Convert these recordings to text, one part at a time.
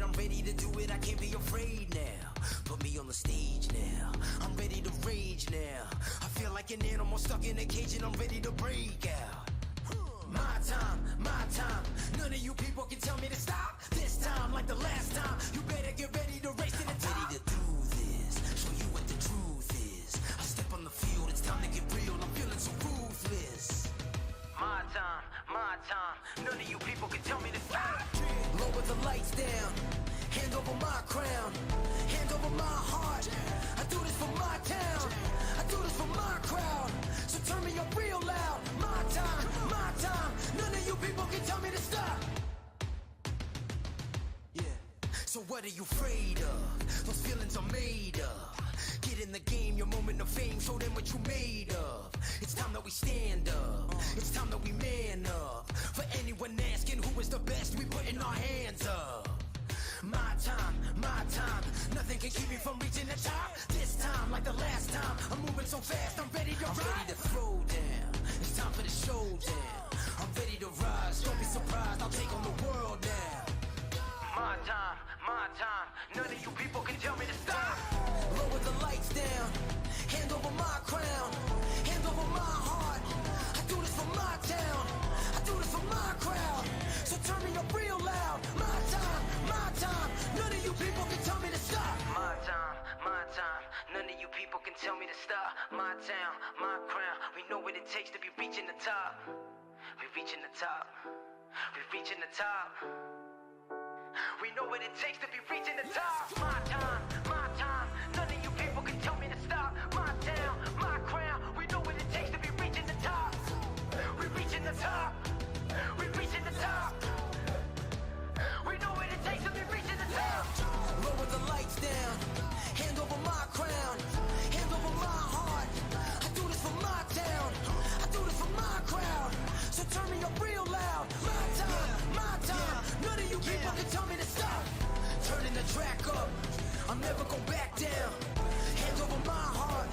I'm ready to do it, I can't be afraid now. Put me on the stage now, I'm ready to rage now. I feel like an animal stuck in a cage and I'm ready to break out. My time, none of you people can tell me to stop. This time, like the last time, you better get ready to race to the top. I'm ready to do this, show you what the truth is. I step on the field, it's time to get real, I'm feeling so ruthless. My time, none of you people can tell me to stop. Lower the lights down, hand over my crown, hand over my heart. I do this for my town, I do this for my crowd. So turn me up real loud. My time, none of you people can tell me to stop. Yeah. So what are you afraid of? Those feelings are made up. Get in the game, your moment of fame, show them what you made of. It's time that we stand up, it's time that we man up. For anyone asking who is the best, we putting our hands up. My time, nothing can keep me from reaching the top. This time, like the last time, I'm moving so fast, I'm ready to ride. I'm ready to throw down, it's time for the showdown. I'm ready to rise, don't be surprised, I'll take on the world now. My time, none of you people can tell me to stop. Lower the lights down, hand over my crown, hand over my heart. I do this for my town, I do this for my crowd. So turn me up real loud. My time, none of you people can tell me to stop. My time, none of you people can tell me to stop. My town, my crown, we know what it takes to be reaching the top. We're reaching the top, we're reaching the top. We know what it takes to be reaching the top. My time, none of you people can tell me to stop. My town, my crown, we know what it takes to be reaching the top. We're reaching the top, we're reaching the top. We know what it takes to be reaching the top. Lower the lights down, hand over my crown, hand over my heart. I do this for my town, I do this for my crowd. So turn me up real loud. My time, none of you people can tell me to stop. Turning the track up, I'll never go back down. Hand over my heart,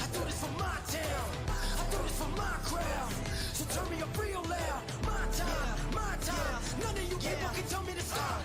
I do this for my town, I do this for my crowd. So turn me up real loud. My time, none of you people can tell me to stop.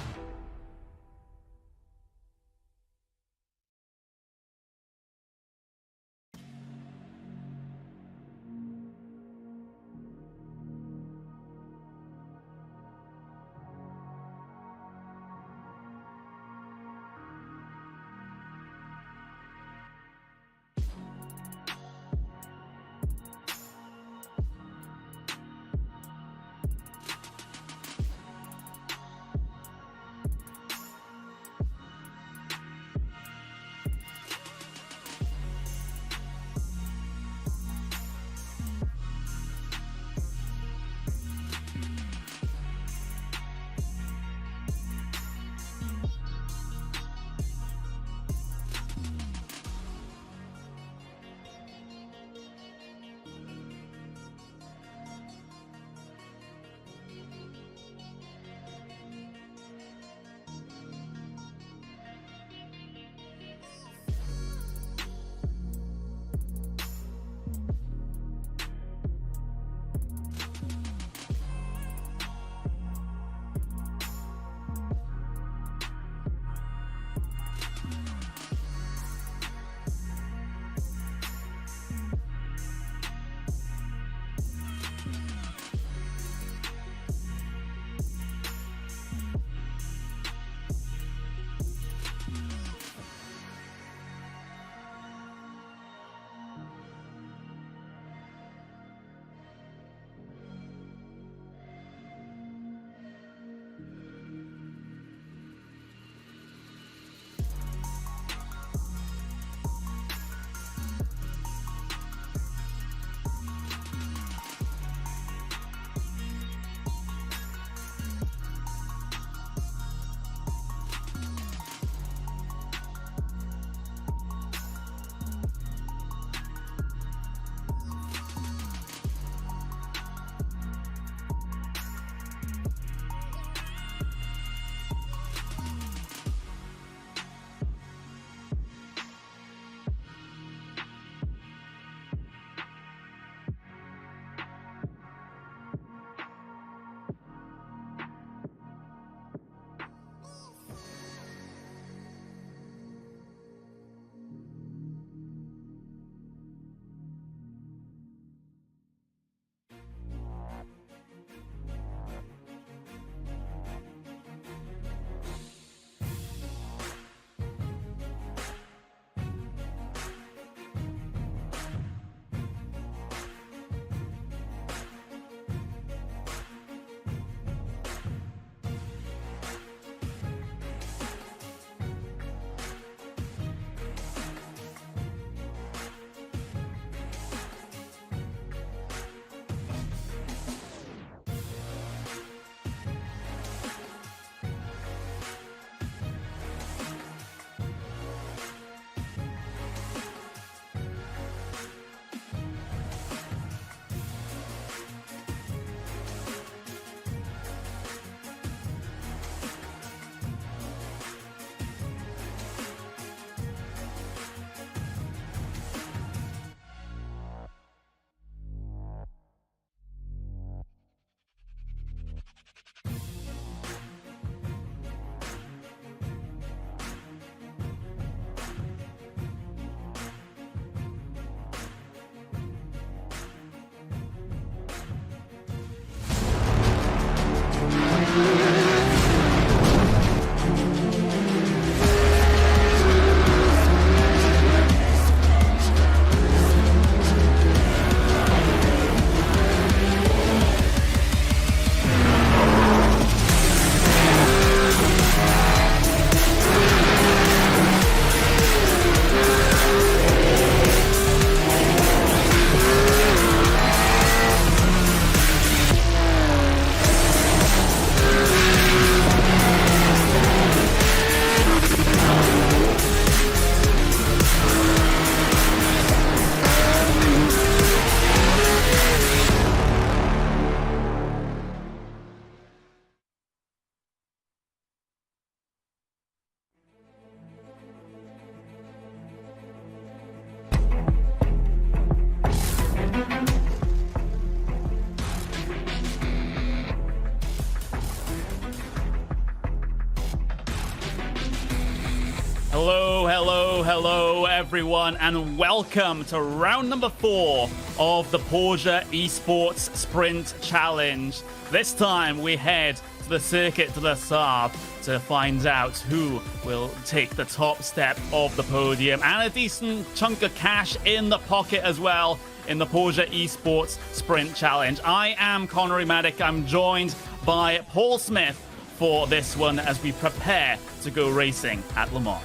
Hello everyone, and welcome to round number 4 of the Porsche Esports Sprint Challenge. This time we head to the Circuit de la Sarthe to find out who will take the top step of the podium, and a decent chunk of cash in the pocket as well in the Porsche Esports Sprint Challenge. I am Connery Maddock. I'm joined by Paul Smith for this one as we prepare to go racing at Le Mans.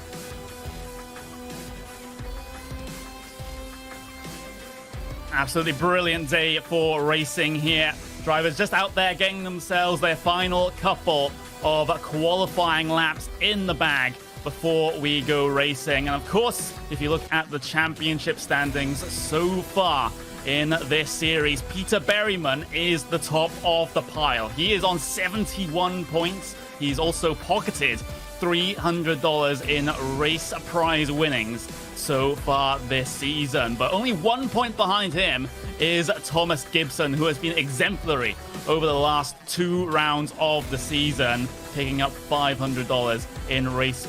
Absolutely brilliant day for racing here. Drivers just out there getting themselves their final couple of qualifying laps in the bag before we go racing. And of course, if you look at the championship standings so far in this series, Peter Berryman is the top of the pile. He is on 71 points. He's also pocketed $300 in race prize winnings so far this season. But only 1 point behind him is Thomas Gibson, who has been exemplary over the last 2 rounds of the season, picking up $500 in race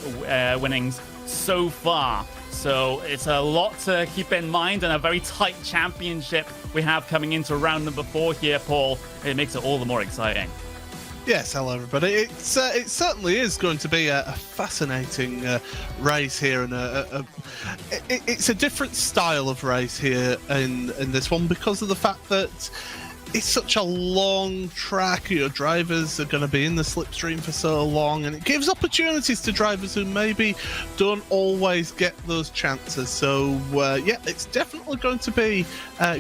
winnings so far. So it's a lot to keep in mind, and a very tight championship we have coming into round number 4 here, Paul. It makes it all the more exciting. Yes, hello everybody. It certainly is going to be a fascinating race here, and it's a different style of race here in this one because of the fact that it's such a long track. Your drivers are going to be in the slipstream for so long, and it gives opportunities to drivers who maybe don't always get those chances. So yeah, it's definitely going to be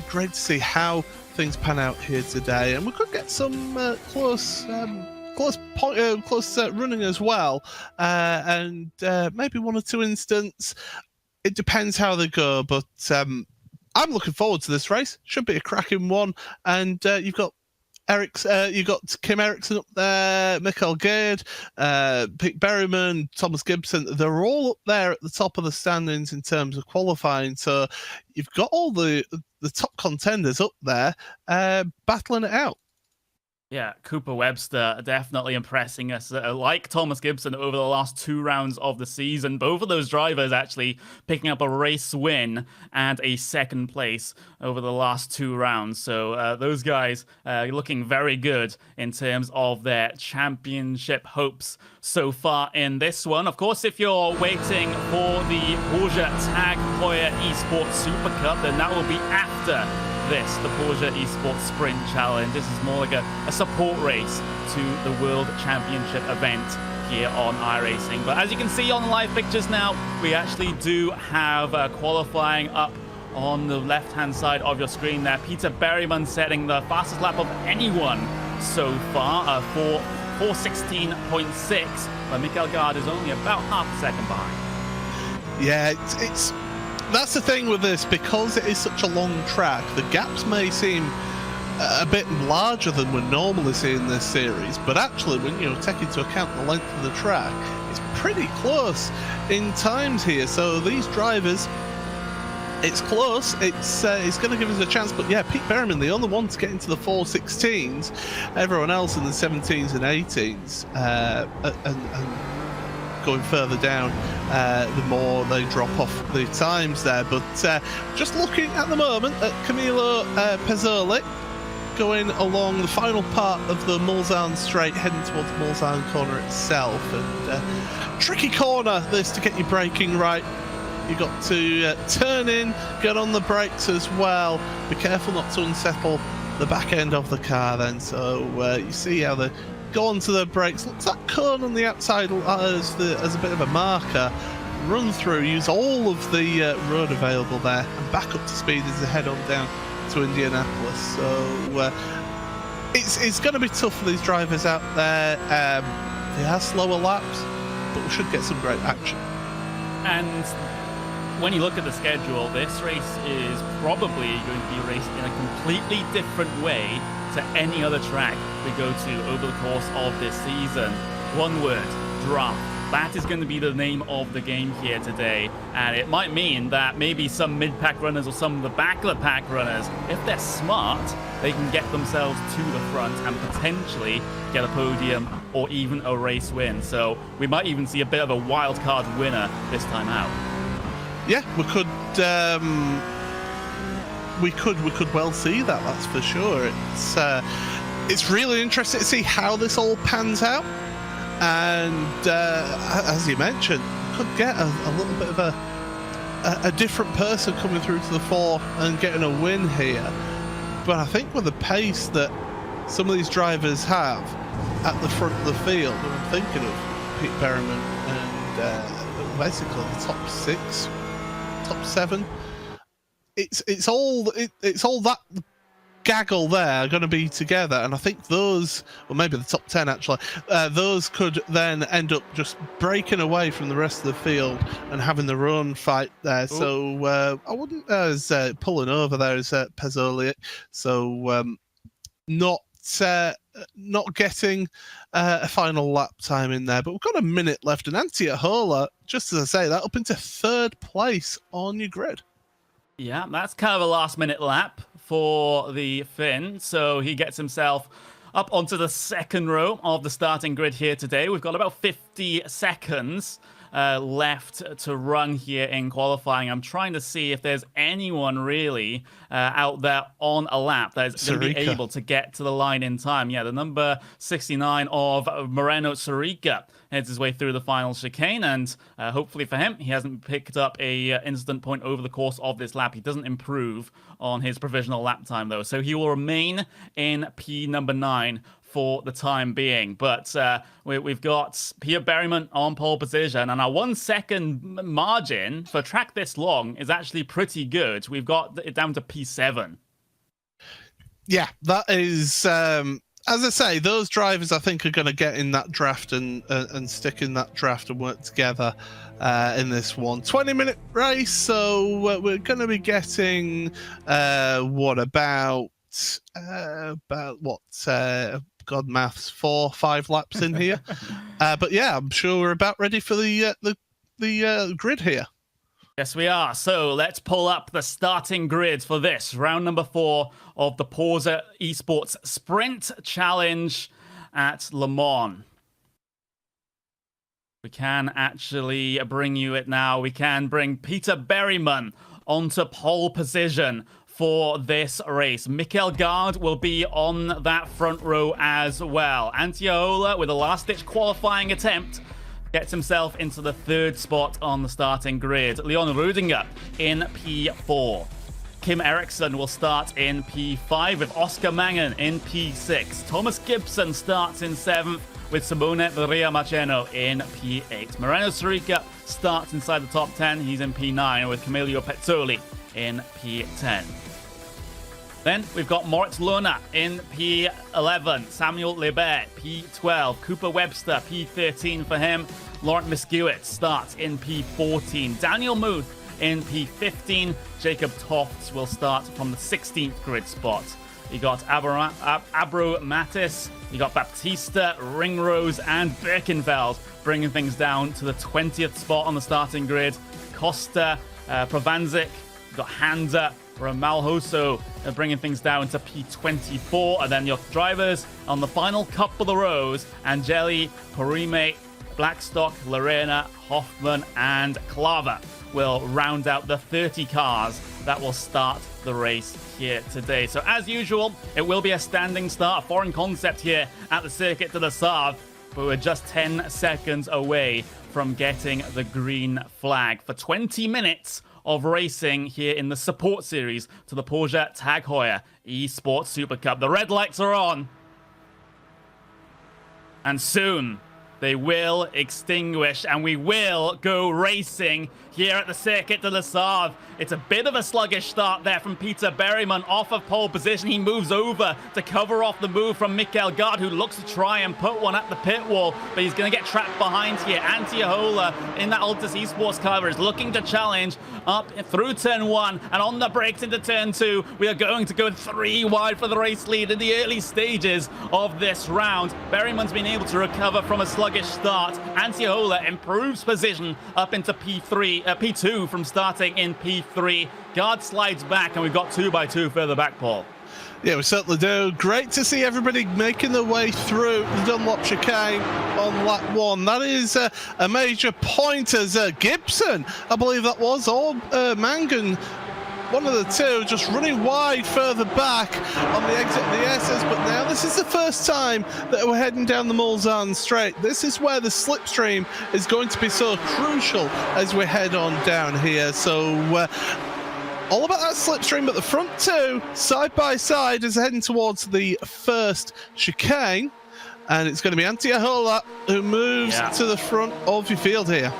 great to see how things pan out here today, and we could get some close running as well, and maybe 1 or 2 instants. It depends how they go, but I'm looking forward to this race. Should be a cracking one, and you've got Kim Eriksson up there, Mikael Gade, Pete Berryman, Thomas Gibson. They're all up there at the top of the standings in terms of qualifying. So you've got all the top contenders up there battling it out. Yeah, Cooper Webster definitely impressing us, like Thomas Gibson over the last 2 rounds of the season. Both of those drivers actually picking up a race win and a 2nd place over the last 2 rounds. So those guys looking very good in terms of their championship hopes so far in this one. Of course, if you're waiting for the Porsche Tag Heuer Esports Supercup, then that will be after the Porsche Esports Sprint Challenge. This is more like a support race to the World Championship event here on iRacing. But as you can see on the live pictures now, we actually do have qualifying up on the left-hand side of your screen there. Peter Berryman setting the fastest lap of anyone so far, 4:16.6, but Mikael Gade is only about half a second behind. Yeah, that's the thing with this, because it is such a long track, the gaps may seem a bit larger than we normally see in this series, but actually when you take into account the length of the track, it's pretty close in times here. So these drivers, it's close, it's going to give us a chance. But yeah, Pete Berryman, the only one to get into the 4:16s, everyone else in the 17s and 18s, and going further down, the more they drop off the times there. But just looking at the moment at Camilo Pezzoli going along the final part of the Mulsanne straight, heading towards Mulsanne corner itself. And tricky corner this to get your braking right. You got to turn in, get on the brakes as well. Be careful not to unsettle the back end of the car then. So you see how they go onto the brakes. Looks that cone on the outside as a bit of a marker. Run through, use all of the road available there, and back up to speed as they head on down to Indianapolis. So it's going to be tough for these drivers out there. They are slower laps, but we should get some great action. And when you look at the schedule, this race is probably going to be raced in a completely different way to any other track we go to over the course of this season. One word: draft. That is going to be the name of the game here today, and it might mean that maybe some mid-pack runners or some of the back-of-the-pack runners, if they're smart, they can get themselves to the front and potentially get a podium or even a race win. So we might even see a bit of a wild card winner this time out. Yeah, we could well see that. That's for sure. It's really interesting to see how this all pans out. And as you mentioned, could get a little bit of a different person coming through to the fore and getting a win here. But I think with the pace that some of these drivers have at the front of the field, and I'm thinking of Pete Berryman and basically the top 6, top 7. It's all that gaggle there are going to be together, and I think those, or maybe the top 10 actually, those could then end up just breaking away from the rest of the field and having their own fight there. Ooh. So I wouldn't as pulling over there as Pezzoli, so not getting a final lap time in there. But we've got a minute left, and Antti Ahola, just as I say that, up into 3rd place on your grid. Yeah, that's kind of a last-minute lap for the Finn, so he gets himself up onto the 2nd row of the starting grid here today. We've got about 50 seconds left to run here in qualifying. I'm trying to see if there's anyone really out there on a lap that is going to be able to get to the line in time. Yeah, the number 69 of Moreno Sarica heads his way through the final chicane, and hopefully for him, he hasn't picked up a incident point over the course of this lap. He doesn't improve on his provisional lap time, though, so he will remain in P number 9 for the time being. But we've got Pierre Berryman on pole position, and our 1 second margin for a track this long is actually pretty good. We've got it down to P7. Yeah, that is... as I say, those drivers I think are going to get in that draft and stick in that draft and work together in this one. 20-minute race, so we're going to be getting God, maths, 4-5 laps in here. But yeah, I'm sure we're about ready for the grid here. Yes, we are. So let's pull up the starting grid for this round number 4 of the Heuer Esports Sprint Challenge at Le Mans. We can actually bring you it now. We can bring Peter Berryman onto pole position for this race. Michael Gard will be on that front row as well. Antti Ahola, with a last-ditch qualifying attempt, gets himself into the 3rd spot on the starting grid. Leon Rudinger in P4. Kim Eriksson will start in P5 with Oscar Mangen in P6. Thomas Gibson starts in 7th with Simone Maria Maceno in P8. Moreno Sarica starts inside the top 10. He's in P9 with Camilio Pezzoli in P10. Then we've got Moritz Lohner in P11, Samuel Lebert, P12, Cooper Webster, P13 for him. Laurent Miskiewicz starts in P14. Daniel Muth in P15. Jacob Tofts will start from the 16th grid spot. You got Abro Mattis, you got Baptista, Ringrose, and Birkenfeld bringing things down to the 20th spot on the starting grid. Costa, Provanzic, you got Handa, Ramalhoso bringing things down to P24. And then your drivers on the final couple of rows: Angeli, Porime, Blackstock, Lorena, Hoffman, and Clava will round out the 30 cars that will start the race here today. So as usual, it will be a standing start, a foreign concept here at the Circuit de la Sarthe, but we're just 10 seconds away from getting the green flag for 20 minutes of racing here in the support series to the Porsche Tag Heuer Esports Supercup. The red lights are on, and soon they will extinguish, and we will go racing here at the Circuit de la Sarthe. It's a bit of a sluggish start there from Peter Berryman off of pole position. He moves over to cover off the move from Mikael Gard, who looks to try and put one at the pit wall, but he's going to get trapped behind here. Antti Ahola in that Altus Esports cover is looking to challenge up through turn 1 and on the brakes into turn 2. We are going to go 3 wide for the race lead in the early stages of this round. Berryman's been able to recover from a sluggish start. Antti Ahola improves position up into P2 from starting in P3. Gard slides back, and we've got 2x2 further back, Paul. Yeah, we certainly do. Great to see everybody making their way through the Dunlop chicane on lap 1. That is a major point as Gibson, I believe that was, or Mangan, one of the two, just running wide further back on the exit of the S's. But now this is the first time that we're heading down the Mulsanne Straight. This is where the slipstream is going to be so crucial as we head on down here. So all about that slipstream, but the front two, side by side, is heading towards the first chicane. And it's going to be Antti Ahola who moves to the front of your field here.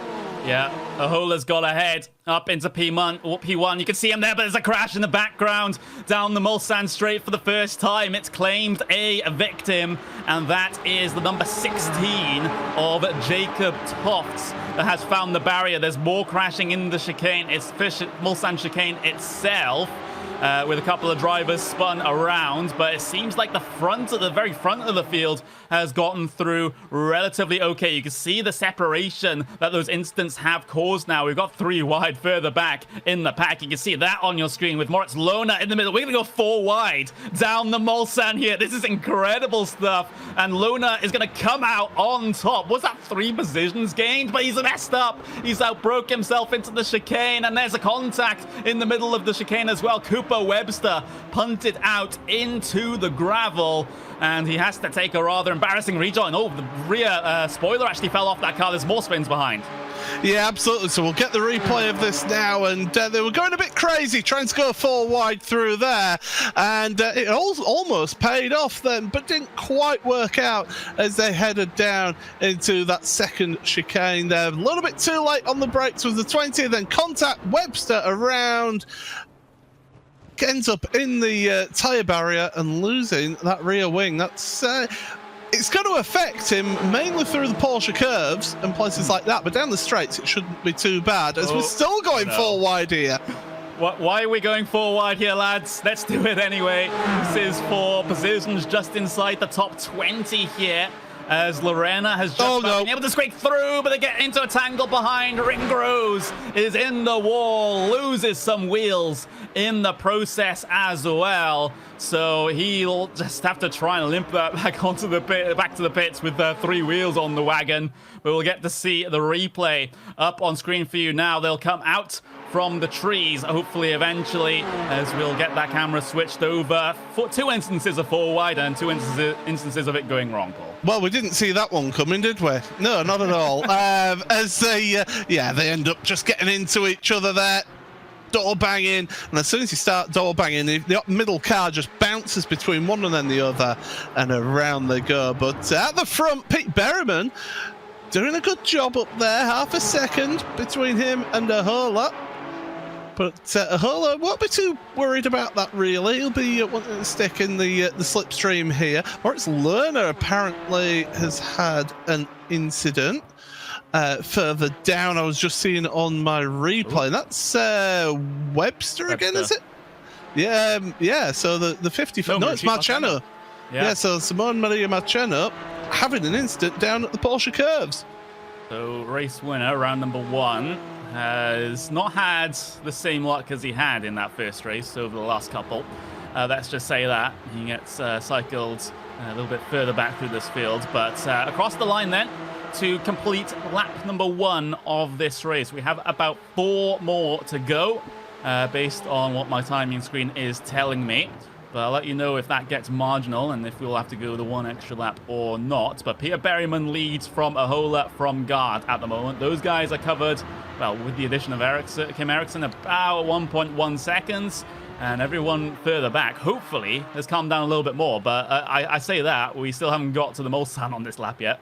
Yeah, Ahola's got ahead up into P1. You can see him there, but there's a crash in the background down the Mulsanne Straight for the first time. It's claimed a victim, and that is the number 16 of Jacob Tofts that has found the barrier. There's more crashing in the chicane. It's Mulsanne chicane itself. With a couple of drivers spun around, but it seems like the very front of the field has gotten through relatively okay. You can see the separation that those incidents have caused now. We've got 3 wide further back in the pack. You can see that on your screen with Moritz Lohner in the middle. We're going to go 4 wide down the Mulsanne here. This is incredible stuff, and Lohner is going to come out on top. Was that 3 positions gained? But he's messed up. He's outbroke himself into the chicane, and there's a contact in the middle of the chicane as well. Cooper Webster punted out into the gravel, and he has to take a rather embarrassing rejoin. Oh, the rear spoiler actually fell off that car. There's more spins behind. Yeah, absolutely. So we'll get the replay of this now, and they were going a bit crazy trying to go 4 wide through there, and it almost paid off then, but didn't quite work out as they headed down into that second chicane there. A little bit too late on the brakes with the 20, then contact Webster around, ends up in the tyre barrier and losing that rear wing. That's it's going to affect him mainly through the Porsche curves and places like that, but down the straights it shouldn't be too bad, as we're still going 4 wide here. Why are we going 4 wide here, lads? Let's do it anyway. This is for positions just inside the top 20 here, as Lorena has just been able to scrape through, but they get into a tangle behind. Ringrose is in the wall, loses some wheels in the process as well. So he'll just have to try and limp that back onto the back to the pits with 3 wheels on the wagon. But we'll get to see the replay up on screen for you now. They'll come out from the trees, hopefully eventually, as we'll get that camera switched over. 2 instances of 4 wide and 2 instances of it going wrong, Paul. Well, we didn't see that one coming, did we? No, not at all. As they end up just getting into each other there. Door banging, and as soon as you start door banging, the middle car just bounces between one and then the other, and around they go. But at the front, Pete Berryman doing a good job up there, half a second between him and Ahola. But Ahola won't be too worried about that, really. He'll be wanting to stick in the slipstream here. Moritz Lohner apparently has had an incident. Further down, I was just seeing on my replay. That's Webster again, is it? Yeah. So the 50. No, it's Marciano. Yeah. So Simone Maria Marciano having an incident down at the Porsche curves. So race winner, round number 1, has not had the same luck as he had in that first race over the last couple. Let's just say that he gets cycled a little bit further back through this field, but across the line then, to complete lap number 1 of this race. We have about 4 more to go. based on what my timing screen is telling me. But I'll let you know if that gets marginal and if we'll have to go the one extra lap or not. But Peter Berryman leads from Ahola from guard at the moment. Those guys are covered, well, with the addition of Kim Eriksson, about 1.1 seconds. And everyone further back, hopefully, has calmed down a little bit more. But I say that, we still haven't got to the Mulsanne on this lap yet.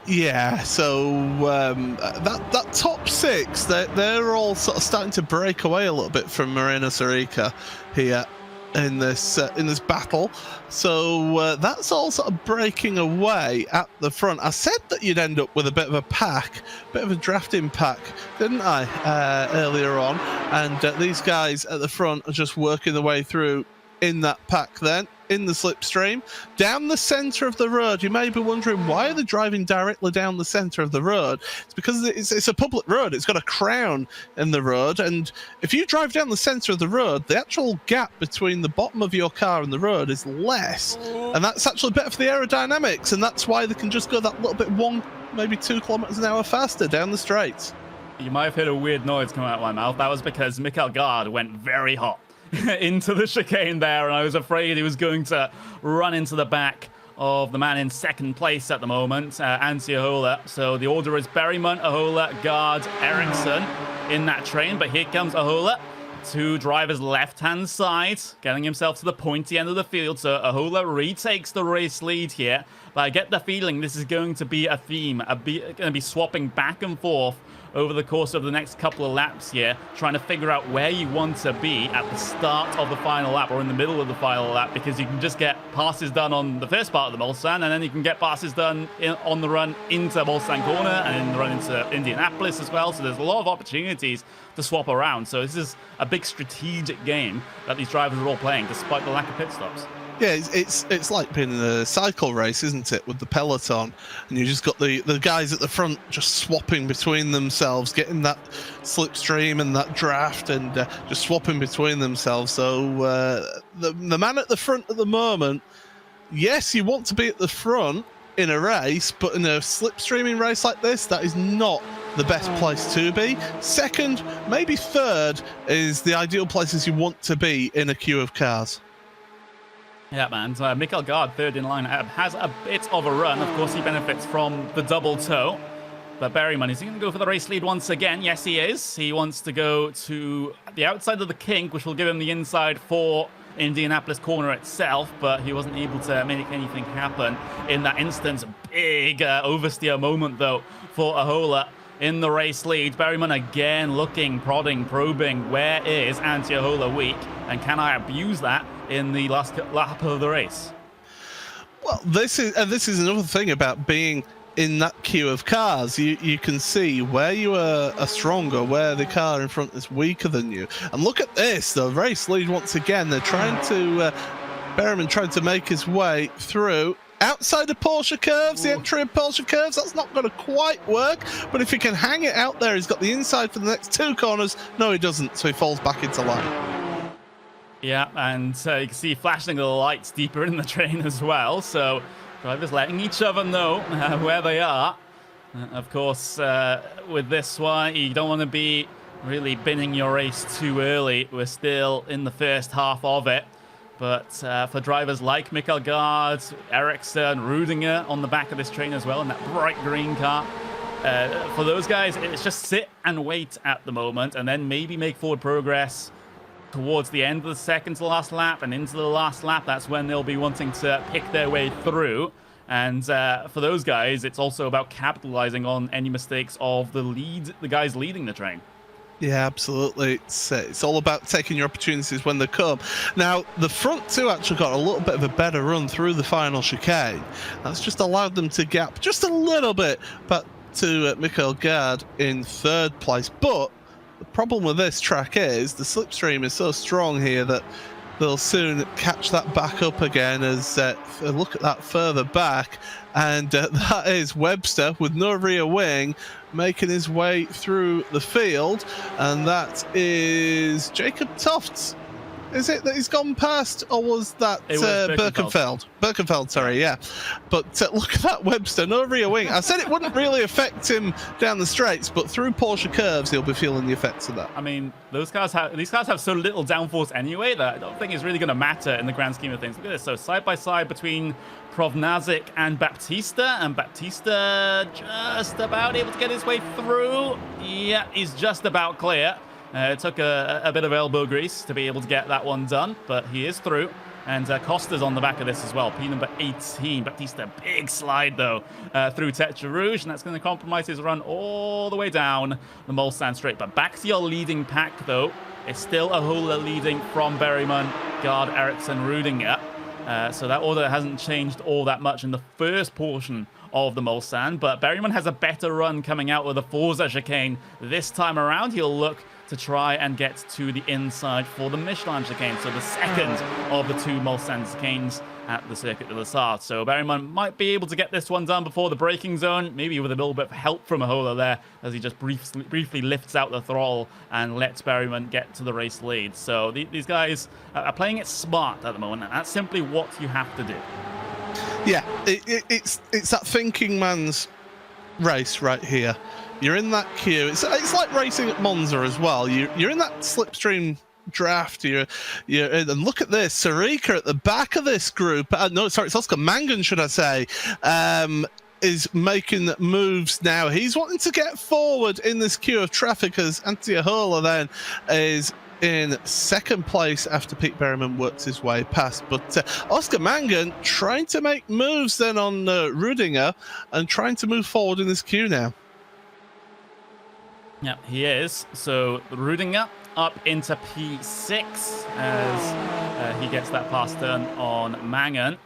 Yeah, so that top six, they're all sort of starting to break away a little bit from Marina Sarica here in this battle. So that's all sort of breaking away at the front. I said that you'd end up with a bit of a pack, bit of a drafting pack, didn't I, earlier on? And these guys at the front are just working their way through in that pack then, in the slipstream, down the centre of the road. You may be wondering, why are they driving directly down the centre of the road? It's because it's a public road. It's got a crown in the road, and if you drive down the centre of the road, the actual gap between the bottom of your car and the road is less, and that's actually better for the aerodynamics, and that's why they can just go that little bit, 1, maybe 2 kilometres an hour faster down the straights. You might have heard a weird noise come out of my mouth. That was because Mikael Gard went very hot into the chicane there, and I was afraid he was going to run into the back of the man in second place at the moment, Antti Ahola. So the order is Berryman, Ahola, Gard, Eriksson in that train, but here comes Ahola to driver's left-hand side, getting himself to the pointy end of the field. So Ahola retakes the race lead here, but I get the feeling this is going to be a theme, going to be swapping back and forth over the course of the next couple of laps here, trying to figure out where you want to be at the start of the final lap or in the middle of the final lap, because you can just get passes done on the first part of the Mulsanne, and then you can get passes done on the run into Mulsanne corner and in the run into Indianapolis as well. So there's a lot of opportunities to swap around. So this is a big strategic game that these drivers are all playing, despite the lack of pit stops. Yeah, it's like being in a cycle race, isn't it, with the peloton, and you just got the guys at the front just swapping between themselves, getting that slipstream and that draft, and just swapping between themselves. So the man at the front at the moment, yes, you want to be at the front in a race, but in a slipstreaming race like this, that is not the best place to be. Second, maybe third, is the ideal places you want to be in a queue of cars. Yeah, man. So, Mikael Gard, third in line, has a bit of a run. Of course, he benefits from the double toe. But Berryman, is he going to go for the race lead once again? Yes, he is. He wants to go to the outside of the kink, which will give him the inside for Indianapolis corner itself, but he wasn't able to make anything happen in that instance. Big oversteer moment, though, for Ahola in the race lead. Berryman again looking, prodding, probing. Where is Antti Ahola weak? And can I abuse that in the last lap of the race? Well, this is another thing about being in that queue of cars. You can see where you are stronger, where the car in front is weaker than you. And look at this, the race lead once again. They're trying to Berryman trying to make his way through outside the Porsche curves, the entry of Porsche curves. That's not going to quite work, but if he can hang it out there, he's got the inside for the next 2 corners. No, he doesn't, so he falls back into line. Yeah, and you can see flashing the lights deeper in the train as well. So drivers letting each other know where they are. Of course, with this one, you don't want to be really binning your race too early. We're still in the first half of it. But for drivers like Mikael Gard, Eriksson, Rudinger on the back of this train as well, in that bright green car, for those guys, it's just sit and wait at the moment, and then maybe make forward progress towards the end of the second to last lap and into the last lap. That's when they'll be wanting to pick their way through. And for those guys, it's also about capitalizing on any mistakes of the guys leading the train. Yeah, absolutely. It's all about taking your opportunities when they come. Now, the front two actually got a little bit of a better run through the final chicane. That's just allowed them to gap just a little bit back to Mikael Gard in third place. But the problem with this track is the slipstream is so strong here that they'll soon catch that back up again as look at that further back. And that is Webster with no rear wing making his way through the field. And that is Jacob Tofts is it that he's gone past, or was that Birkenfeld? Birkenfeld, sorry, yeah. But look at that Webster, no rear wing. I said it wouldn't really affect him down the straights, but through Porsche curves, he'll be feeling the effects of that. I mean, these cars have so little downforce anyway that I don't think it's really going to matter in the grand scheme of things. Look at this. So side by side between Provnazic and Baptista just about able to get his way through. Yeah, he's just about clear. It took a bit of elbow grease to be able to get that one done, but he is through. And Costa's on the back of this as well. P number 18. Baptista, big slide, though, through Tetra Rouge, and that's going to compromise his run all the way down the Mulsanne straight. But back to your leading pack, though. It's still Ahola leading from Berryman, Gard, Ericsson, Rudinger. So that order hasn't changed all that much in the first portion of the Mulsanne, but Berryman has a better run coming out with the Forza chicane this time around. He'll look to try and get to the inside for the Michelin chicane, so the second of the two Mulsanne chicanes at the Circuit de la Sarthe. So Berryman might be able to get this one done before the braking zone, maybe with a little bit of help from Ahola there, as he just briefly lifts out the throttle and lets Berryman get to the race lead. So these guys are playing it smart at the moment, and that's simply what you have to do. Yeah, it's that thinking man's race right here. You're in that queue. It's like racing at Monza as well. You're in that slipstream draft. You're in, and look at this, Sarika at the back of this group. No, sorry, it's Oscar Mangan, should I say? Is making moves now. He's wanting to get forward in this queue of traffic, as Antti Ahola then is in second place after Pete Berryman works his way past. But Oscar Mangan trying to make moves then on Rudinger and trying to move forward in this queue now. Yeah, he is. So Rudinger up into P6 as he gets that pass turn on Mangan.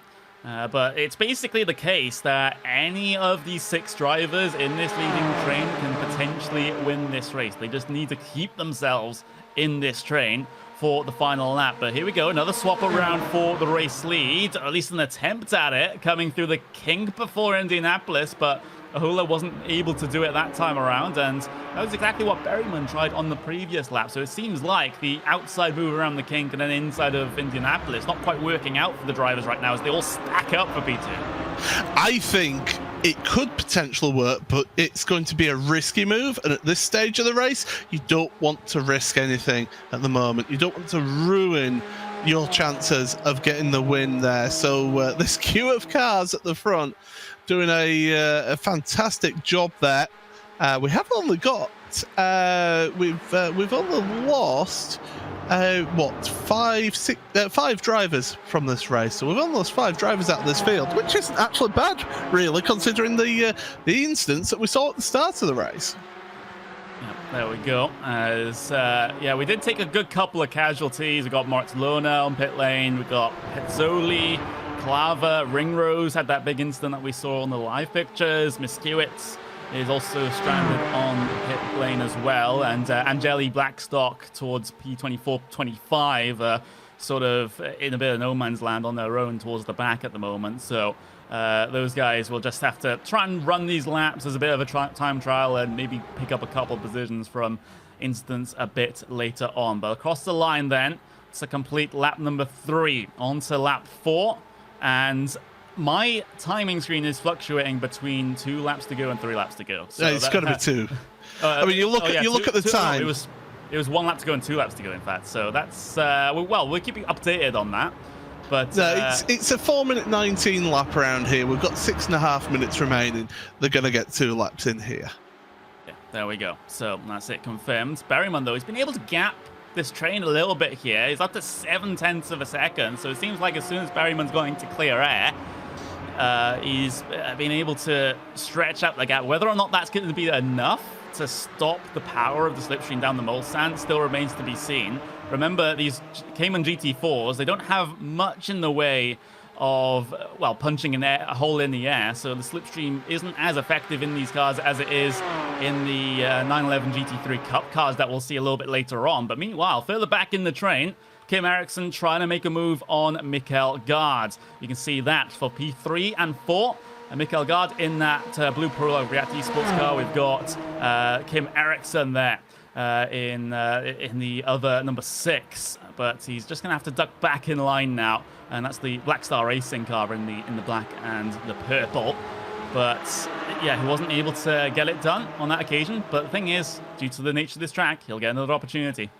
But it's basically the case that any of these 6 drivers in this leading train can potentially win this race. They just need to keep themselves in this train for the final lap. But here we go, another swap around for the race lead, or at least an attempt at it, coming through the kink before Indianapolis, but Ahola wasn't able to do it that time around, and that was exactly what Berryman tried on the previous lap. So it seems like the outside move around the kink and then inside of Indianapolis not quite working out for the drivers right now as they all stack up for P2. I think it could potentially work, but it's going to be a risky move, and at this stage of the race, you don't want to risk anything at the moment. You don't want to ruin your chances of getting the win there. So this queue of cars at the front doing a fantastic job there. We have only got we've only lost five drivers from this race. So we've only lost 5 drivers out of this field, which isn't actually bad, really, considering the instance that we saw at the start of the race. There we go. As yeah, we did take a good couple of casualties. We got Martelona on pit lane. We got Pezzoli, Clava, Ringrose had that big incident that we saw on the live pictures. Miskiewicz is also stranded on pit lane as well. And Angeli Blackstock towards P24, 25, sort of in a bit of no man's land on their own towards the back at the moment. So those guys will just have to try and run these laps as a bit of a time trial and maybe pick up a couple positions from instance a bit later on. But across the line then, it's a complete lap number 3 on to lap 4. And my timing screen is fluctuating between 2 laps to go and 3 laps to go. So it's got to be 2. I mean, you look at the time. No, it was 1 lap to go and 2 laps to go, in fact. So that's well, we'll keep you updated on that. But it's a 4-minute 19 lap around here. We've got 6.5 minutes remaining. They're going to get 2 laps in here. Yeah, there we go. So that's it confirmed. Berryman, though, he's been able to gap this train a little bit here. He's up to 0.7 of a second. So it seems like as soon as Berryman's going to clear air, he's been able to stretch out the gap. Whether or not that's going to be enough to stop the power of the slipstream down the Mulsanne still remains to be seen. Remember, these Cayman GT4s, they don't have much in the way of, well, punching a hole in the air, so the slipstream isn't as effective in these cars as it is in the 911 GT3 Cup cars that we'll see a little bit later on. But meanwhile, further back in the train, Kim Eriksson trying to make a move on Mikael Gard. You can see that for P3 and 4. And Mikael Gard in that blue Prologue React Esports car. We've got Kim Eriksson there in the other number 6. but he's just going to have to duck back in line now. And that's the Black Star Racing car in the black and the purple. But yeah, he wasn't able to get it done on that occasion. But the thing is, due to the nature of this track, he'll get another opportunity.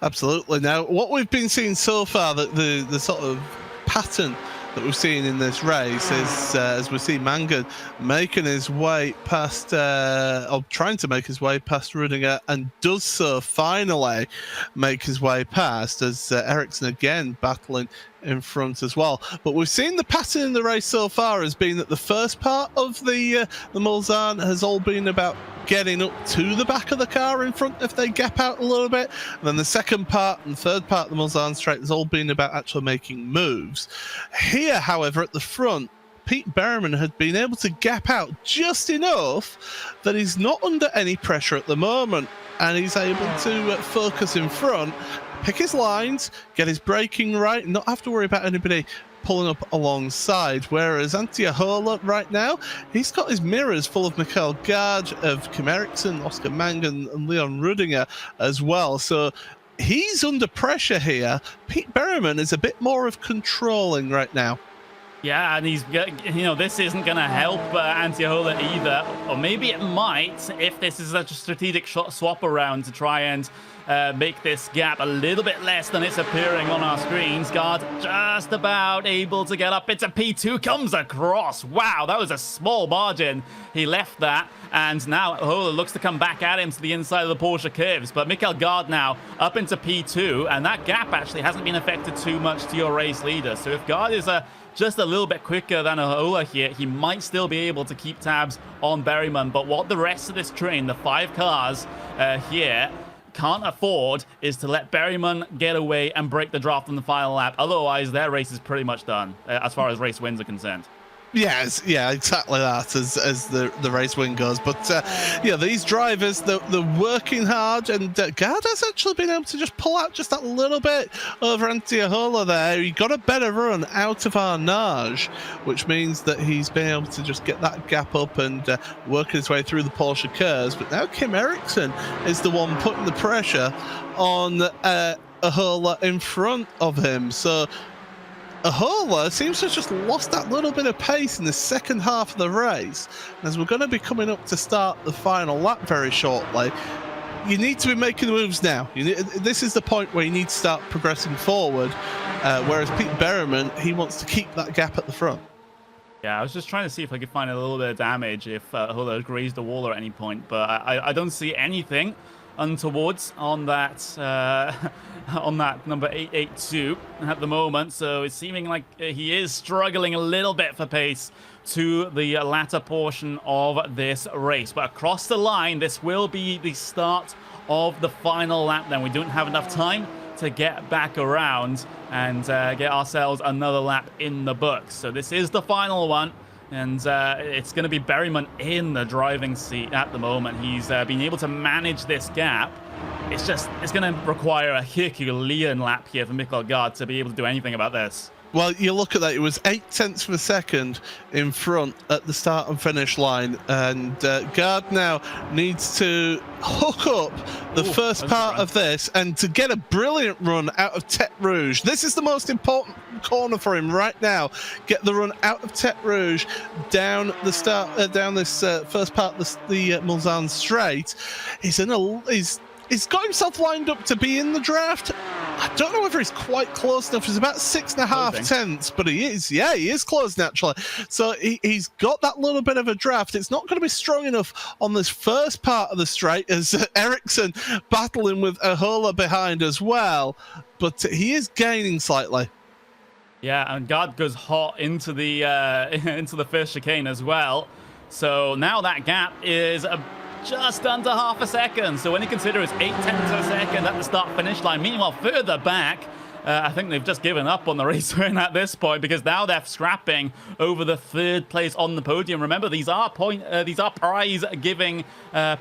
Absolutely. Now, what we've been seeing so far, the sort of pattern that we've seen in this race is, as we see Mangan making his way past, or trying to make his way past Rudiger, and does so finally make his way past, as Ericsson again battling in front as well. But we've seen the pattern in the race so far has been that the first part of the Mulsanne has all been about getting up to the back of the car in front if they gap out a little bit. And then the second part and third part of the Mulsanne straight has all been about actually making moves. Here, however, at the front, Pete Berriman had been able to gap out just enough that he's not under any pressure at the moment, and he's able to focus in front, pick his lines, get his braking right, and not have to worry about anybody pulling up alongside. Whereas Antti Ahola right now, he's got his mirrors full of Mikael Gard, of Kim Eriksson, Oscar Mangan, and Leon Rudiger as well. So he's under pressure here. Pete Berriman is a bit more of controlling right now. Yeah, and he's, you know, this isn't going to help Antti Ahola either. Or maybe it might if this is a strategic swap around to try and make this gap a little bit less than it's appearing on our screens. Guard just about able to get up into P2, comes across. Wow, that was a small margin. He left that, and now Ahola looks to come back at him to the inside of the Porsche curves. But Mikael Gard now up into P2, and that gap actually hasn't been affected too much to your race leader. So if Gard is just a little bit quicker than Ahola here, he might still be able to keep tabs on Berriman. But what the rest of this train, the 5 cars here, can't afford is to let Berriman get away and break the draft on the final lap. Otherwise, their race is pretty much done as far as race wins are concerned. Yes, yeah, exactly that as the race win goes. But yeah, these drivers, they're working hard, and Gard has actually been able to just pull out just that little bit over Antti Ahola there. He got a better run out of Arnage, which means that he's been able to just get that gap up and work his way through the Porsche curves. But now Kim Eriksson is the one putting the pressure on Ahola in front of him. So Ahola seems to have just lost that little bit of pace in the second half of the race. As we're going to be coming up to start the final lap very shortly, you need to be making the moves now. This is the point where you need to start progressing forward, whereas Pete Berriman, he wants to keep that gap at the front. Yeah, I was just trying to see if I could find a little bit of damage if Ahola grazed the wall at any point, but I don't see anything untowards on that number 882 at the moment. So it's seeming like he is struggling a little bit for pace to the latter portion of this race. But across the line, this will be the start of the final lap. Then we don't have enough time to get back around and get ourselves another lap in the books. So this is the final one. And it's going to be Berriman in the driving seat at the moment. He's been able to manage this gap. It's going to require a Herculean lap here for Mikael Gard to be able to do anything about this. Well, you look at that, it was 0.8 of a second in front at the start and finish line, and Gard now needs to hook up the first part of this and to get a brilliant run out of Tête Rouge. This is the most important corner for him right now. Get the run out of Tête Rouge down the start, down this first part of the Mulsanne straight. He's got himself lined up to be in the draft. I don't know whether he's quite close enough. He's about 6.5 tenths, but he is. Yeah, he is close naturally. So he's got that little bit of a draft. It's not going to be strong enough on this first part of the straight as Ericsson battling with Ahola behind as well. But he is gaining slightly. Yeah, and Gard goes hot into the first chicane as well. So now that gap is just under half a second. So when you consider it's 0.8 of a second at the start-finish line. Meanwhile, further back, I think they've just given up on the race win at this point, because now they're scrapping over the 3rd place on the podium. Remember, these are prize-giving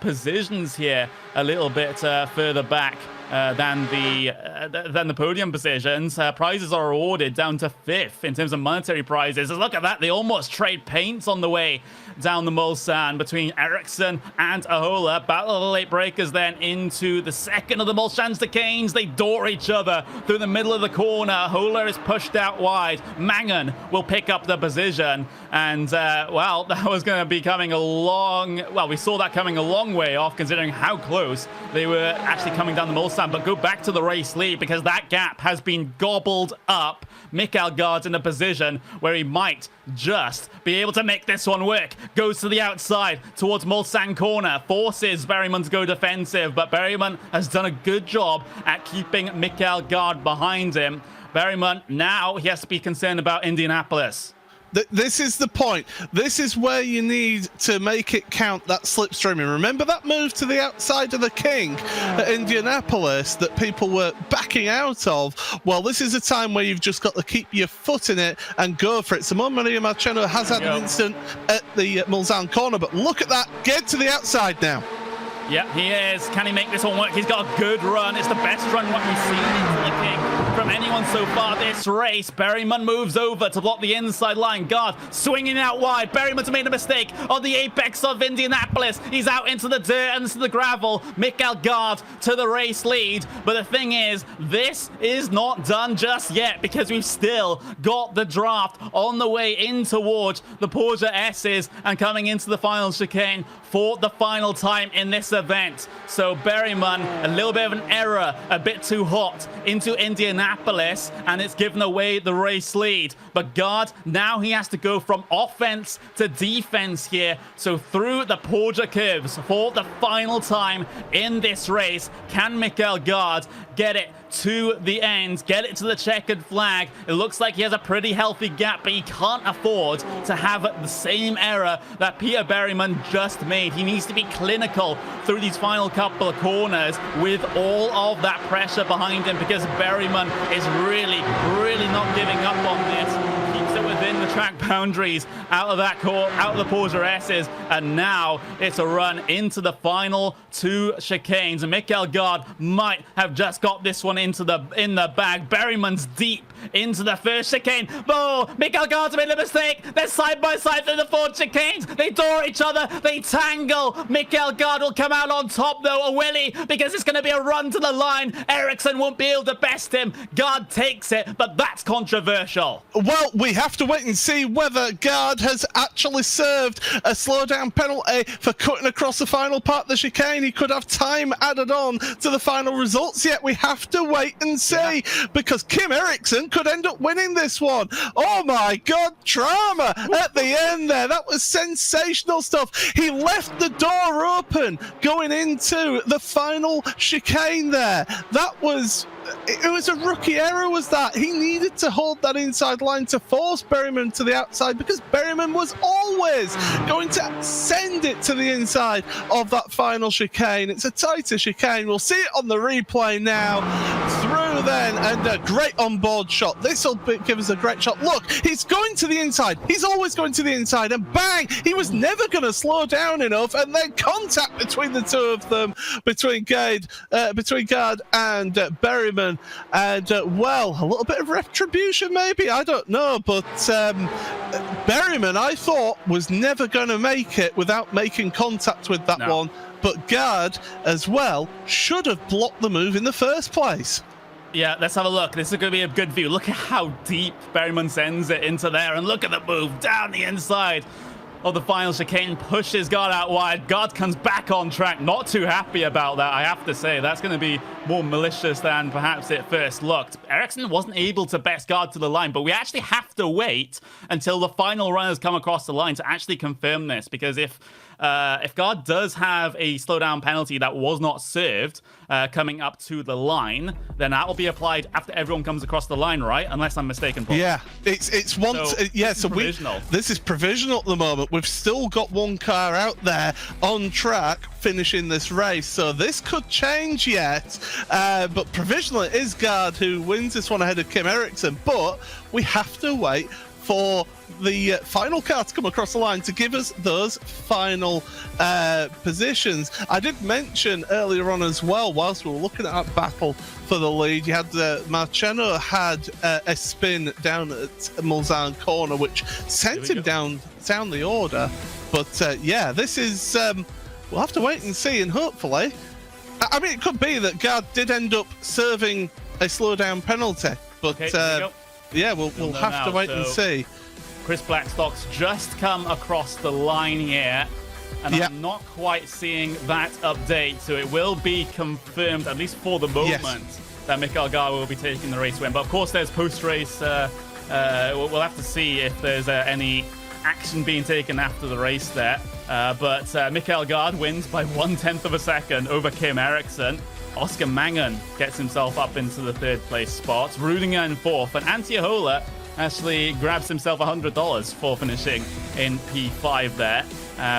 positions here a little bit further back than the podium positions. Prizes are awarded down to 5th in terms of monetary prizes. Look at that. They almost trade paints on the way down the Mulsanne between Ericsson and Ahola. Battle of the late breakers then into the second of the Mulsanne's chicanes. They door each other through the middle of the corner. Ahola is pushed out wide. Mangan will pick up the position. And, well, that was going to be coming a long... Well, we saw that coming a long way off, considering how close they were actually coming down the Mulsanne. But go back to the race lead, because that gap has been gobbled up. Mikael Gard's in a position where he might just be able to make this one work. Goes to the outside towards Mulsanne corner. Forces Berryman to go defensive, but Berryman has done a good job at keeping Mikael Gard behind him. Berryman, now he has to be concerned about Indianapolis. This is the point. This is where you need to make it count, that slipstreaming. Remember that move to the outside of the King at Indianapolis that people were backing out of? Well, this is a time where you've just got to keep your foot in it and go for it. Simon Maria Marcheno has had an incident at the Mulsanne corner, but look at that. Get to the outside now. Yeah, he is. Can he make this one work? He's got a good run. It's the best run what we've seen into the King from anyone so far this race. Berryman moves over to block the inside line. Gard swinging out wide. Berryman's made a mistake on the apex of Indianapolis. He's out into the dirt and into the gravel. Mikael Gard to the race lead. But the thing is, this is not done just yet, because we've still got the draft on the way in towards the Porsche S's and coming into the final chicane for the final time in this event. So Berryman, a little bit of an error, a bit too hot into Indianapolis, and it's given away the race lead. But Gard, now he has to go from offense to defense here. So through the Porsche curves for the final time in this race, can Mikael Gard get it to the end, get it to the checkered flag? It looks like he has a pretty healthy gap, but he can't afford to have the same error that Peter Berryman just made. He needs to be clinical through these final couple of corners with all of that pressure behind him, because Berryman is really not giving up on this. Keeps it within the track boundaries, out of that court, out of the Porsche S's, and now it's a run into the final 2 chicanes. And Mikael Gard might have just got this one in the bag. Berryman's deep into the first chicane. Oh, Mikael Gard's made a mistake. They're side by side through the 4 chicanes. They door each other. They tangle. Mikael Gard will come out on top, though, a willy, because it's going to be a run to the line. Ericsson won't be able to best him. Gard takes it, but that's controversial. Well, we have to wait and see whether Gard has actually served a slowdown penalty for cutting across the final part of the chicane. He could have time added on to the final results yet. We have to wait and see, because Kim Ericsson could end up winning this one. Oh my God, drama at the end there. That was sensational stuff. He left the door open going into the final chicane there. It was a rookie error, was that. He needed to hold that inside line to force Berryman to the outside, because Berryman was always going to send it to the inside of that final chicane. It's a tighter chicane. We'll see it on the replay now. Through then, and a great onboard shot. This will give us a great shot. Look, he's going to the inside. He's always going to the inside, and bang! He was never going to slow down enough, and then contact between the two of them, between Gard and Berryman. And well, a little bit of retribution maybe, I don't know, but Berryman, I thought, was never going to make it without making contact with that one, but Gard as well should have blocked the move in the first place. Yeah, let's have a look. This is going to be a good view. Look at how deep Berryman sends it into there, and look at the move down the inside of the final chicane, pushes Gard out wide. Gard comes back on track. Not too happy about that, I have to say. That's going to be more malicious than perhaps it first looked. Ericsson wasn't able to best Gard to the line, but we actually have to wait until the final runners come across the line to actually confirm this, because if Gard does have a slowdown penalty that was not served coming up to the line, then that will be applied after everyone comes across the line, right? Unless I'm mistaken, Paul. Yeah, it's one. Provisional. This is provisional at the moment. We've still got one car out there on track finishing this race, so this could change yet. But provisionally, it is Gard who wins this one ahead of Kim Ericsson. But we have to wait for the final car to come across the line to give us those final positions. I did mention earlier on as well, whilst we were looking at that battle for the lead, you had Marciano had a spin down at Mulsanne corner, which sent him down the order. But yeah, this is we'll have to wait and see, and hopefully, I mean, it could be that Gard did end up serving a slowdown penalty, but yeah, we'll have to wait and see. Chris Blackstock's just come across the line here, and I'm not quite seeing that update, so it will be confirmed, at least for the moment, that Mikael Gard will be taking the race win. But of course, there's post-race. We'll have to see if there's any action being taken after the race there. But Mikael Gard wins by 1/10 of a second over Kim Eriksson. Oscar Mangen gets himself up into the third place spot. Rudinger in fourth, and Antje Höler actually grabs himself $100 for finishing in P5 there.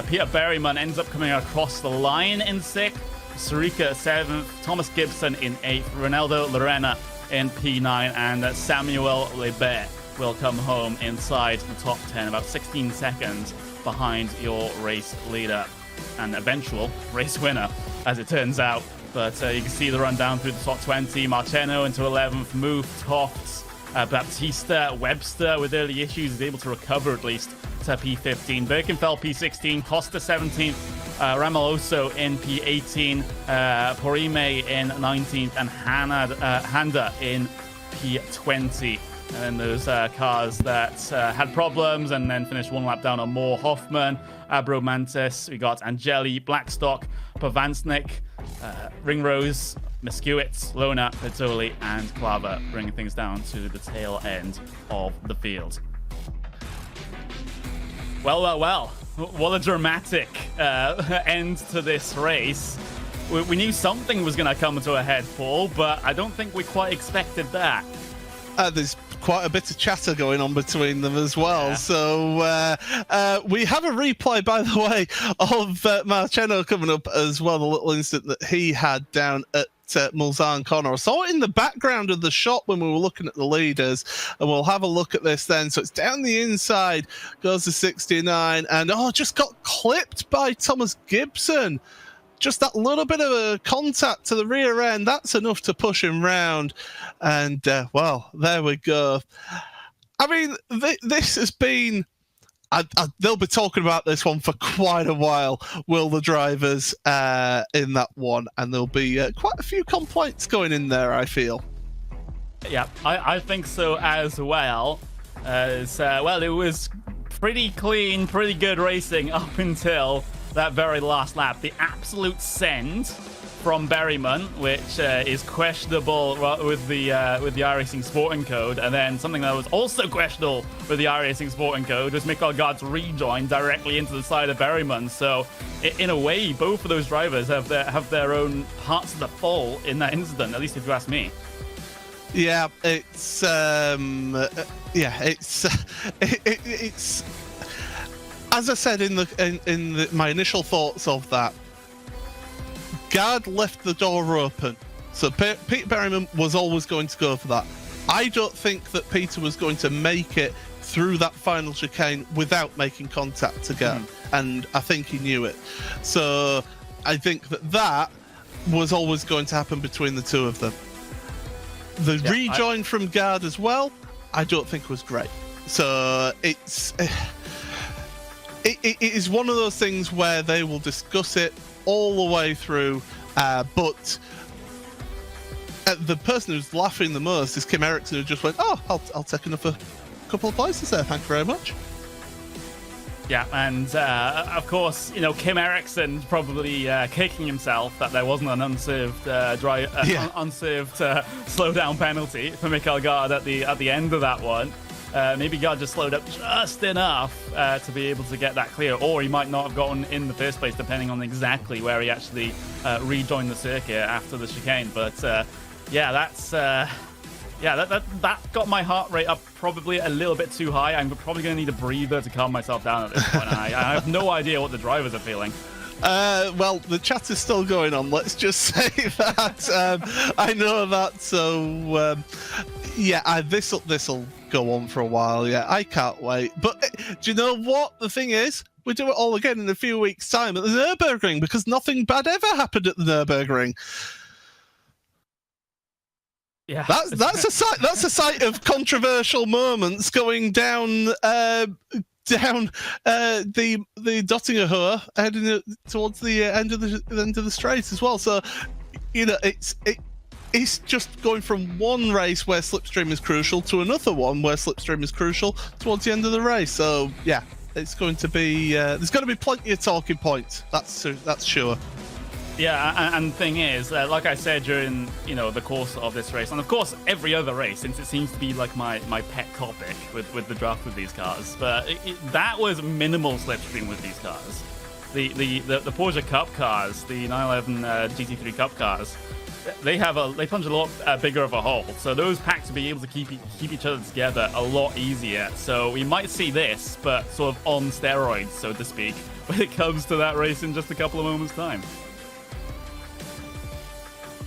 Peter Berryman ends up coming across the line in sixth. Sarika 7th, Thomas Gibson in 8th, Ronaldo Lorena in P9, and Samuel Lebert will come home inside the top 10, about 16 seconds behind your race leader and eventual race winner, as it turns out. But you can see the run down through the top 20. Marciano into 11th, Move, Tofts, Baptista, Webster with early issues is able to recover at least to P15. Birkenfeld P16, Costa 17th, Rameloso in P18, Porime in 19th, and Handa in P20. And then those cars that had problems and then finished one lap down are more Hoffman, Abromantis, we got Angeli, Blackstock, Pavansnik, Ringrose, Miskewitz, Lona, Petoli, and Clava, bringing things down to the tail end of the field. Well. What a dramatic end to this race. We knew something was going to come to a head, Paul, but I don't think we quite expected that. There's quite a bit of chatter going on between them as well. Yeah. So we have a replay, by the way, of Marciano coming up as well, the little incident that he had down at Mulsanne corner. I saw it in the background of the shot when we were looking at the leaders, and we'll have a look at this then. So it's down the inside, goes to 69, and just got clipped by Thomas Gibson. Just that little bit of a contact to the rear end, that's enough to push him round. And, well, there we go. I mean, this has been... they'll be talking about this one for quite a while, will the drivers in that one. And there'll be quite a few complaints going in there, I feel. Yeah, I think so as well. Well, it was pretty clean, pretty good racing up until that very last lap. The absolute send from Berryman, which is questionable with the iRacing Sporting Code, and then something that was also questionable with the iRacing Sporting Code was Mikael Gard's rejoin directly into the side of Berryman. So, in a way, both of those drivers have their own parts of the fall in that incident. At least if you ask me. Yeah, it's as I said in my initial thoughts of that. Gard left the door open, so Peter Berryman was always going to go for that. I don't think that Peter was going to make it through that final chicane without making contact to Gard, and I think he knew it. So I think that was always going to happen between the two of them. The rejoin from Gard as well, I don't think was great. So it is one of those things where they will discuss it all the way through, but the person who's laughing the most is Kim Eriksson, who just went, I'll take another couple of places there, thank you very much. Yeah, and of course, Kim Eriksson probably kicking himself that there wasn't an unserved unserved slowdown penalty for Mikael Gard at the end of that one. Maybe Gard just slowed up just enough to be able to get that clear, or he might not have gotten in the first place, depending on exactly where he actually rejoined the circuit after the chicane. But that got my heart rate up probably a little bit too high. I'm probably going to need a breather to calm myself down at this point. I have no idea what the drivers are feeling. Well, the chat is still going on. Let's just say that I know that. So this'll go on for a while. Yeah, I can't wait. But do you know what? The thing is, we do it all again in a few weeks' time at the Nürburgring because nothing bad ever happened at the Nürburgring. Yeah, that's a site of controversial moments going down the Dottinger Heuer, heading towards the end of the straight as well. So it's just going from one race where slipstream is crucial to another one where slipstream is crucial towards the end of the race. So yeah, it's going to be there's going to be plenty of talking points. That's sure. Yeah, and the thing is, like I said during the course of this race, and of course every other race, since it seems to be like my pet topic with the draft with these cars, but that was minimal slipstream with these cars. The Porsche Cup cars, the 911 GT3 Cup cars, they punch a lot bigger of a hole, so those packs will be able to keep each other together a lot easier. So we might see this, but sort of on steroids, so to speak, when it comes to that race in just a couple of moments' time.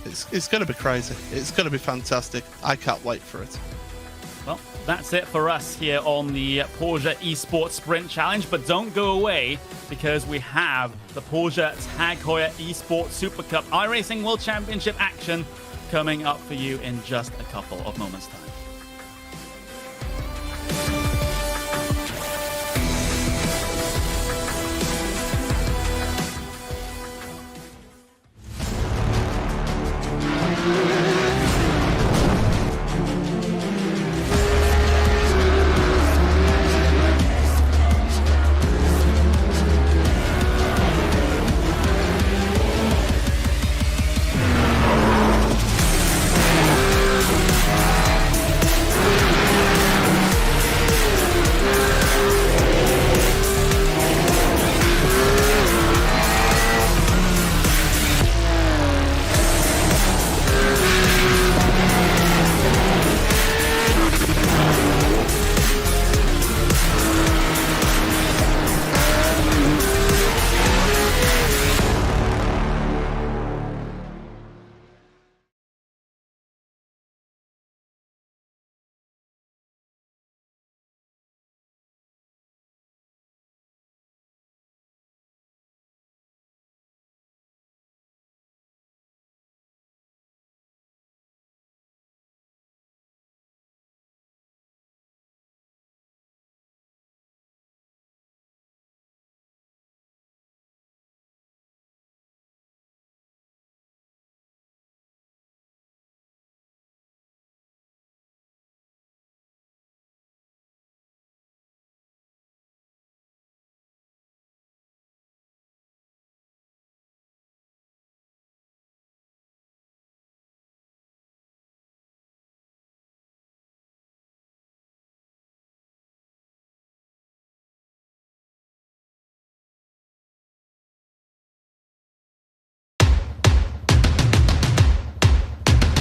It's going to be crazy. It's going to be fantastic. I can't wait for it. Well, that's it for us here on the Porsche Esports Sprint Challenge, but don't go away because we have the Porsche Heuer Esports Supercup iRacing World Championship action coming up for you in just a couple of moments' time.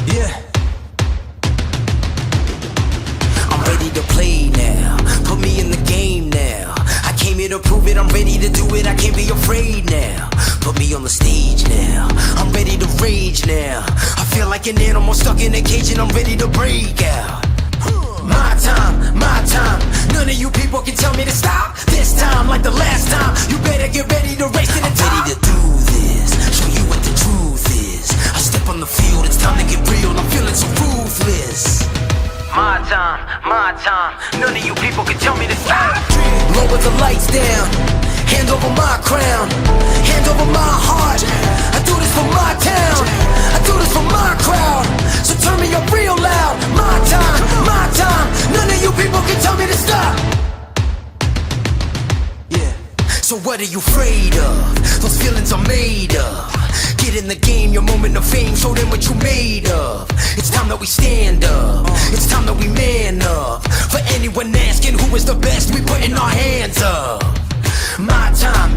Yeah. I'm ready to play now. Put me in the game now. I came here to prove it. I'm ready to do it. I can't be afraid now. Put me on the stage now. I'm ready to rage now. I feel like an animal stuck in a cage and I'm ready to break out. My time, my time. None of you people can tell me to stop. This time, like the last time, you better get ready to race to the top. I'm ready to do this, show you what the truth is. I step on the field, it's time to get real. I'm feeling so ruthless. My time. None of you people can tell me to stop. Lower the lights down. Hand over my crown. Hand over my heart. I do this for my town. I do this for my crowd. So turn me up real loud. My time. None of you people can tell me to stop. Yeah. So what are you afraid of? Those feelings are made of. Get in the game, your moment of fame, show them what you made of. It's time that we stand up. It's time that we man up. For anyone asking who is the best, we putting our hands up. My time.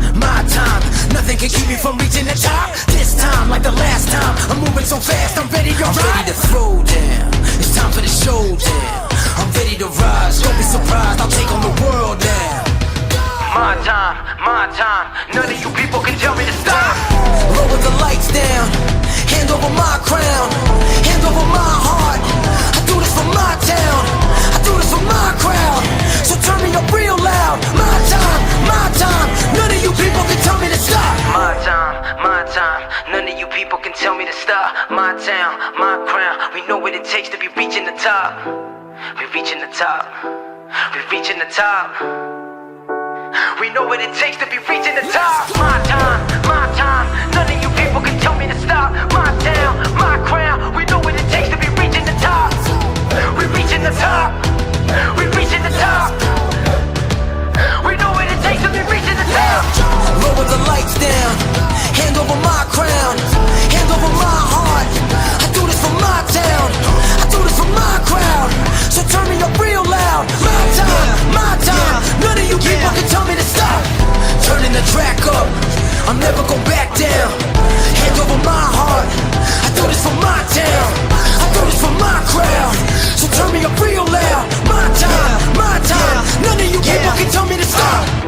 Nothing can keep me from reaching the top. This time, like the last time, I'm moving so fast, I'm ready to ride. I'm ready to throw down. It's time for the showdown. I'm ready to rise. Don't be surprised, I'll take on the world now. My time. None of you people can tell me to stop. Lower the lights down. Hand over my crown. Hand over my heart. I do this for my town. I do this for my what it takes to be reaching the top. We're reaching the top. We're reaching the top. We know what it takes to be reaching the top. My time. None of you people can tell me to stop. My town, my crown. We know what it takes to be reaching the top. We're reaching the top. We're reaching the top. We know what it takes to be reaching the top. Lower the lights down. Hand over my crown. Hand over my heart. I do this for my town. I do this for my crowd. So turn me up real loud. My time, my time. None of you people can tell me to stop. Turning the track up. I'm never go back down. Hand over my heart. I do this for my town. I do this for my crowd. So turn me up real loud. My time, my time. None of you people can tell me to stop.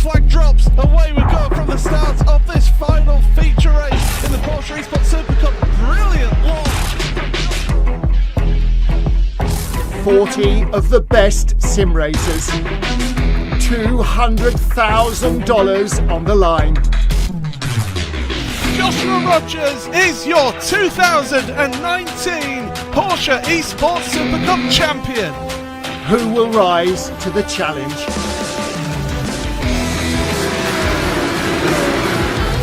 flag drops. Away we go from the start of this final feature race in the Porsche Esports Supercup. Brilliant launch. 40 of the best sim racers. $200,000 on the line. Joshua Rodgers is your 2019 Porsche Esports Supercup champion. Who will rise to the challenge?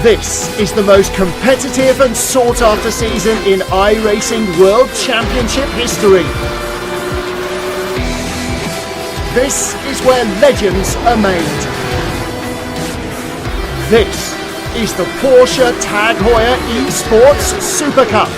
This is the most competitive and sought-after season in iRacing World Championship history. This is where legends are made. This is the Porsche Heuer Esports Supercup.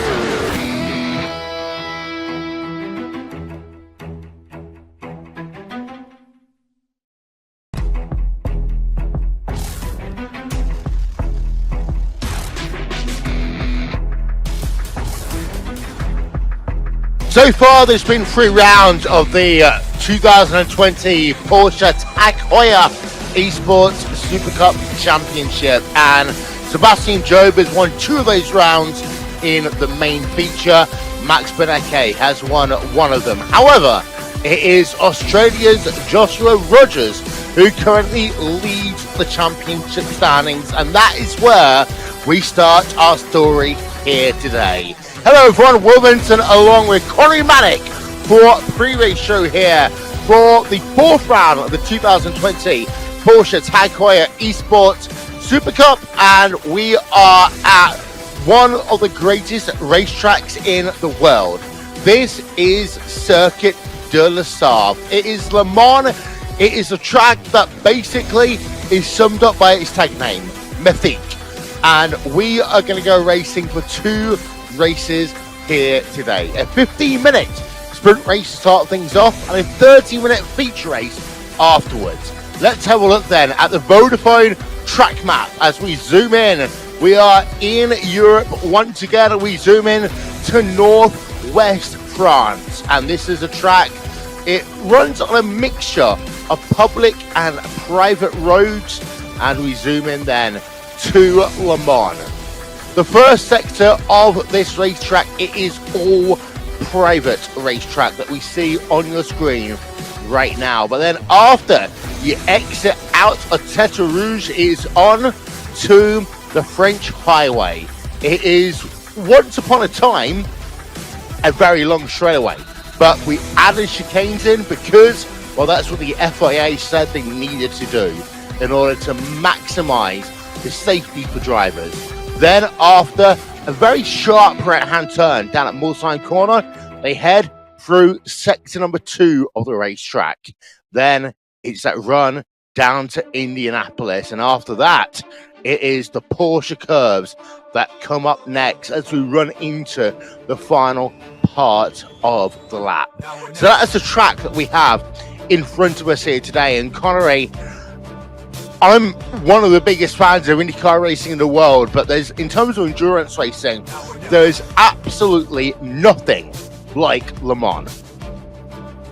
So far, there's been 3 rounds of the 2020 Porsche Heuer Esports Supercup Championship, and Sebastian Job has won 2 of those rounds in the main feature. Max Beneke has won 1 of them. However, it is Australia's Joshua Rodgers who currently leads the championship standings, and that is where we start our story here today. Hello everyone, Will Vinson along with Connie Manick for pre-race show here for the 4th round of the 2020 Porsche Heuer Esports Supercup, and we are at one of the greatest racetracks in the world. This is Circuit de la Sarthe. It is Le Mans. It is a track that basically is summed up by its tag name, Mythique, and we are going to go racing for 2 races here today. A 15-minute sprint race to start things off, and a 30-minute feature race afterwards. Let's have a look then at the Vodafone track map as we zoom in. We are in Europe once again. We zoom in to northwest France, and this is a track. It runs on a mixture of public and private roads, and we zoom in then to Le Mans. The first sector of this racetrack, it is all private racetrack that we see on your screen right now. But then after you exit out of Tête Rouge, it is on to the French highway. It is once upon a time a very long straightaway, but we added chicanes in because, well, that's what the FIA said they needed to do in order to maximize the safety for drivers. Then after a very sharp right-hand turn down at Mulsanne Corner, they head through sector number 2 of the racetrack. Then it's that run down to Indianapolis, and after that, it is the Porsche curves that come up next as we run into the final part of the lap. So that is the track that we have in front of us here today. And Connery, I'm one of the biggest fans of IndyCar racing in the world, but in terms of endurance racing, there's absolutely nothing like Le Mans.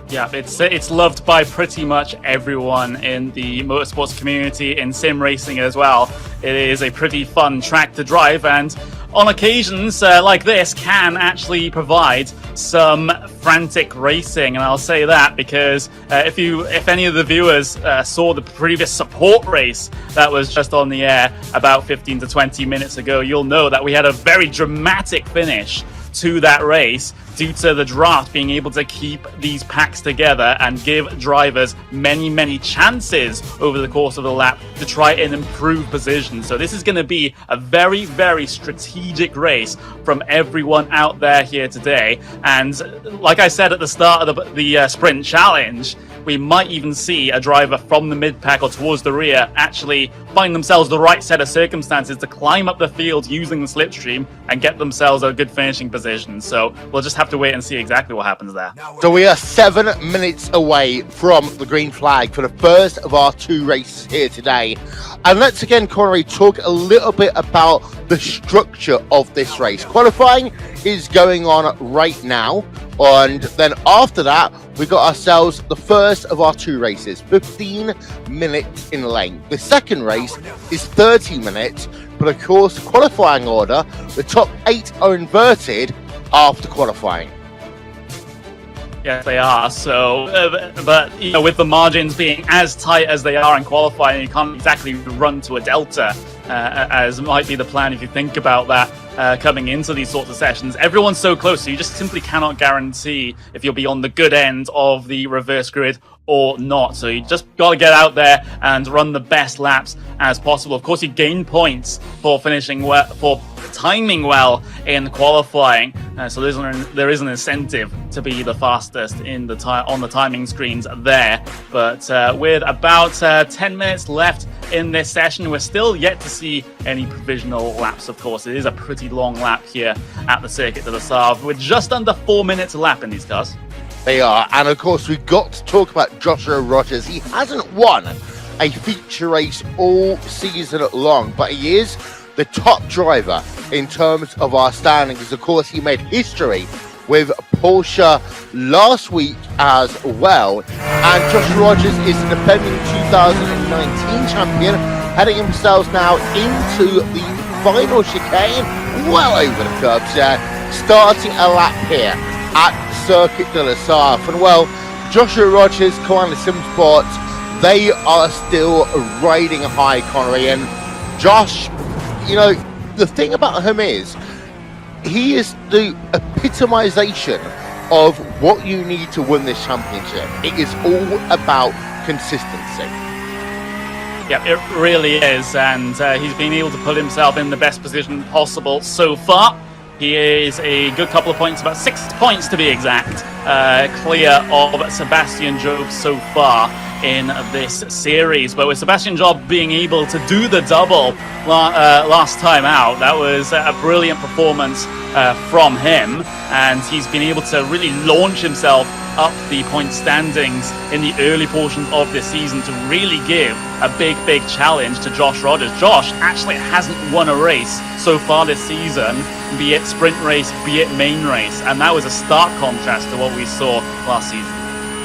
Yeah, it's loved by pretty much everyone in the motorsports community, in sim racing as well. It is a pretty fun track to drive, and on occasions like this can actually provide some frantic racing. And I'll say that because if any of the viewers saw the previous support race that was just on the air about 15 to 20 minutes ago, you'll know that we had a very dramatic finish to that race due to the draft being able to keep these packs together and give drivers many chances over the course of the lap to try and improve position. So this is going to be a very strategic race from everyone out there here today. And like I said at the start of the sprint challenge, we might even see a driver from the mid-pack or towards the rear actually find themselves the right set of circumstances to climb up the field using the slipstream and get themselves a good finishing position. So we'll just have to wait and see exactly what happens there. So we are 7 minutes away from the green flag for the first of our 2 races here today. And let's again, Connery, talk a little bit about the structure of this race. Qualifying is going on right now, and then after that, we got ourselves the first of our 2 races, 15 minutes in length. The second race is 30 minutes, but of course, the qualifying order, the top 8 are inverted after qualifying. Yes, they are. So, but with the margins being as tight as they are in qualifying, you can't exactly run to a delta, as might be the plan if you think about that coming into these sorts of sessions. Everyone's so close, so you just simply cannot guarantee if you'll be on the good end of the reverse grid or not. So you just got to get out there and run the best laps as possible. Of course, you gain points for finishing well, for timing well in qualifying. So there is an incentive to be the fastest in the on the timing screens there. But with about 10 minutes left in this session, we're still yet to see any provisional laps. Of course, it is a pretty long lap here at the Circuit de la Sarthe, with just under 4 minutes a lap in these cars. They are, and of course we've got to talk about Joshua Rodgers. He hasn't won a feature race all season long, but he is the top driver in terms of our standings. Of course, he made history with Porsche last week as well, and Joshua Rodgers is the defending 2019 champion, heading himself now into the final chicane, well over the curbs there, starting a lap here at Circuit de la Sarthe. And well, Joshua Rodgers, Koala Sim Sports, they are still riding high, Connery. And Josh, the thing about him is he is the epitomization of what you need to win this championship. It is all about consistency. Yeah, it really is, and he's been able to put himself in the best position possible so far. He is a good couple of points, about 6 points to be exact, clear of Sebastian Job so far in this series. But with Sebastian Job being able to do the double last time out, that was a brilliant performance from him, and he's been able to really launch himself up the point standings in the early portion of this season to really give a big challenge to Josh Rodgers. Josh actually hasn't won a race so far this season, be it sprint race, be it main race, and that was a stark contrast to what we saw last season.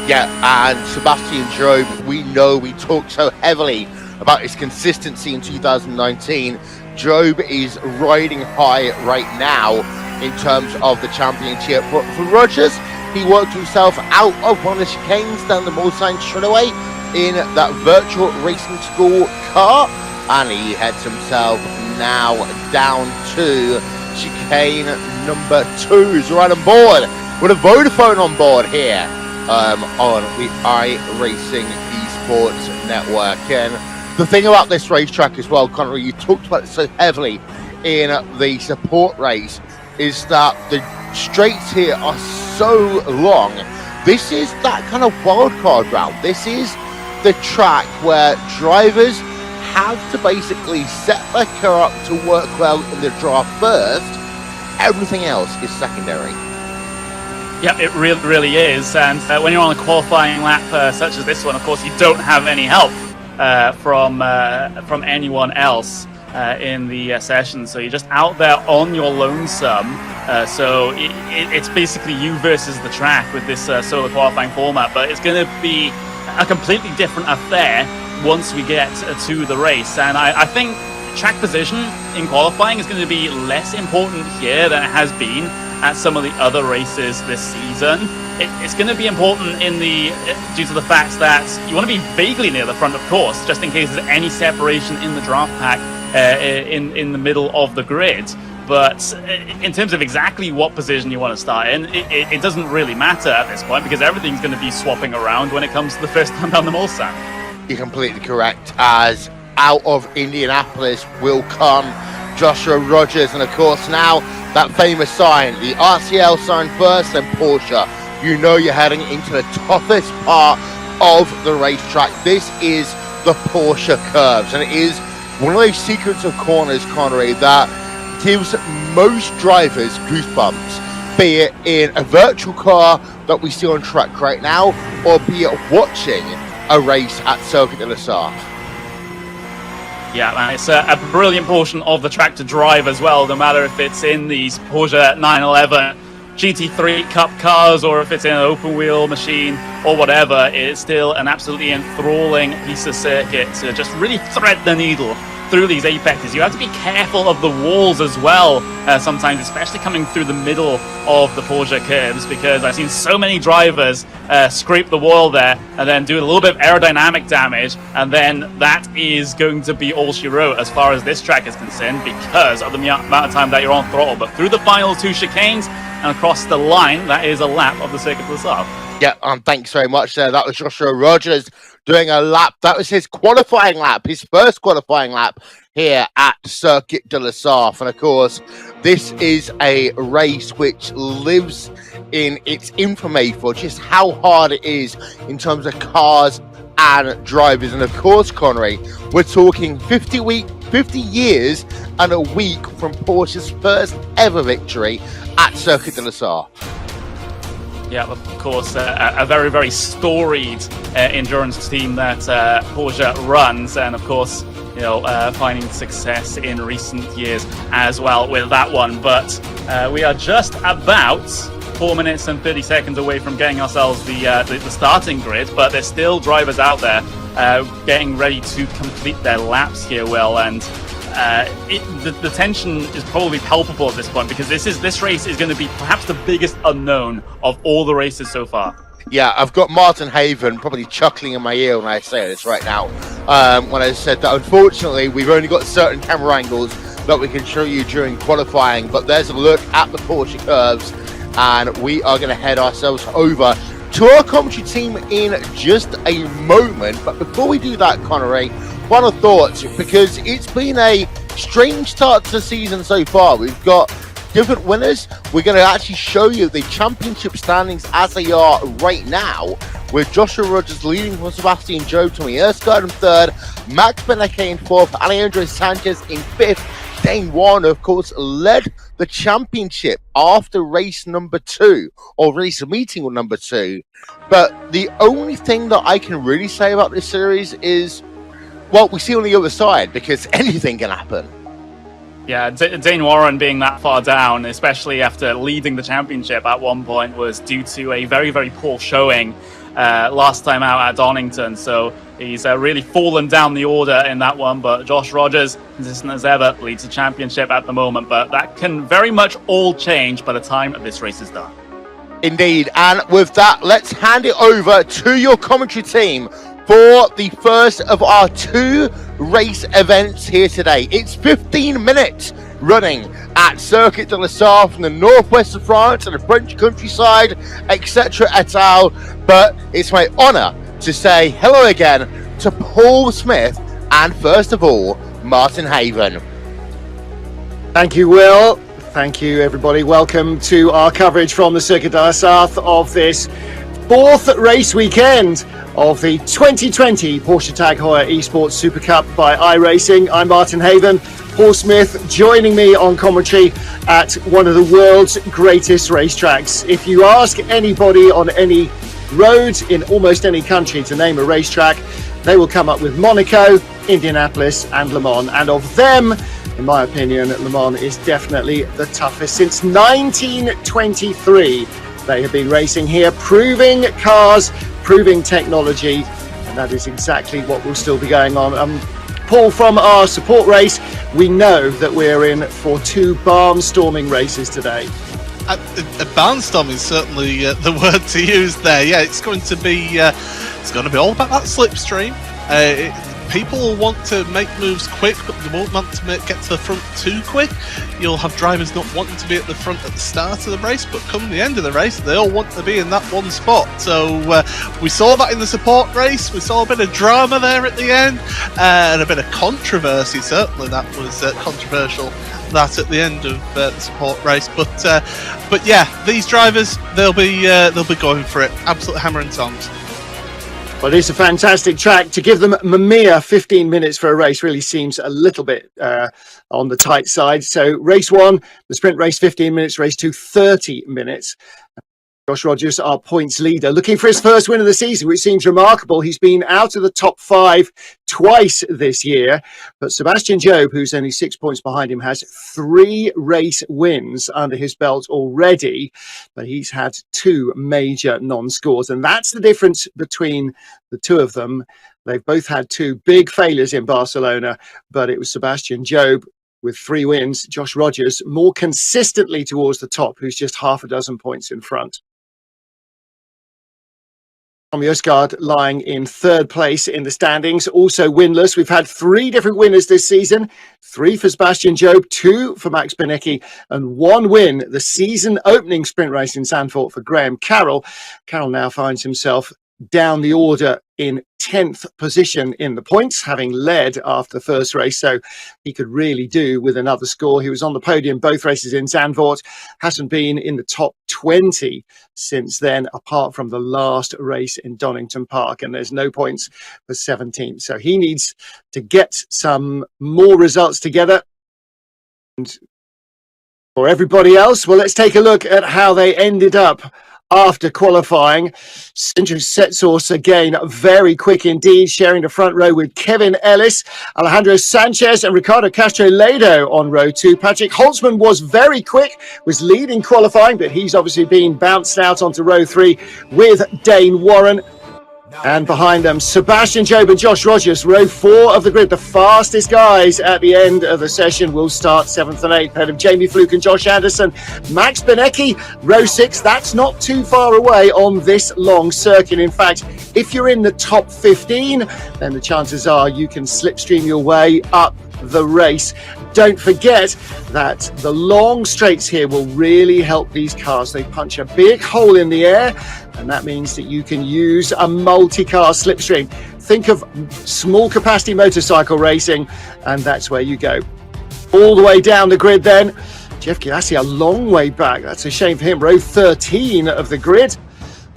Yeah, and Sebastian Job, we talked so heavily about his consistency in 2019. Job is riding high right now in terms of the championship. But for Rodgers, he worked himself out of one of the chicanes down the Mulsanne straightaway in that virtual racing school car, and he heads himself now down to chicane number 2. He's right on board with a Vodafone on board here on the iRacing Esports Network. And the thing about this racetrack as well, Connery, you talked about it so heavily in the support race, is that the straights here are so long. This is that kind of wildcard round. This is the track where drivers have to basically set their car up to work well in the draft first. Everything else is secondary. Yep, it really is. And when you're on a qualifying lap such as this one, of course, you don't have any help from anyone else in the session. So you're just out there on your lonesome. So it's basically you versus the track with this solo qualifying format. But it's going to be a completely different affair once we get to the race. And I think track position in qualifying is going to be less important here than it has been at some of the other races this season. It's going to be important due to the fact that you want to be vaguely near the front, of course, just in case there's any separation in the draft pack in the middle of the grid. But in terms of exactly what position you want to start in, it doesn't really matter at this point, because everything's going to be swapping around when it comes to the first time down the Mulsanne. You're completely correct, as out of Indianapolis will come Joshua Rodgers, and of course now that famous sign, the RCL sign first, then Porsche. You know you're heading into the toughest part of the racetrack. This is the Porsche curves, and it is one of those sequence of corners, Connery, that gives most drivers goosebumps, be it in a virtual car that we see on track right now, or be it watching a race at Circuit de la Sarthe. Yeah, man, it's a brilliant portion of the track to drive as well, no matter if it's in these Porsche 911 GT3 Cup cars or if it's in an open wheel machine or whatever. It's still an absolutely enthralling piece of circuit to just really thread the needle through these apexes, you have to be careful of the walls as well, sometimes, especially coming through the middle of the Porsche curves, because I've seen so many drivers scrape the wall there and then do a little bit of aerodynamic damage, and then that is going to be all she wrote as far as this track is concerned, because of the amount of time that you're on throttle. But through the final 2 chicanes and across the line, that is a lap of the Circuit de la Sarthe. Yeah, thanks very much there. That was Joshua Rodgers doing a lap. That was his qualifying lap, his first qualifying lap here at Circuit de la Sarthe. And of course, this is a race which lives in its infamy for just how hard it is in terms of cars and drivers. And of course, Connery, we're talking 50 years and a week from Porsche's first ever victory at Circuit de la Sarthe. Yeah, of course, a very, very storied endurance team that Porsche runs, and of course, you know, finding success in recent years as well with that one. But we are just about 4 minutes and 30 seconds away from getting ourselves the starting grid, but there's still drivers out there getting ready to complete their laps here, Will, and the tension is probably palpable at this point, because this race is going to be perhaps the biggest unknown of all the races so far. Yeah, I've got Martin Haven probably chuckling in my ear when I say this right now. When I said that, unfortunately, we've only got certain camera angles that we can show you during qualifying, but there's a look at the Porsche curves, and we are going to head ourselves over to our commentary team in just a moment. But before we do that, Connery, final thoughts, because it's been a strange start to the season so far. We've got different winners. We're going to actually show you the championship standings as they are right now, with Joshua Rodgers leading from Sebastian Joe, Tommy Erskine in third, Max Benecke in fourth, Alejandro Sanchez in fifth. Dane Warner, of course, led the championship after race number 2, or race meeting number 2. But the only thing that I can really say about this series is, well, we see on the other side, because anything can happen. Yeah, Dane Warren being that far down, especially after leading the championship at one point, was due to a very, very poor showing last time out at Donington. So he's really fallen down the order in that one. But Josh Rodgers, consistent as ever, leads the championship at the moment. But that can very much all change by the time this race is done. Indeed. And with that, let's hand it over to your commentary team for the first of our 2 race events here today. It's 15 minutes running at Circuit de la Sarthe from the northwest of France and the French countryside, etc. et al. But it's my honour to say hello again to Paul Smith and, first of all, Martin Haven. Thank you, Will. Thank you, everybody. Welcome to our coverage from the Circuit de la Sarthe of this 4th race weekend of the 2020 Porsche Tag Heuer Esports Supercup by iRacing. I'm Martin Haven. Paul Smith joining me on commentary at one of the world's greatest racetracks. If you ask anybody on any road in almost any country to name a racetrack, they will come up with Monaco, Indianapolis and Le Mans. And of them, in my opinion, Le Mans is definitely the toughest. Since 1923, they have been racing here, proving cars, proving technology, and that is exactly what will still be going on. Paul, from our support race, we know that we're in for 2 barnstorming races today. Barnstorming is certainly the word to use there. Yeah, it's going to be all about that slipstream. People will want to make moves quick, but they won't want to get to the front too quick. You'll have drivers not wanting to be at the front at the start of the race, but come the end of the race, they all want to be in that one spot. So we saw that in the support race. We saw a bit of drama there at the end, and a bit of controversy. Certainly, that was controversial. That at the end of the support race, but yeah, these drivers they'll be going for it, absolutely hammer and tongs. Well, it's a fantastic track. To give them a mere 15 minutes for a race really seems a little bit on the tight side. So race 1, the sprint race, 15 minutes, race 2, 30 minutes. Josh Rodgers, our points leader, looking for his first win of the season, which seems remarkable. He's been out of the top 5 twice this year. But Sebastian Job, who's only 6 points behind him, has 3 race wins under his belt already. But he's had 2 major non-scores. And that's the difference between the two of them. They've both had 2 big failures in Barcelona, but it was Sebastian Job with 3 wins. Josh Rodgers more consistently towards the top, who's just half a dozen points in front. Tommy Østgaard lying in 3rd place in the standings, also winless. We've had 3 different winners this season, 3 for Sebastian Job, 2 for Max Benecke, and 1 win, the season opening sprint race in Zandvoort for Graham Carroll. Carroll now finds himself down the order in 10th position in the points, having led after the first race, so he could really do with another score. He was on the podium both races in Zandvoort, hasn't been in the top 20 since then, apart from the last race in Donington Park, and there's no points for 17th. So he needs to get some more results together. And for everybody else, well, let's take a look at how they ended up after qualifying. Sindre Setsaas again very quick indeed, sharing the front row with Kevin Ellis, Alejandro Sanchez and Ricardo Castro-Ledo on row 2. Patrick Holtzman was very quick, was leading qualifying, but he's obviously been bounced out onto row 3 with Dane Warren. And behind them, Sebastian Job and Josh Rodgers, row 4 of the grid. The fastest guys at the end of the session will start 7th and 8th, ahead of Jamie Fluke and Josh Anderson. Max Benecke, row 6. That's not too far away on this long circuit. In fact, if you're in the top 15, then the chances are you can slipstream your way up the race. Don't forget that the long straights here will really help these cars. They punch a big hole in the air, and that means that you can use a multi-car slipstream. Think of small capacity motorcycle racing, and that's where you go. All the way down the grid then, Jeff Giassi a long way back. That's a shame for him. Row 13 of the grid.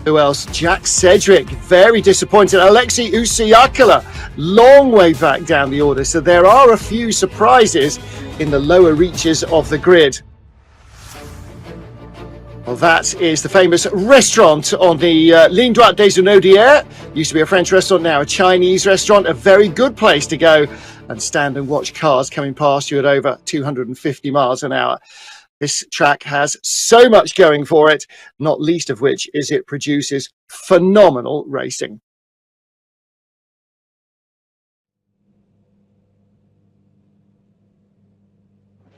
Who else? Jack Sedgwick, very disappointed. Alexei Usiakala, long way back down the order. So there are a few surprises in the lower reaches of the grid. Well, that is the famous restaurant on the Ligne Droite des Unaudières. Used to be a French restaurant, now a Chinese restaurant. A very good place to go and stand and watch cars coming past you at over 250 miles an hour. This track has so much going for it, not least of which is it produces phenomenal racing.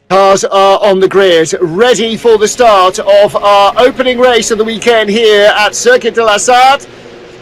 Cars are on the grid, ready for the start of our opening race of the weekend here at Circuit de la Sarthe.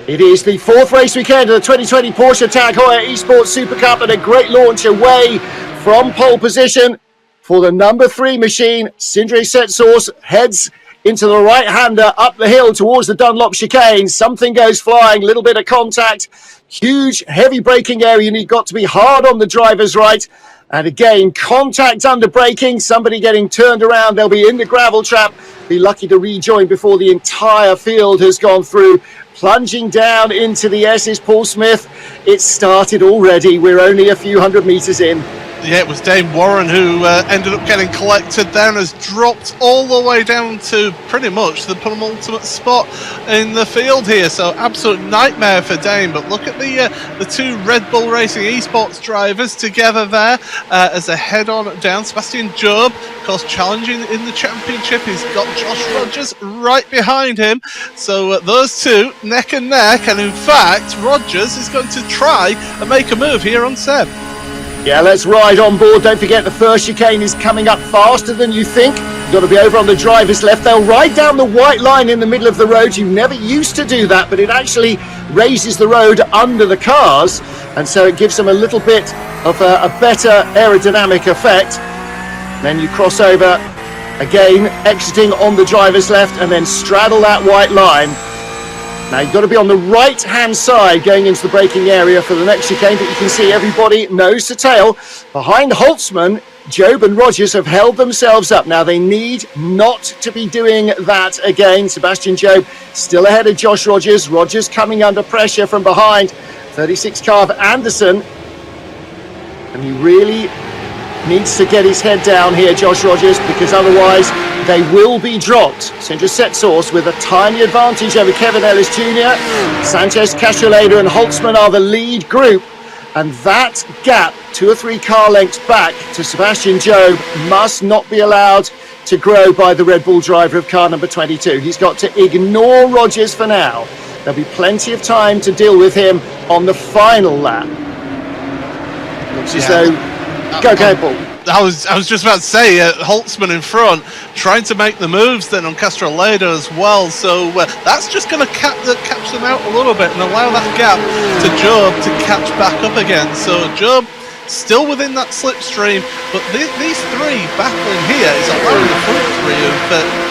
It is the 4th race weekend of the 2020 Porsche Tag Heuer Esports Supercup, and a great launch away from pole position for the number 3 machine. Sindre Setsaas heads into the right-hander up the hill towards the Dunlop chicane. Something goes flying, little bit of contact, huge heavy braking area. You've got to be hard on the driver's right. And again, contact under braking, somebody getting turned around. They'll be in the gravel trap. Be lucky to rejoin before the entire field has gone through. Plunging down into the S's, Paul Smith. It started already. We're only a few hundred meters in. Yeah, it was Dane Warren who ended up getting collected there and has dropped all the way down to pretty much the penultimate spot in the field here. So absolute nightmare for Dane. But look at the 2 Red Bull Racing Esports drivers together there as they head on down. Sebastian Job, of course, challenging in the championship. He's got Josh Rodgers right behind him. So those 2 neck and neck. And in fact, Rodgers is going to try and make a move here on Seb. Yeah, let's ride on board. Don't forget the first chicane is coming up faster than you think. You've got to be over on the driver's left. They'll ride down the white line in the middle of the road. You never used to do that, but it actually raises the road under the cars, and so it gives them a little bit of a better aerodynamic effect. Then you cross over again, exiting on the driver's left, and then straddle that white line. Now you've got to be on the right-hand side going into the braking area for the next chicane, but you can see everybody nose to tail. Behind Holtzman, Job and Rodgers have held themselves up. Now they need not to be doing that again. Sebastian Job still ahead of Josh Rodgers. Rodgers coming under pressure from behind. 36 car of Anderson. And he really needs to get his head down here, Josh Rodgers, because otherwise they will be dropped. Sindra Setsource with a tiny advantage over Kevin Ellis Jr. Sanchez, Castroleda and Holtzman are the lead group. And that gap, 2 or 3 car lengths back to Sebastian Job, must not be allowed to grow by the Red Bull driver of car number 22. He's got to ignore Rodgers for now. There'll be plenty of time to deal with him on the final lap. Looks as though... Go ahead, Paul. I was just about to say, Holtzman in front, trying to make the moves then on Castroleda as well. So that's just going to catch them out a little bit and allow that gap to Job to catch back up again. So Job still within that slipstream, but these three battling here is allowing the front three of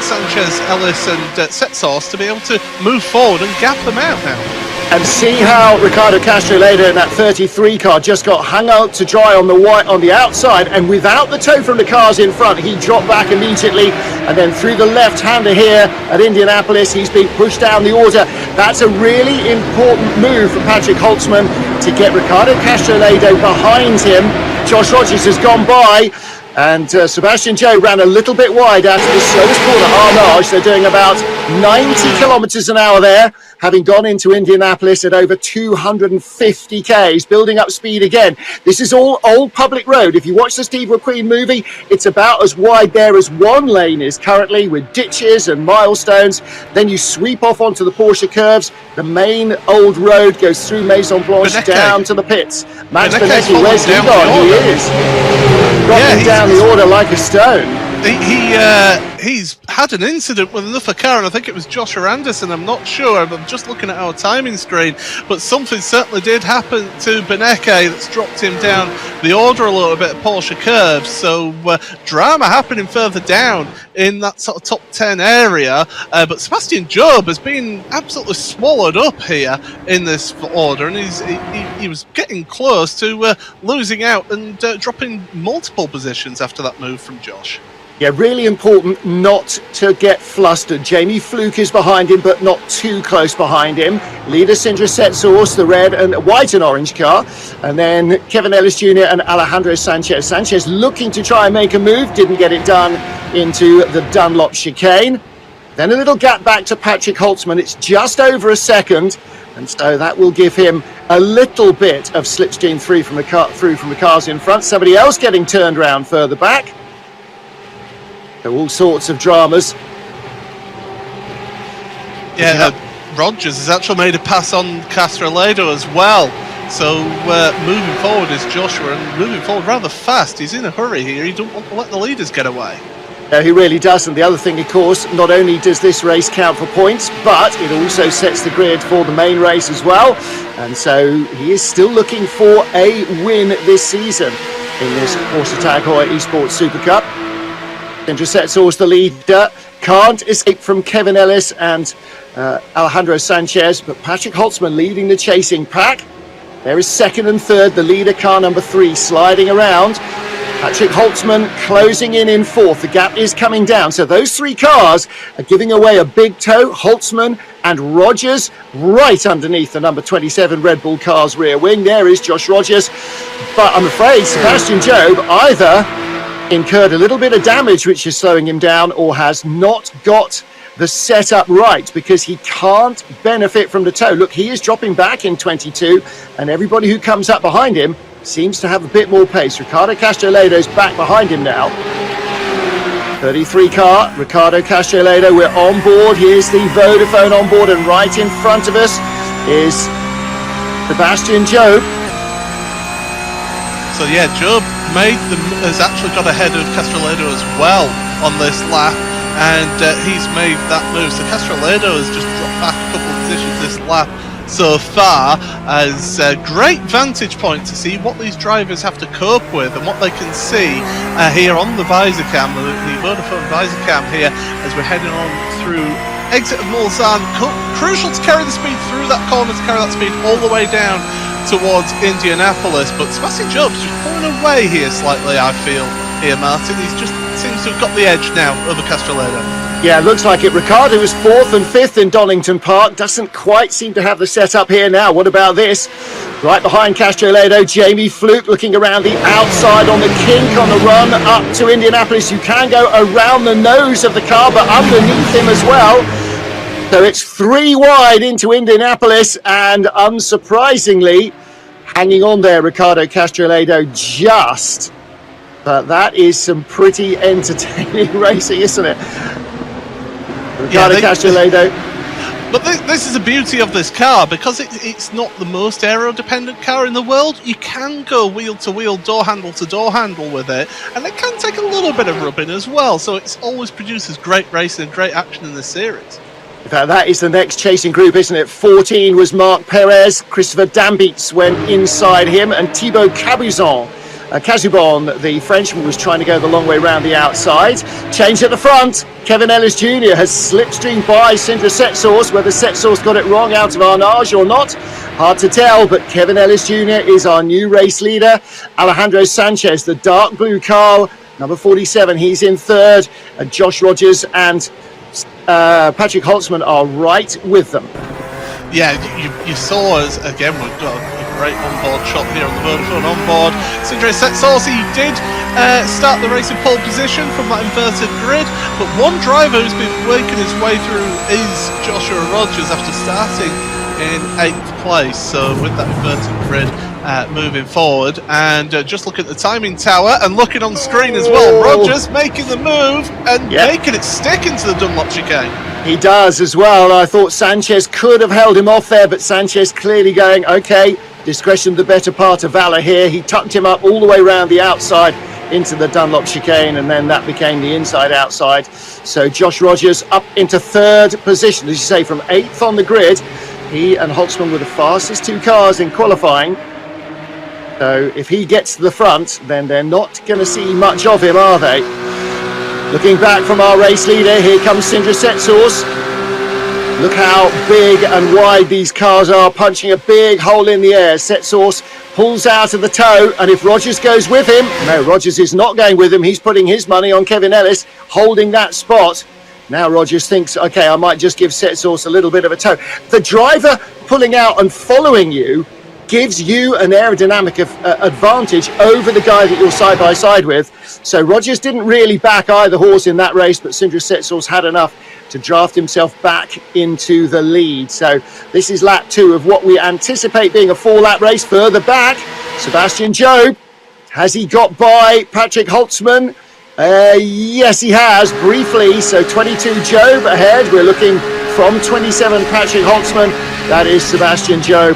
Sanchez, Ellis and Setsource to be able to move forward and gap them out now. And see how Ricardo Castroleda in that 33 car just got hung out to dry on the outside, and without the tow from the cars in front, he dropped back immediately, and then through the left-hander here at Indianapolis, he's been pushed down the order. That's a really important move for Patrick Holtzman to get Ricardo Castroleda behind him. Josh Rodgers has gone by, and Sebastian Job ran a little bit wide out of the slowest corner, Arnage. They're doing about 90 kilometers an hour there, having gone into Indianapolis at over 250 Ks, building up speed again. This is all old public road. If you watch the Steve McQueen movie, it's about as wide there as one lane is currently, with ditches and milestones. Then you sweep off onto the Porsche curves. The main old road goes through Maison Blanche down to the pits. Max Benecke, where's he gone? He is dropping down the order like a stone. He's had an incident with another car, and I think it was Joshua Anderson. I'm not sure. I'm just looking at our timing screen, but something certainly did happen to Benecke that's dropped him down the order a little bit at Porsche curves. So drama happening further down in that sort of top 10 area. But Sebastian Job has been absolutely swallowed up here in this order, and he was getting close to losing out and dropping multiple positions after that move from Josh. Yeah, really important not to get flustered. Jamie Fluke is behind him, but not too close behind him. Leader Sindra Setsource, the red and white and orange car. And then Kevin Ellis Jr. and Alejandro Sanchez. Sanchez looking to try and make a move, didn't get it done into the Dunlop chicane. Then a little gap back to Patrick Holtzman. It's just over a second. And so that will give him a little bit of slipstream through from the cars in front. Somebody else getting turned around further back. There are all sorts of dramas. Yeah, Rodgers has actually made a pass on Castroleda as well. So moving forward is Joshua, and moving forward rather fast. He's in a hurry here. He doesn't want to let the leaders get away. No, he really doesn't. The other thing, of course, not only does this race count for points, but it also sets the grid for the main race as well. And so he is still looking for a win this season in this Porsche Heuer Esports Supercup. Sindra Setsource, the leader, can't escape from Kevin Ellis and Alejandro Sanchez, but Patrick Holtzman leading the chasing pack. There is second and third, the leader car number 3 sliding around. Patrick Holtzman closing in fourth. The gap is coming down, so those 3 cars are giving away a big tow. Holtzman and Rodgers right underneath the number 27 Red Bull car's rear wing. There is Josh Rodgers, but I'm afraid Sebastian Job either incurred a little bit of damage which is slowing him down, or has not got the setup right, because he can't benefit from the tow. Look, he is dropping back in 22, and everybody who comes up behind him seems to have a bit more pace. Ricardo Castroledo's back behind him now. 33 car, Ricardo Castroleda, we're on board. Here's the Vodafone on board, and right in front of us is Sebastian Job. So yeah, Job has actually got ahead of Castroleda as well on this lap, and he's made that move. So Castroleda has just dropped back a couple of positions this lap so far, as a great vantage point to see what these drivers have to cope with and what they can see here on the visor cam, the Vodafone visor cam here, as we're heading on through exit of Mulsanne. Crucial to carry the speed through that corner, to carry that speed all the way down towards Indianapolis, but Sebastian Job's just pulling away here slightly, I feel, here, Martin. He's just seems to have got the edge now over Castroleda. Yeah, it looks like it. Ricardo was 4th and 5th in Donington Park. Doesn't quite seem to have the setup here now. What about this? Right behind Castrolado, Jamie Fluke looking around the outside on the kink on the run up to Indianapolis. You can go around the nose of the car, but underneath him as well. So it's 3 wide into Indianapolis, and unsurprisingly, hanging on there, Ricardo Castrolado just. But that is some pretty entertaining racing, isn't it? Ricardo Castrolado. But this is the beauty of this car, because it's not the most aero-dependent car in the world. You can go wheel-to-wheel, door-handle to door-handle with it, and it can take a little bit of rubbing as well, so it always produces great racing and great action in this series. In fact, that is the next chasing group, isn't it? 14 was Marc Perez, Christopher Dambitz went inside him, and Thibaut Casubon, the Frenchman, was trying to go the long way round the outside. Change at the front. Kevin Ellis Jr. has slipstreamed by Sindra Setsource. Whether Setsource got it wrong out of Arnage or not, hard to tell, but Kevin Ellis Jr. is our new race leader. Alejandro Sanchez, the dark blue car, number 47, he's in third. Josh Rodgers and Patrick Holtzman are right with them. Yeah, you saw us again. We've got a great onboard shot here on the Vodafone onboard. Sindre Setsource, he did start the race in pole position from that inverted grid, but one driver who's been working his way through is Joshua Rodgers after starting in 8th place. So with that inverted grid moving forward, and just look at the timing tower and looking on screen as well. Rodgers making the move and making it stick into the Dunlop chicane. He does as well. I thought Sanchez could have held him off there, but Sanchez clearly going, okay, discretion the better part of valor here. He tucked him up all the way around the outside into the Dunlop chicane, and then that became the inside outside. So Josh Rodgers up into 3rd position, as you say, from 8th on the grid. He and Holtzman were the fastest 2 cars in qualifying. So if he gets to the front, then they're not going to see much of him, are they? Looking back from our race leader, here comes Sindra Setsource. Look how big and wide these cars are, punching a big hole in the air. Setsource pulls out of the toe, and if Rodgers goes with him, no, Rodgers is not going with him. He's putting his money on Kevin Ellis, holding that spot. Now Rodgers thinks, okay, I might just give Setsource a little bit of a tow. The driver pulling out and following you gives you an aerodynamic advantage over the guy that you're side by side with. So Rodgers didn't really back either horse in that race, but Sindra Setsource had enough to draft himself back into the lead. So this is lap 2 of what we anticipate being a 4-lap race. Further back, Sebastian Job, has he got by Patrick Holtzman? Yes, he has, briefly. So 22 Job ahead. We're looking from 27 Patrick Holtzman. That is Sebastian Job.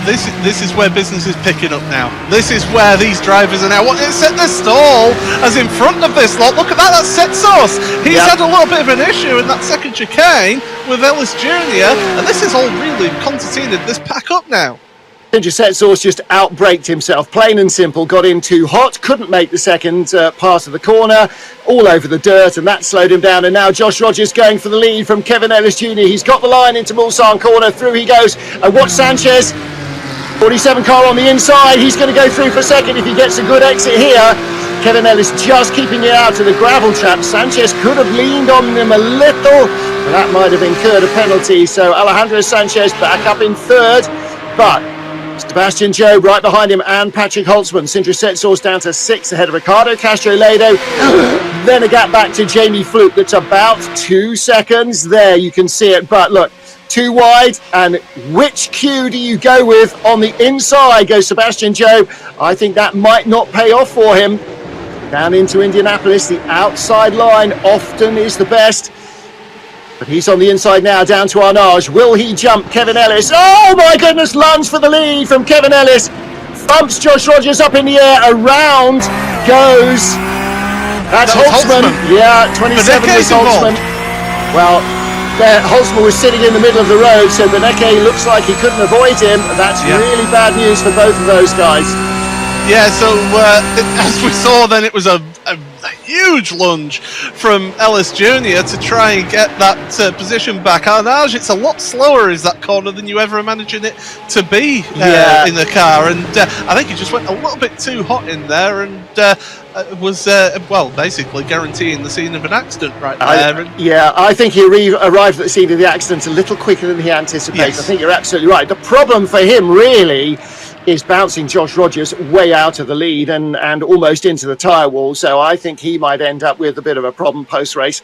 This is where business is picking up now. This is where these drivers are now. It's at the stall as in front of this lot. Look at that, that's Setsource. He's had a little bit of an issue in that second chicane with Ellis Jr. And this is all really concertinaed this pack up now. Sindra Setsource just outbraked himself, plain and simple, got in too hot, couldn't make the second part of the corner, all over the dirt, and that slowed him down. And now Josh Rodgers going for the lead from Kevin Ellis Jr. He's got the line into Mulsanne corner, through he goes, and watch Sanchez, 47 car on the inside, he's going to go through for second if he gets a good exit here. Kevin Ellis just keeping it out to the gravel trap. Sanchez could have leaned on him a little, but that might have incurred a penalty. So Alejandro Sanchez back up in 3rd, but Sebastian Job right behind him and Patrick Holtzman. Sindra Setsource down to 6th ahead of Ricardo Castrolado. Then a gap back to Jamie Fluke that's about 2 seconds. There, you can see it. But look, 2 wide. And which cue do you go with? On the inside goes Sebastian Job. I think that might not pay off for him. Down into Indianapolis, the outside line often is the best. But he's on the inside now, down to Arnage. Will he jump Kevin Ellis? Oh my goodness, lunge for the lead from Kevin Ellis. Thumps Josh Rodgers up in the air. Around goes. That's Holtzman. Yeah, 27 was Holtzman. Well, Holtzman was sitting in the middle of the road, so Beneke looks like he couldn't avoid him. That's really bad news for both of those guys. Yeah, so as we saw then, it was a huge lunge from Ellis Jr. to try and get that position back. Arnage, it's a lot slower is that corner than you ever imagined it to be in the car, and I think he just went a little bit too hot in there, and was basically guaranteeing the scene of an accident right there. I think he arrived at the scene of the accident a little quicker than he anticipated. Yes. I think you're absolutely right. The problem for him really is bouncing Josh Rodgers way out of the lead and almost into the tyre wall. So I think he might end up with a bit of a problem post-race.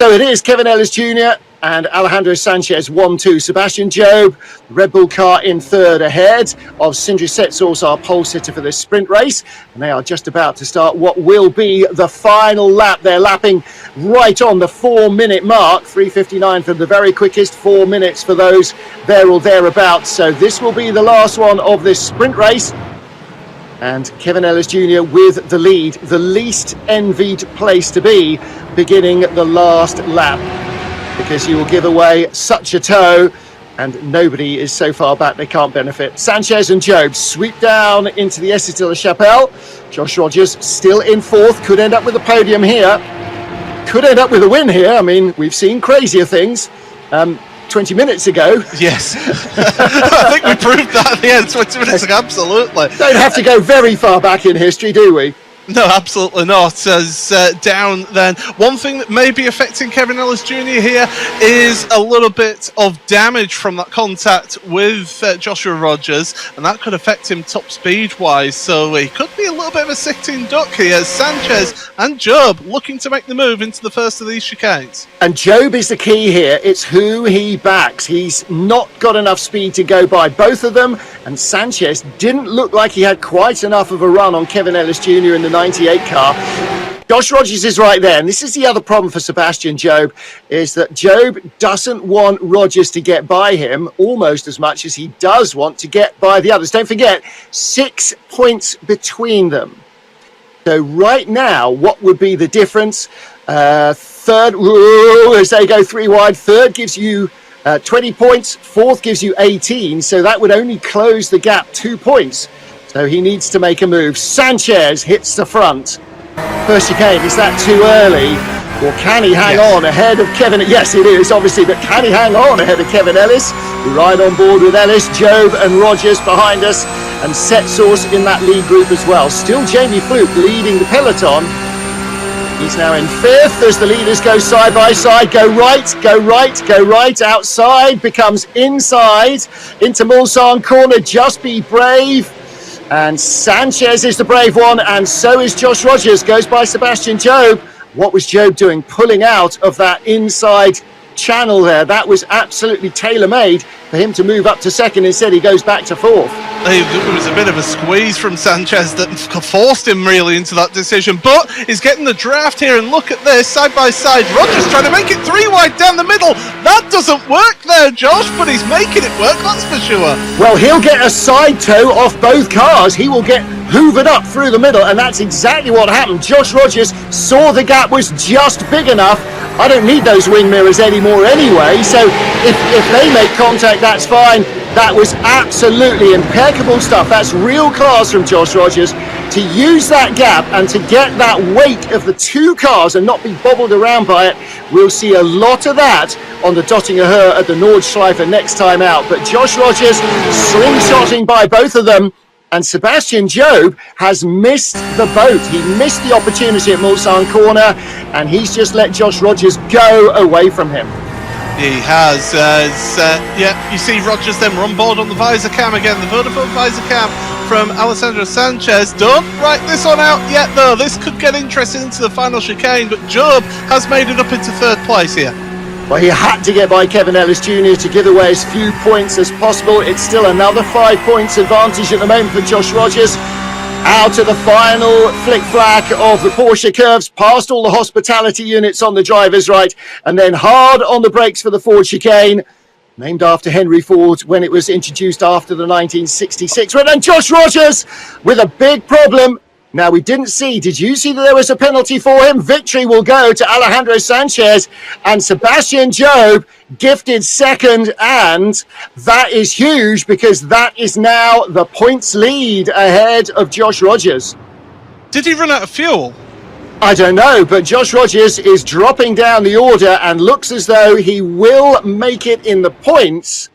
So it is Kevin Ellis Jr. and Alejandro Sanchez 1-2. Sebastian Job, Red Bull car in third ahead of Sindri Setsos, our pole sitter for this sprint race. And they are just about to start what will be the final lap. They're lapping right on the 4-minute mark. 3:59 for the very quickest, 4 minutes for those there or thereabouts. So this will be the last one of this sprint race. And Kevin Ellis Jr. with the lead, the least envied place to be, beginning the last lap, because you will give away such a tow and nobody is so far back they can't benefit. Sanchez and Job sweep down into the Estudiantes-la-Chapelle. Josh Rodgers still in fourth, could end up with a podium here, could end up with a win here. I mean, we've seen crazier things 20 minutes ago. Yes. I think we proved that at the end 20 minutes ago, absolutely. Don't have to go very far back in history, do we? No, absolutely not. As down then. One thing that may be affecting Kevin Ellis Jr. here is a little bit of damage from that contact with Joshua Rodgers, and that could affect him top speed wise. So he could be a little bit of a sitting duck here. Sanchez and Job looking to make the move into the first of these chicanes. And Job is the key here. It's who he backs. He's not got enough speed to go by both of them, and Sanchez didn't look like he had quite enough of a run on Kevin Ellis Jr. in the 98 car. Josh Rodgers is right there, and this is the other problem for Sebastian Job, is that Job doesn't want Rodgers to get by him almost as much as he does want to get by the others. Don't forget, 6 points between them. So right now, what would be the difference? Third, as they go 3 wide, third gives you 20 points, fourth gives you 18, so that would only close the gap 2 points. So he needs to make a move. Sanchez hits the front. First chicane, is that too early? Or can he hang on ahead of Kevin? Yes, it is, obviously, but can he hang on ahead of Kevin Ellis? We ride on board with Ellis, Job and Rodgers behind us, and Setsos in that lead group as well. Still Jamie Fluke leading the peloton. He's now in fifth as the leaders go side by side. Go right, go right, go right. Outside becomes inside into Mulsanne corner. Just be brave. And Sanchez is the brave one, and so is Josh Rodgers. Goes by Sebastian Job. What was Job doing? Pulling out of that inside channel there. That was absolutely tailor-made for him to move up to second. Instead, he goes back to fourth. It was a bit of a squeeze from Sanchez that forced him really into that decision, but he's getting the draft here, and look at this, side by side. Rodgers trying to make it 3 wide down the middle. That doesn't work there, Josh, but he's making it work, that's for sure. Well, he'll get a side tow off both cars. He will get hoovered up through the middle, and that's exactly what happened. Josh Rodgers saw the gap was just big enough. I don't need those wing mirrors anymore anyway, so if they make contact, that's fine. That was absolutely impeccable stuff. That's real class from Josh Rodgers to use that gap and to get that weight of the 2 cars and not be bobbled around by it. We'll see a lot of that on the Dottinger Heuer at the Nordschleife next time out. But Josh Rodgers slingshotting by both of them. And Sebastian Job has missed the boat. He missed the opportunity at Mulsanne corner, and he's just let Josh Rodgers go away from him. He has. You see Rodgers then run board on the visor cam again, the Vodafone visor cam from Alessandro Sanchez. Don't write this one out yet, though. This could get interesting into the final chicane, but Job has made it up into third place here. Well, he had to get by Kevin Ellis Jr. to give away as few points as possible. It's still another 5 points advantage at the moment for Josh Rodgers. Out of the final flick-flack of the Porsche curves, past all the hospitality units on the driver's right, and then hard on the brakes for the Ford chicane, named after Henry Ford when it was introduced after the 1966 run. And Josh Rodgers with a big problem. Now, we didn't see, did you see that there was a penalty for him? Victory will go to Alejandro Sanchez, and Sebastian Job gifted second, and that is huge because that is now the points lead ahead of Josh Rodgers. Did he run out of fuel? I don't know, but Josh Rodgers is dropping down the order and looks as though he will make it in the points.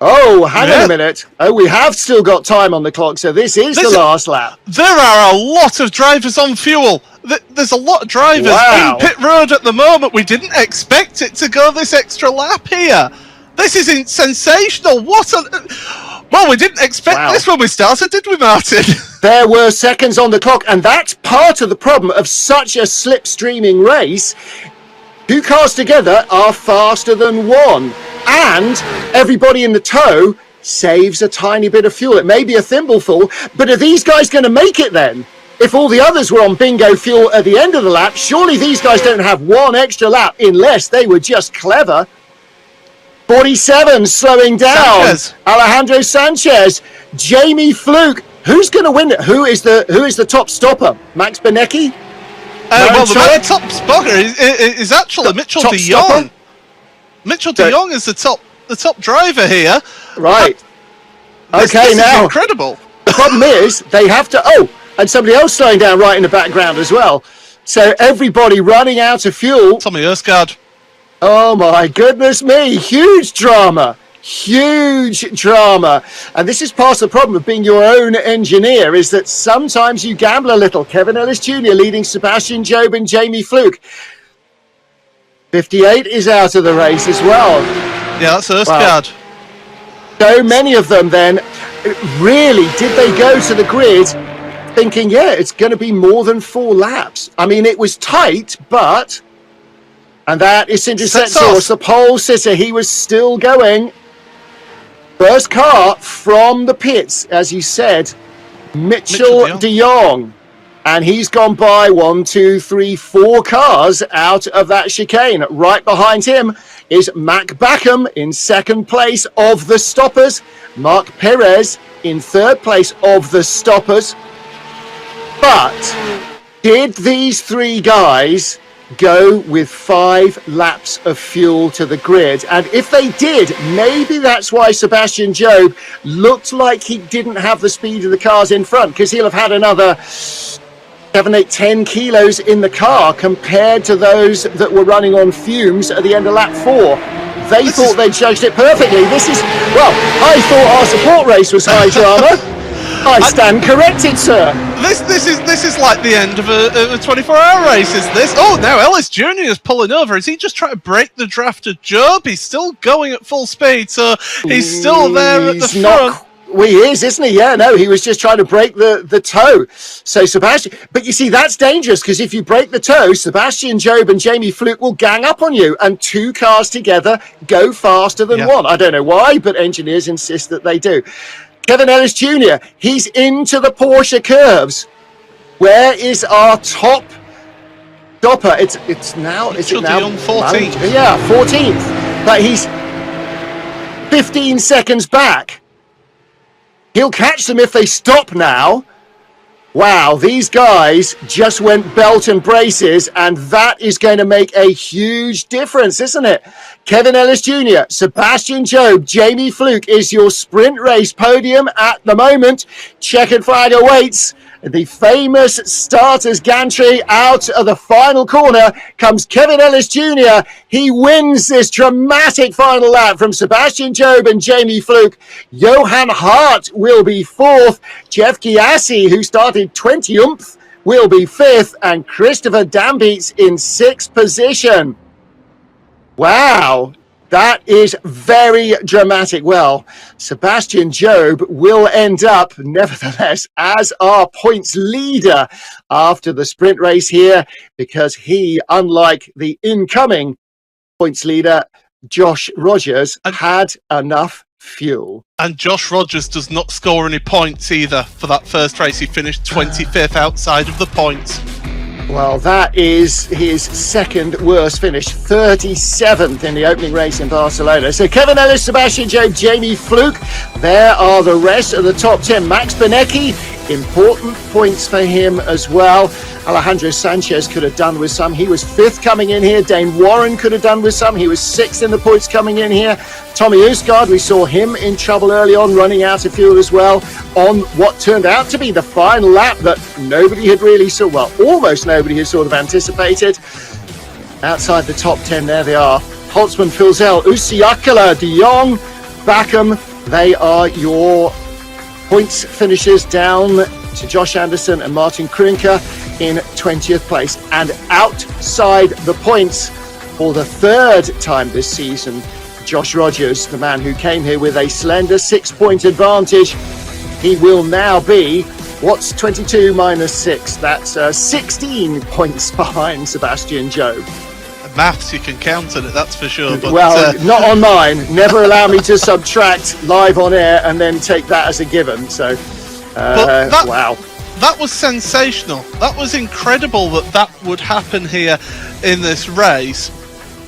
Oh, hang on a minute. Oh, we have still got time on the clock, so this is the last lap. There are a lot of drivers on fuel. There's a lot of drivers in pit road at the moment. We didn't expect it to go this extra lap here. This is sensational. Well, we didn't expect this when we started, did we, Martin? There were seconds on the clock, and that's part of the problem of such a slipstreaming race. 2 cars together are faster than one, and everybody in the tow saves a tiny bit of fuel. It may be a thimbleful, but are these guys going to make it then? If all the others were on bingo fuel at the end of the lap, surely these guys don't have one extra lap unless they were just clever. 47 slowing down. Sanchez. Alejandro Sanchez, Jamie Fluke. Who's going to win it? Who is the top stopper? Max Benecki? Well, the top spotter is actually Mitchell de Jong. Mitchell de Jong is the top driver here. Right. This is incredible. The problem is they have to. And somebody else slowing down right in the background as well. So everybody running out of fuel. Tommy Erskard. Oh my goodness me! Huge drama. Huge drama. And this is part of the problem of being your own engineer, is that sometimes you gamble a little. Kevin Ellis Jr. leading Sebastian Job and Jamie Fluke. 58 is out of the race as well. Yeah, that's Erskard. So many of them then, really, did they go to the grid thinking, it's going to be more than 4 laps? I mean, it was tight, but... And that is Sindri Setsaus, the pole sitter. He was still going. First car from the pits, as you said, Mitchell de Jong. And he's gone by 1, 2, 3, 4 cars out of that chicane. Right behind him is Mac Backham in second place of the stoppers. Mark Perez in third place of the stoppers. But did these 3 guys go with 5 laps of fuel to the grid? And if they did, maybe that's why Sebastian Job looked like he didn't have the speed of the cars in front, because he'll have had another 7, 8, 10 kilos in the car compared to those that were running on fumes at the end of lap 4. They thought they judged it perfectly. I thought our support race was high drama. I stand corrected, sir. This is like the end of a 24-hour race, is this? Oh, now Ellis Jr. is pulling over. Is he just trying to break the draft of Job? He's still going at full speed, so he's still there at the front. He is, isn't he? Yeah, no, he was just trying to break the toe. So Sebastian, but you see, that's dangerous, because if you break the toe, Sebastian Job and Jamie Fluke will gang up on you, and 2 cars together go faster than one. I don't know why, but engineers insist that they do. Kevin Ellis Jr., he's into the Porsche curves. Where is our top stopper? It's now... Is it now? 14th. Yeah, 14th. But he's 15 seconds back. He'll catch them if they stop now. Wow, these guys just went belt and braces, and that is going to make a huge difference, isn't it? Kevin Ellis Jr., Sebastian Job, Jamie Fluke is your sprint race podium at the moment. Checkered flag awaits. The famous starter's gantry. Out of the final corner comes Kevin Ellis Jr. He wins this dramatic final lap from Sebastian Job and Jamie Fluke. Johan Hart will be 4th. Jeff Gyasi, who started 20th, will be 5th. And Christopher Dambeats in 6th position. Wow. That is very dramatic. Well, Sebastian Job will end up, nevertheless, as our points leader after the sprint race here, because he, unlike the incoming points leader, Josh Rodgers, had enough fuel. And Josh Rodgers does not score any points either for that first race. He finished 25th outside of the points. Well, that is his second worst finish, 37th in the opening race in Barcelona. So Kevin Ellis, Sebastian Job, Jamie Fluke, there are the rest of the top 10. Max Benecki, important points for him as well. Alejandro Sanchez could have done with some. He was 5th coming in here. Dane Warren could have done with some. He was 6th in the points coming in here. Tommy Usgaard, we saw him in trouble early on, running out of fuel as well, on what turned out to be the final lap that nobody had really saw. Well, almost nobody had sort of anticipated. Outside the top 10, there they are. Holtzman, Filzel, Usiakala, de Jong, Backham, They are your points finishers, down to Josh Anderson and Martin Krinker in 20th place. And outside the points for the third time this season, Josh Rodgers, the man who came here with a slender 6-point advantage. He will now be, what's 22 minus 6? That's 16 points behind Sebastian Job. Maths, you can count on it, that's for sure. But, well, not on mine. Never allow me to subtract live on air and then take that as a given. So, wow. That was sensational. That was incredible that would happen here in this race.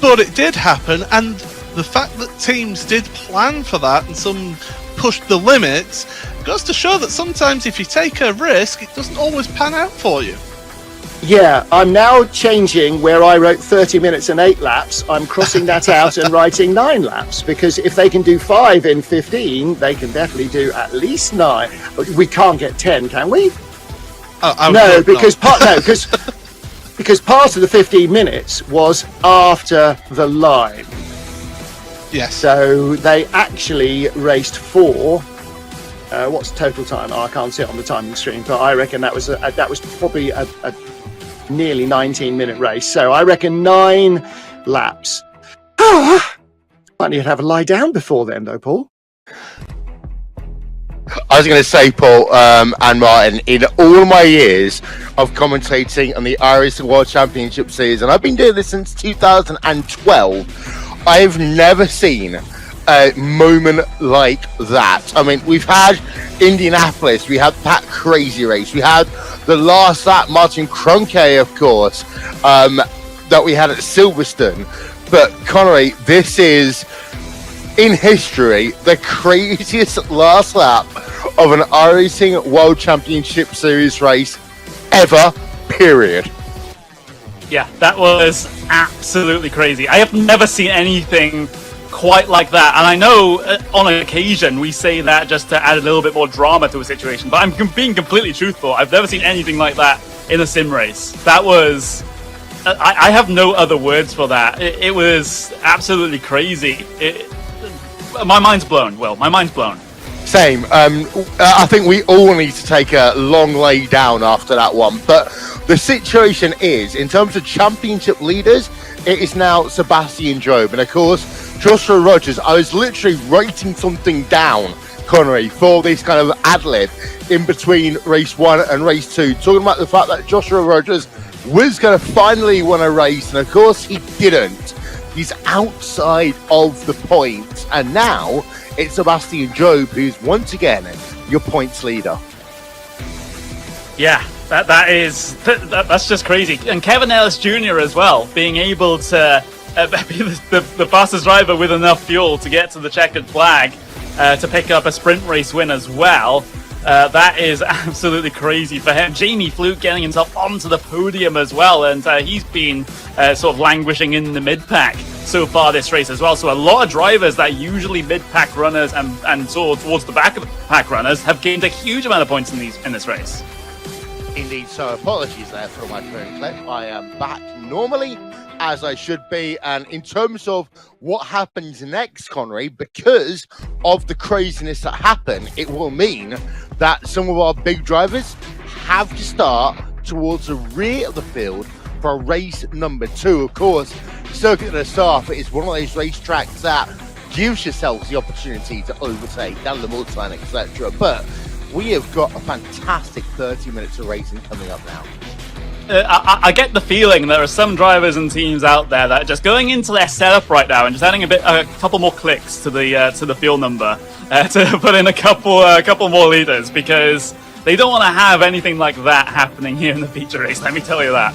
But it did happen, and the fact that teams did plan for that and some pushed the limits goes to show that sometimes if you take a risk, it doesn't always pan out for you. Yeah, I'm now changing where I wrote 30 minutes and 8 laps. I'm crossing that out and writing 9 laps, because if they can do 5 in 15, they can definitely do at least 9. We can't get 10, can we? No, because part of the 15 minutes was after the line. Yes. So they actually raced 4. What's total time? Oh, I can't see it on the timing screen, but I reckon that was probably a nearly 19-minute race. So I reckon 9 laps. Might need to have a lie down before then, though, Paul. I was going to say, Paul and Martin, in all my years of commentating on the iRacing World Championship Series, and I've been doing this since 2012, I've never seen a moment like that. I mean, we've had Indianapolis, we had that crazy race, we had the last lap, Martin Kronke, of course, that we had at Silverstone. But Connery, this is, in history, the craziest last lap of an iRacing World Championship Series race ever, period. Yeah, that was absolutely crazy. I have never seen anything quite like that, and I know on occasion we say that just to add a little bit more drama to a situation, but I'm being completely truthful. I've never seen anything like that in a sim race. That was... I have no other words for that. It was absolutely crazy. My mind's blown, Will. My mind's blown. Same. I think we all need to take a long lay down after that one. But the situation is, in terms of championship leaders, it is now Sebastian Job. And of course, Joshua Rodgers. I was literally writing something down, Connery, for this kind of ad-lib in between race 1 and race 2, talking about the fact that Joshua Rodgers was going to finally win a race. And of course, he didn't. He's outside of the points. And now it's Sebastian Job who's once again your points leader. Yeah, that's just crazy. And Kevin Ellis Jr. as well, being able to be the fastest driver with enough fuel to get to the checkered flag to pick up a sprint race win as well. That is absolutely crazy for him. Jamie Fluke getting himself onto the podium as well, and he's been sort of languishing in the mid-pack so far this race as well. So a lot of drivers that usually mid-pack runners and sort of towards the back of the pack runners have gained a huge amount of points in this race. Indeed, so apologies there for my phone clip. I am back normally, as I should be. And in terms of what happens next, Connery, because of the craziness that happened, it will mean that some of our big drivers have to start towards the rear of the field for race number 2. Of course, Circuit de Sarthe is one of those racetracks that gives yourself the opportunity to overtake down the multi-line, etc. But we have got a fantastic 30 minutes of racing coming up now. I get the feeling there are some drivers and teams out there that are just going into their setup right now and just adding a couple more clicks to the fuel number to put in a couple more liters, because they don't want to have anything like that happening here in the feature race. Let me tell you that.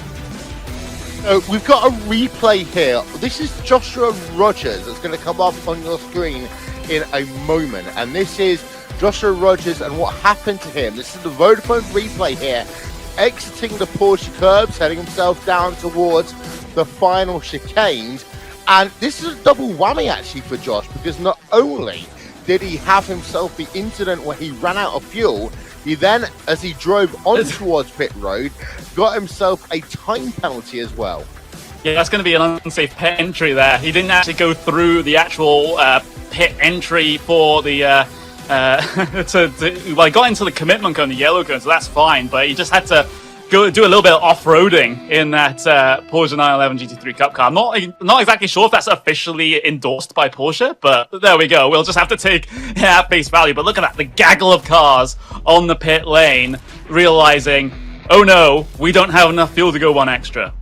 We've got a replay here. This is Joshua Rodgers that's going to come up on your screen in a moment, and this is Joshua Rodgers and what happened to him. This is the Vodafone replay here, exiting the Porsche curbs, heading himself down towards the final chicanes. And this is a double whammy actually for Josh, because not only did he have himself the incident where he ran out of fuel, he then, as he drove on towards pit road, got himself a time penalty as well. Yeah, that's going to be an unsafe pit entry there. He didn't actually go through the actual pit entry for the... well, he got into the commitment cone, the yellow cone, so that's fine, but he just had to go do a little bit of off-roading in that Porsche 911 GT3 Cup car. I'm not exactly sure if that's officially endorsed by Porsche, but there we go. We'll just have to take it at face value. But look at that, the gaggle of cars on the pit lane, realizing, oh no, we don't have enough fuel to go one extra.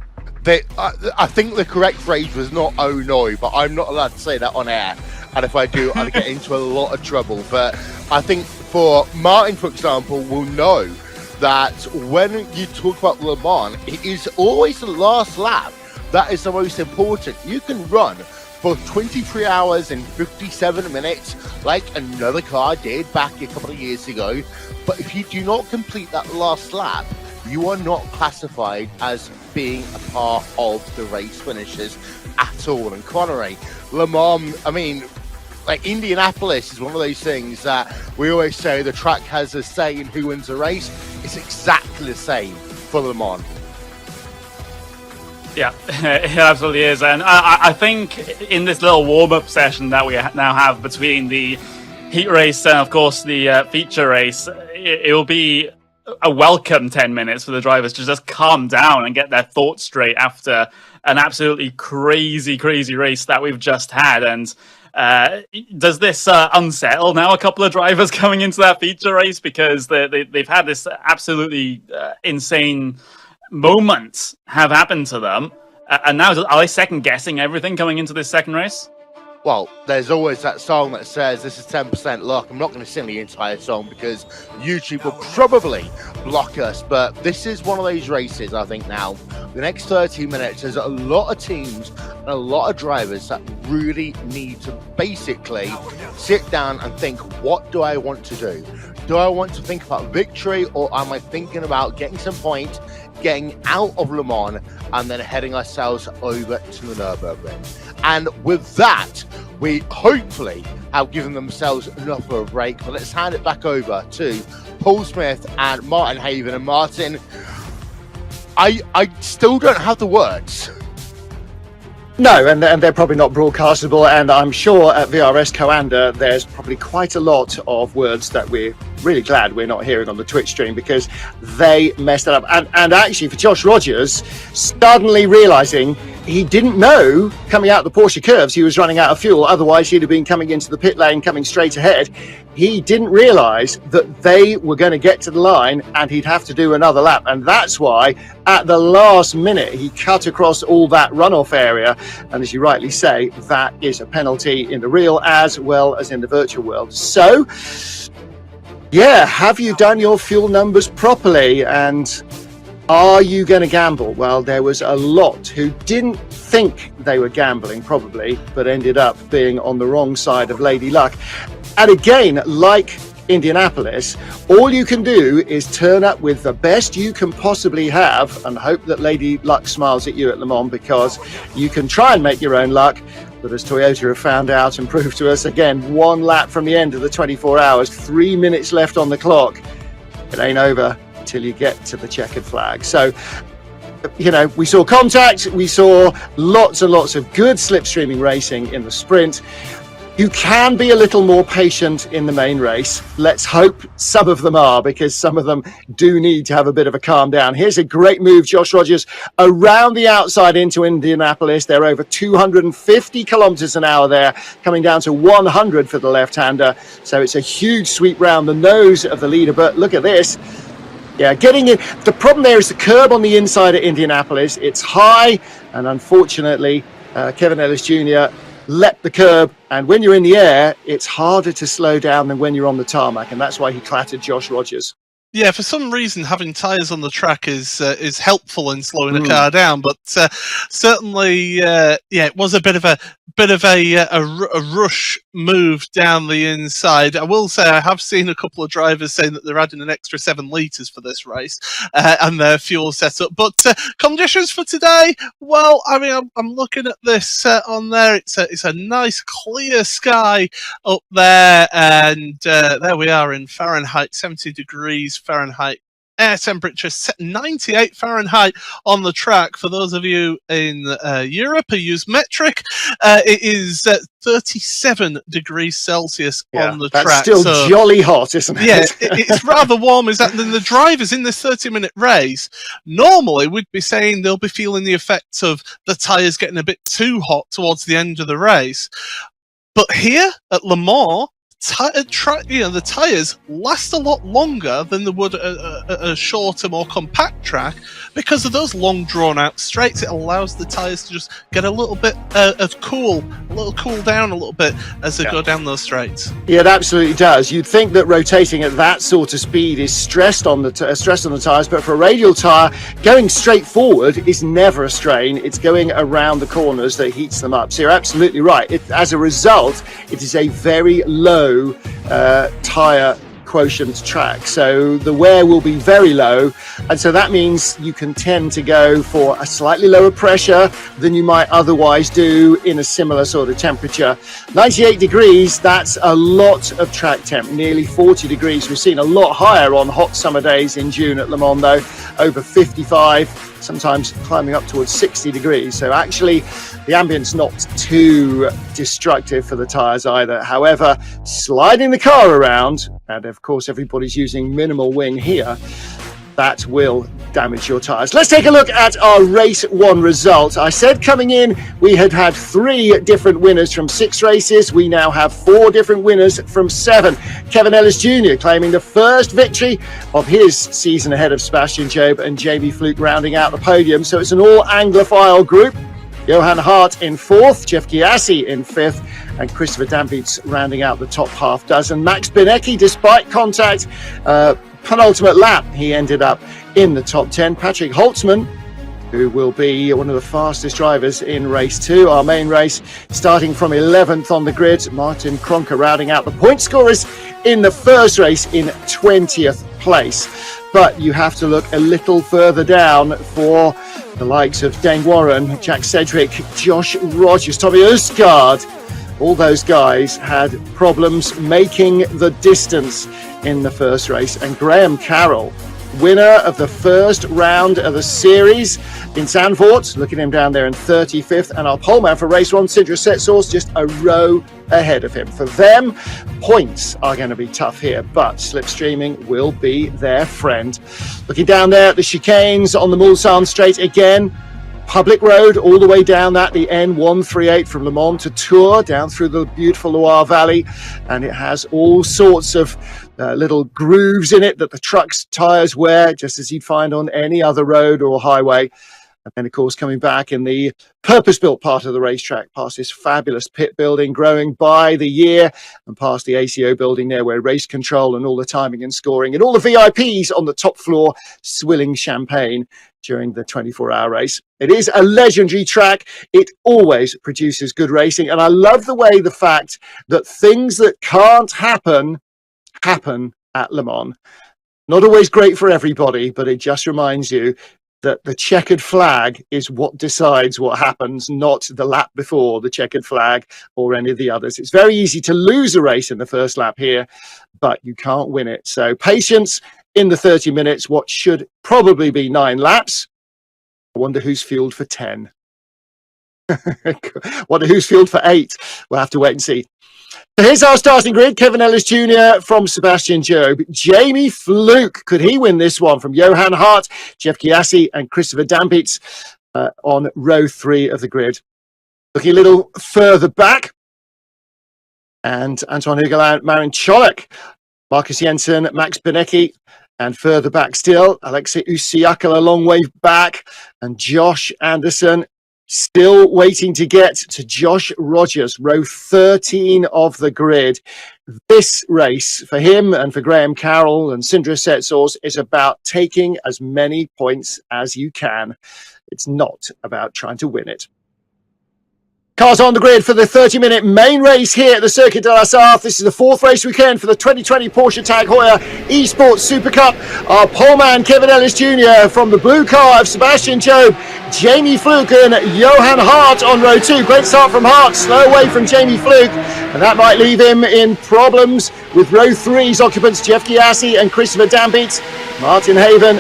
I think the correct phrase was not "oh no," but I'm not allowed to say that on air. And if I do, I'll get into a lot of trouble. But I think for Martin, for example, will know that when you talk about Le Mans, it is always the last lap that is the most important. You can run for 23 hours and 57 minutes like another car did back a couple of years ago, but if you do not complete that last lap, you are not classified as being a part of the race finishers at all. And Connery, Le Mans, I mean, like Indianapolis is one of those things that we always say the track has a say in who wins a race. It's exactly the same for Le Mans. Yeah, it absolutely is. And I think in this little warm-up session that we now have between the heat race and, of course, the feature race, it will be a welcome 10 minutes for the drivers to just calm down and get their thoughts straight after an absolutely crazy race that we've just had. And does this unsettle now a couple of drivers coming into that feature race, because they've had this absolutely insane moment have happened to them, and now are they second guessing everything coming into this second race? Well, there's always that song that says this is 10% luck. I'm not going to sing the entire song because YouTube will probably block us, but this is one of those races, I think now, the next 30 minutes, there's a lot of teams and a lot of drivers that really need to basically sit down and think, what do I want to do? Do I want to think about victory, or am I thinking about getting some points, getting out of Le Mans, and then heading ourselves over to the Nürburgring? And with that, we hopefully have given themselves enough of a break. But let's hand it back over to Paul Smith and Martin Haven. And Martin, I still don't have the words. No, and they're probably not broadcastable, and I'm sure at VRS Coanda there's probably quite a lot of words that we're really glad we're not hearing on the Twitch stream, because they messed it up. And actually for Josh Rodgers, suddenly realising he didn't know coming out the Porsche curves he was running out of fuel, otherwise he'd have been coming into the pit lane coming straight ahead. He didn't realise that they were going to get to the line and he'd have to do another lap, and that's why at the last minute he cut across all that runoff area. And as you rightly say, that is a penalty in the real as well as in the virtual world. So yeah, have you done your fuel numbers properly, and are you going to gamble? Well, there was a lot who didn't think they were gambling probably, but ended up being on the wrong side of Lady Luck. And again, like Indianapolis, all you can do is turn up with the best you can possibly have and hope that Lady Luck smiles at you at Le Mans, because you can try and make your own luck, but as Toyota have found out and proved to us again, one lap from the end of the 24 hours, 3 minutes left on the clock, it ain't over until you get to the checkered flag. So, you know, we saw contact, we saw lots and lots of good slipstreaming racing in the sprint. You can be a little more patient in the main race. Let's hope some of them are, because some of them do need to have a bit of a calm down. Here's a great move, Josh Rodgers, around the outside into Indianapolis. They're over 250 kilometers an hour there, coming down to 100 for the left-hander. So it's a huge sweep round the nose of the leader. But look at this. Yeah, getting in. The problem there is the curb on the inside at Indianapolis. It's high, and unfortunately, Kevin Ellis Jr. leapt the curb, and when you're in the air, it's harder to slow down than when you're on the tarmac, and that's why he clattered Josh Rodgers. Yeah, for some reason, having tyres on the track is helpful in slowing a car down, but certainly, it was a bit of a rush move down the inside. I will say I have seen a couple of drivers saying that they're adding an extra 7 litres for this race and their fuel setup. But conditions for today, well, I mean, I'm looking at this on there. It's a nice clear sky up there, and there we are in Fahrenheit, 70 degrees Fahrenheit air temperature set 98 Fahrenheit on the track. For those of you in Europe who use metric, it is 37 degrees Celsius on the track. That's still jolly hot, isn't it? Yeah, it's rather warm. Is that then the drivers in this 30-minute race, normally we'd be saying they'll be feeling the effects of the tyres getting a bit too hot towards the end of the race. But here at Le Mans, the tyres last a lot longer than they would a shorter, more compact track because of those long, drawn-out straights. It allows the tyres to just get a little bit cool down a little bit as they go down those straights. Yeah, it absolutely does. You'd think that rotating at that sort of speed is stressed on the tyres, but for a radial tyre, going straight forward is never a strain. It's going around the corners that heats them up. So you're absolutely right. As a result, it is a very low tyre quotient track, so the wear will be very low, and so that means you can tend to go for a slightly lower pressure than you might otherwise do in a similar sort of temperature. 98 degrees, that's a lot of track temp, nearly 40 degrees. We've seen a lot higher on hot summer days in June at Le Mans though, over 55, sometimes climbing up towards 60 degrees. So actually the ambient's not too destructive for the tyres either. However, sliding the car around, and of course everybody's using minimal wing here, that will damage your tyres. Let's take a look at our race 1 result. I said coming in we had 3 different winners from 6 races. We now have 4 different winners from 7. Kevin Ellis Jr. claiming the first victory of his season ahead of Sebastian Job, and Jamie Fluke rounding out the podium. So it's an all Anglophile group. Johan Hart in 4th, Jeff Gyasi in 5th, and Christopher Dampietz rounding out the top half dozen. Max Binecki, despite contact, penultimate lap, he ended up in the top 10. Patrick Holtzman, who will be one of the fastest drivers in race 2, our main race, starting from 11th on the grid. Martin Kronke rounding out the point scorers in the first race in 20th place. But you have to look a little further down for the likes of Dane Warren, Jack Sedgwick, Josh Rodgers, Tommy Østgaard. All those guys had problems making the distance in the first race. And Graham Carroll, winner of the first round of the series in Zandvoort, looking him down there in 35th, and our poleman for race 1, Sindre Setsaas, just a row ahead of him. For them, points are going to be tough here, but slipstreaming will be their friend. Looking down there at the chicanes on the Mulsanne Straight again, public road all the way down that, the N138 from Le Mans to Tours, down through the beautiful Loire Valley, and it has all sorts of little grooves in it that the truck's tyres wear, just as you'd find on any other road or highway. And then, of course, coming back in the purpose-built part of the racetrack, past this fabulous pit building growing by the year, and past the ACO building there where race control and all the timing and scoring and all the VIPs on the top floor swilling champagne during the 24-hour race. It is a legendary track. It always produces good racing. And I love the fact that things that can't happen at Le Mans. Not always great for everybody, but it just reminds you that the checkered flag is what decides what happens, not the lap before the checkered flag or any of the others. It's very easy to lose a race in the first lap here, but you can't win it. So patience in the 30 minutes, what should probably be 9 laps. I wonder who's fueled for 10. Wonder who's fueled for 8. We'll have to wait and see. So here's our starting grid. Kevin Ellis Jr. from Sebastian Job. Jamie Fluke, could he win this one? From Johan Hart, Jeff Gyasi and Christopher Dampietz on row 3 of the grid. Looking a little further back, and Anton Hugeland, Marin Cholak, Marcus Jensen, Max Binecki, and further back still, Alexei Usiakal a long way back, and Josh Anderson still waiting to get to Josh Rodgers, row 13 of the grid. This race for him and for Graham Carroll and Sindre Setsaas is about taking as many points as you can. It's not about trying to win it. Cars on the grid for the 30-minute main race here at the Circuit de la Sarthe. This is the fourth race weekend for the 2020 Porsche Tag Heuer Esports Supercup. Our poleman Kevin Ellis Jr. from the blue car of Sebastian Job, Jamie Fluke and Johan Hart on row 2. Great start from Hart, slow away from Jamie Fluke, and that might leave him in problems with row 3's occupants Jeff Giassi and Christopher Dambeats, Martin Haven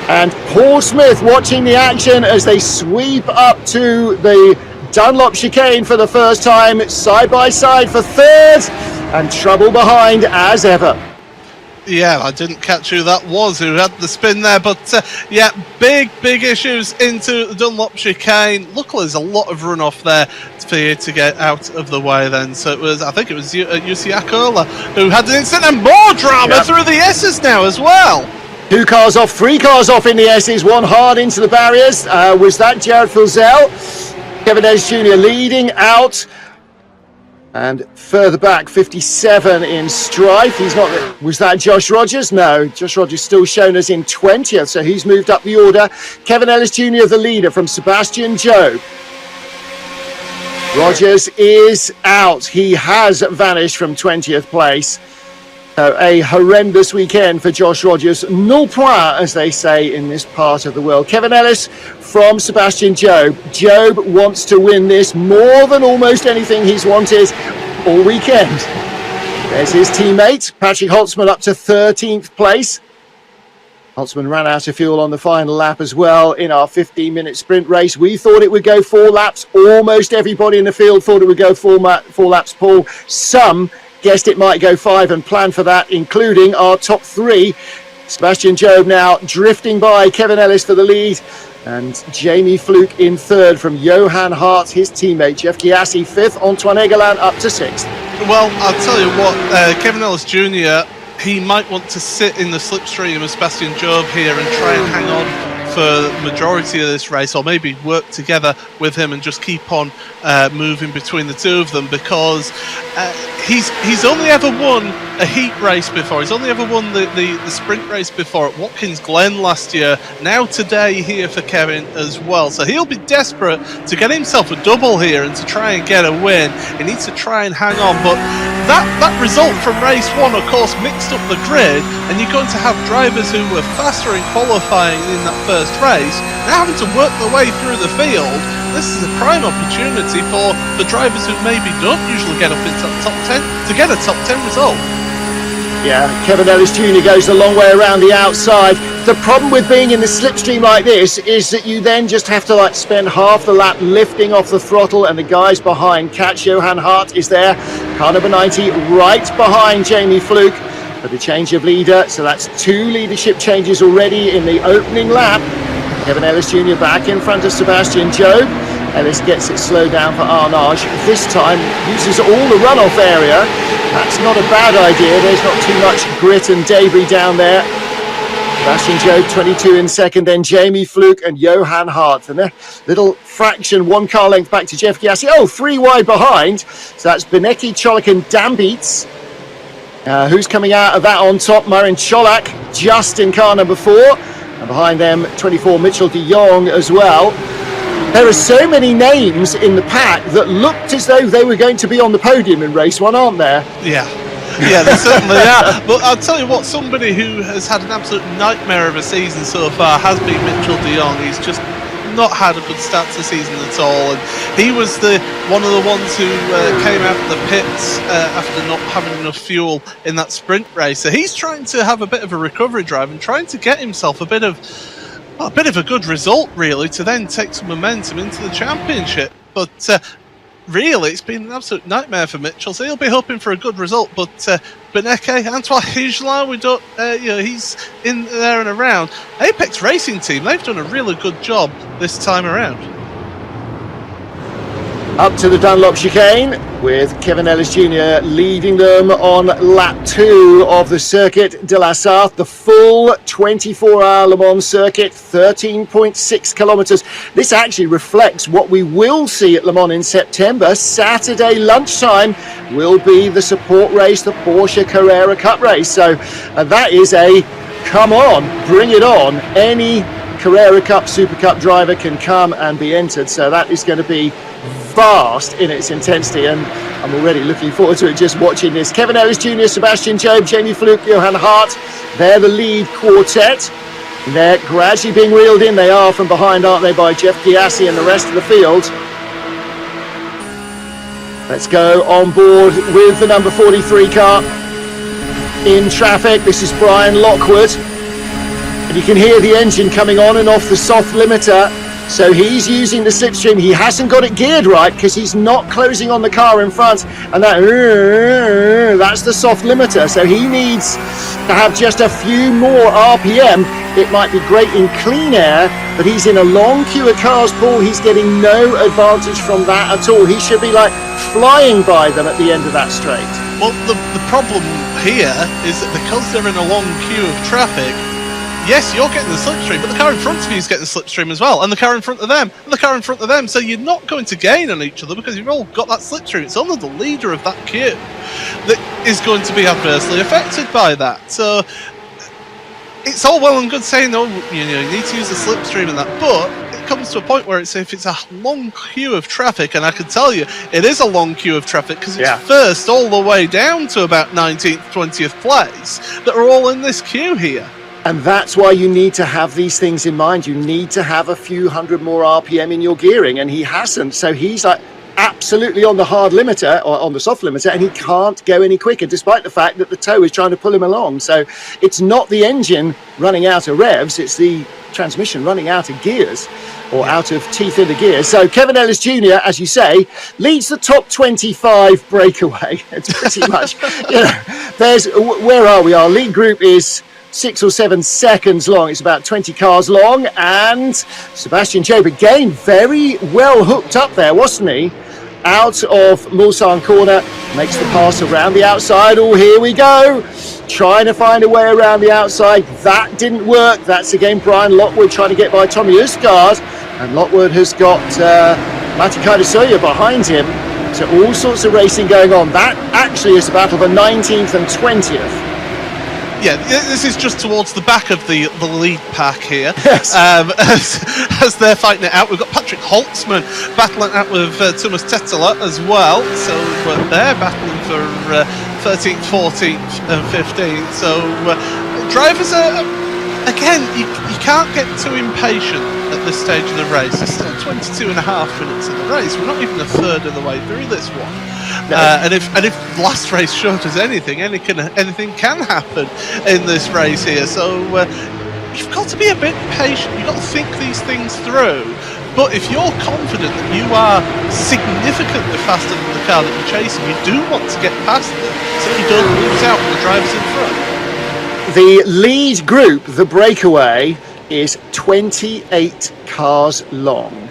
and Paul Smith watching the action as they sweep up to the Dunlop chicane for the first time, side by side for third, and trouble behind as ever. Yeah, I didn't catch who that was who had the spin there, but yeah, big issues into the Dunlop chicane. Luckily, there's a lot of runoff there for you to get out of the way then. So it was, I think it was Jussi Akola who had the incident, and more drama through the S's now as well. 2 cars off, 3 cars off in the S's, one hard into the barriers. Was that Jared Filzel? Kevin Ellis Jr. leading out, and further back 57 in strife. He's not. Was that Josh Rodgers? No, Josh Rodgers still shown us in 20th, so he's moved up the order. Kevin Ellis Jr. the leader from Sebastian Job. Rodgers is out. He has vanished from 20th place. A horrendous weekend for Josh Rodgers. Null point, as they say in this part of the world. Kevin Ellis from Sebastian Job. Job wants to win this more than almost anything he's wanted all weekend. There's his teammate, Patrick Holtzman, up to 13th place. Holtzman ran out of fuel on the final lap as well in our 15-minute sprint race. We thought it would go 4 laps. Almost everybody in the field thought it would go 4 laps, Paul. Some guessed it might go 5 and planned for that, including our top 3. Sebastian Job now drifting by Kevin Ellis for the lead, and Jamie Fluke in third from Johan Hart, his teammate. Jeff Giassi 5th, Antoine Egelan up to 6th. Well, I'll tell you what, Kevin Ellis Jr., he might want to sit in the slipstream of Sebastian Job here and try and hang on for the majority of this race, or maybe work together with him and just keep on moving between the two of them, because he's only ever won a heat race before. He's only ever won the sprint race before at Watkins Glen last year. Now today here for Kevin as well, so he'll be desperate to get himself a double here and to try and get a win. He needs to try and hang on, but that result from race 1 of course mixed up the grid, and you're going to have drivers who were faster in qualifying in that first race now having to work their way through the field. This is a prime opportunity for the drivers who maybe don't usually get up into the top 10 to get a top 10 result. Yeah, Kevin Ellis Jr. goes a long way around the outside. The problem with being in the slipstream like this is that you then just have to spend half the lap lifting off the throttle, and the guys behind catch. Johan Hart is there, car number 90, right behind Jamie Fluke for the change of leader. So that's 2 leadership changes already in the opening lap. Kevin Ellis Jr. back in front of Sebastian Job. Ellis gets it slowed down for Arnage. This time uses all the runoff area. That's not a bad idea. There's not too much grit and debris down there. Sebastian Job 22 in second, then Jamie Fluke and Johan Hart. And a little fraction, 1 car length back to Jeff Giassi. 3 wide behind. So that's Benecki, Cholak and Dambeats. Who's coming out of that on top? Marin Cholak just in car number 4. And behind them, 24, Mitchell de Jong as well. There are so many names in the pack that looked as though they were going to be on the podium in race 1, aren't there? Yeah, they certainly are. But I'll tell you what, somebody who has had an absolute nightmare of a season so far has been Mitchell de Jong. He's just not had a good start to the season at all, and he was one of the ones who came out of the pits after not having enough fuel in that sprint race. So he's trying to have a bit of a recovery drive and trying to get himself a bit of a good result, really, to then take some momentum into the championship. But really, it's been an absolute nightmare for Mitchell, so he'll be hoping for a good result. But Benecke, Antoine Higelin, we don't, he's in there and around. Apex Racing Team, they've done a really good job this time around. Up to the Dunlop chicane with Kevin Ellis Jr. leading them on lap 2 of the Circuit de la Sarthe, the full 24-hour Le Mans circuit, 13.6 kilometres. This actually reflects what we will see at Le Mans in September. Saturday lunchtime will be the support race, the Porsche Carrera Cup race. So that is a come on, bring it on. Any Carrera Cup, Super Cup driver can come and be entered. So that is going to be fast in its intensity, and I'm already looking forward to it just watching this. Kevin Ellis Jr., Sebastian Job, Jamie Fluke, Johan Hart, they're the lead quartet. They're gradually being reeled in. They are from behind, aren't they, by Jeff Giassi and the rest of the field. Let's go on board with the number 43 car in traffic. This is Brian Lockwood. And you can hear the engine coming on and off the soft limiter. So he's using the slipstream. He hasn't got it geared right because he's not closing on the car in front. And that's the soft limiter. So he needs to have just a few more RPM. It might be great in clean air, but he's in a long queue of cars, Paul. He's getting no advantage from that at all. He should be like flying by them at the end of that straight. Well, the problem here is that because they're in a long queue of traffic, yes, you're getting the slipstream, but the car in front of you is getting the slipstream as well, and the car in front of them, and the car in front of them. So you're not going to gain on each other because you've all got that slipstream. It's only the leader of that queue that is going to be adversely affected by that. So it's all well and good saying, oh, you need to use the slipstream and that, but it comes to a point where if it's a long queue of traffic, and I can tell you it is a long queue of traffic because it's first all the way down to about 19th, 20th place that are all in this queue here. And that's why you need to have these things in mind. You need to have a few hundred more RPM in your gearing, and he hasn't. So he's like absolutely on the hard limiter, or on the soft limiter, and he can't go any quicker, despite the fact that the tow is trying to pull him along. So it's not the engine running out of revs, it's the transmission running out of gears, or out of teeth in the gears. So Kevin Ellis Jr., as you say, leads the top 25 breakaway. It's pretty much, where are we? Our lead group is 6 or 7 seconds long. It's about 20 cars long, and Sebastian Job again very well hooked up there, wasn't he? Out of Mulsanne corner, makes the pass around the outside. Oh, here we go, trying to find a way around the outside. That didn't work. That's again Brian Lockwood trying to get by Tommy Usgaard, and Lockwood has got Matti Kaidasoya behind him. So all sorts of racing going on. That actually is a battle for 19th and 20th. Yeah, this is just towards the back of the lead pack here. Yes. As they're fighting it out, we've got Patrick Holtzman battling out with Thomas Tetteler as well. So they're battling for 13th, 14th and 15th. So drivers are, again, you can't get too impatient at this stage of the race. There's still 22 and a half minutes of the race. We're not even a third of the way through this one. No. And if last race showed us anything can happen in this race here. So you've got to be a bit patient. You've got to think these things through. But if you're confident that you are significantly faster than the car that you're chasing, you do want to get past them so you don't lose out on the drivers in front. The lead group, the breakaway, is 28 cars long.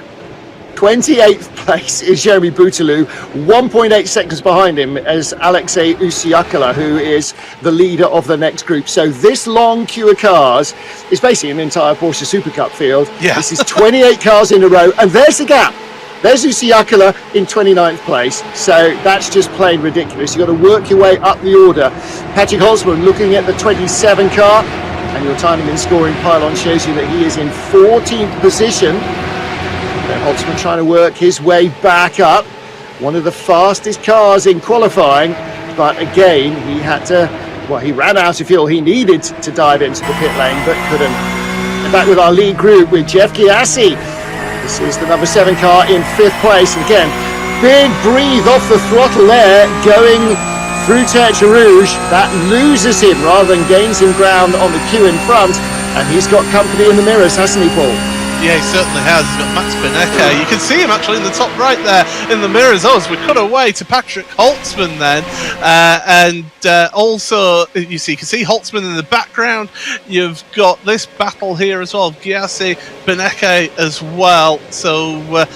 28th place is Jeremy Bouteloup, 1.8 seconds behind him as Alexei Usiakala, who is the leader of the next group. So this long queue of cars is basically an entire Porsche Supercup field. Yeah. This is 28 cars in a row, and there's the gap. There's Usiakala in 29th place. So that's just plain ridiculous. You've got to work your way up the order. Patrick Holtzman looking at the 27 car, and your timing and scoring pylon shows you that he is in 14th position. Holtzman trying to work his way back up. One of the fastest cars in qualifying, but again, he ran out of fuel. He needed to dive into the pit lane, but couldn't. And back with our lead group with Jeff Giassi. This is the number 7 car in 5th place. And again, big breathe off the throttle there, going through Tertre Rouge. That loses him rather than gains him ground on the queue in front. And he's got company in the mirrors, hasn't he, Paul? Yeah, he certainly has. He's got Max Benecke. You can see him actually in the top right there in the mirrors. As we cut away to Patrick Holtzman then. Also, you can see Holtzman in the background. You've got this battle here as well. Giassi, Benecke as well. So,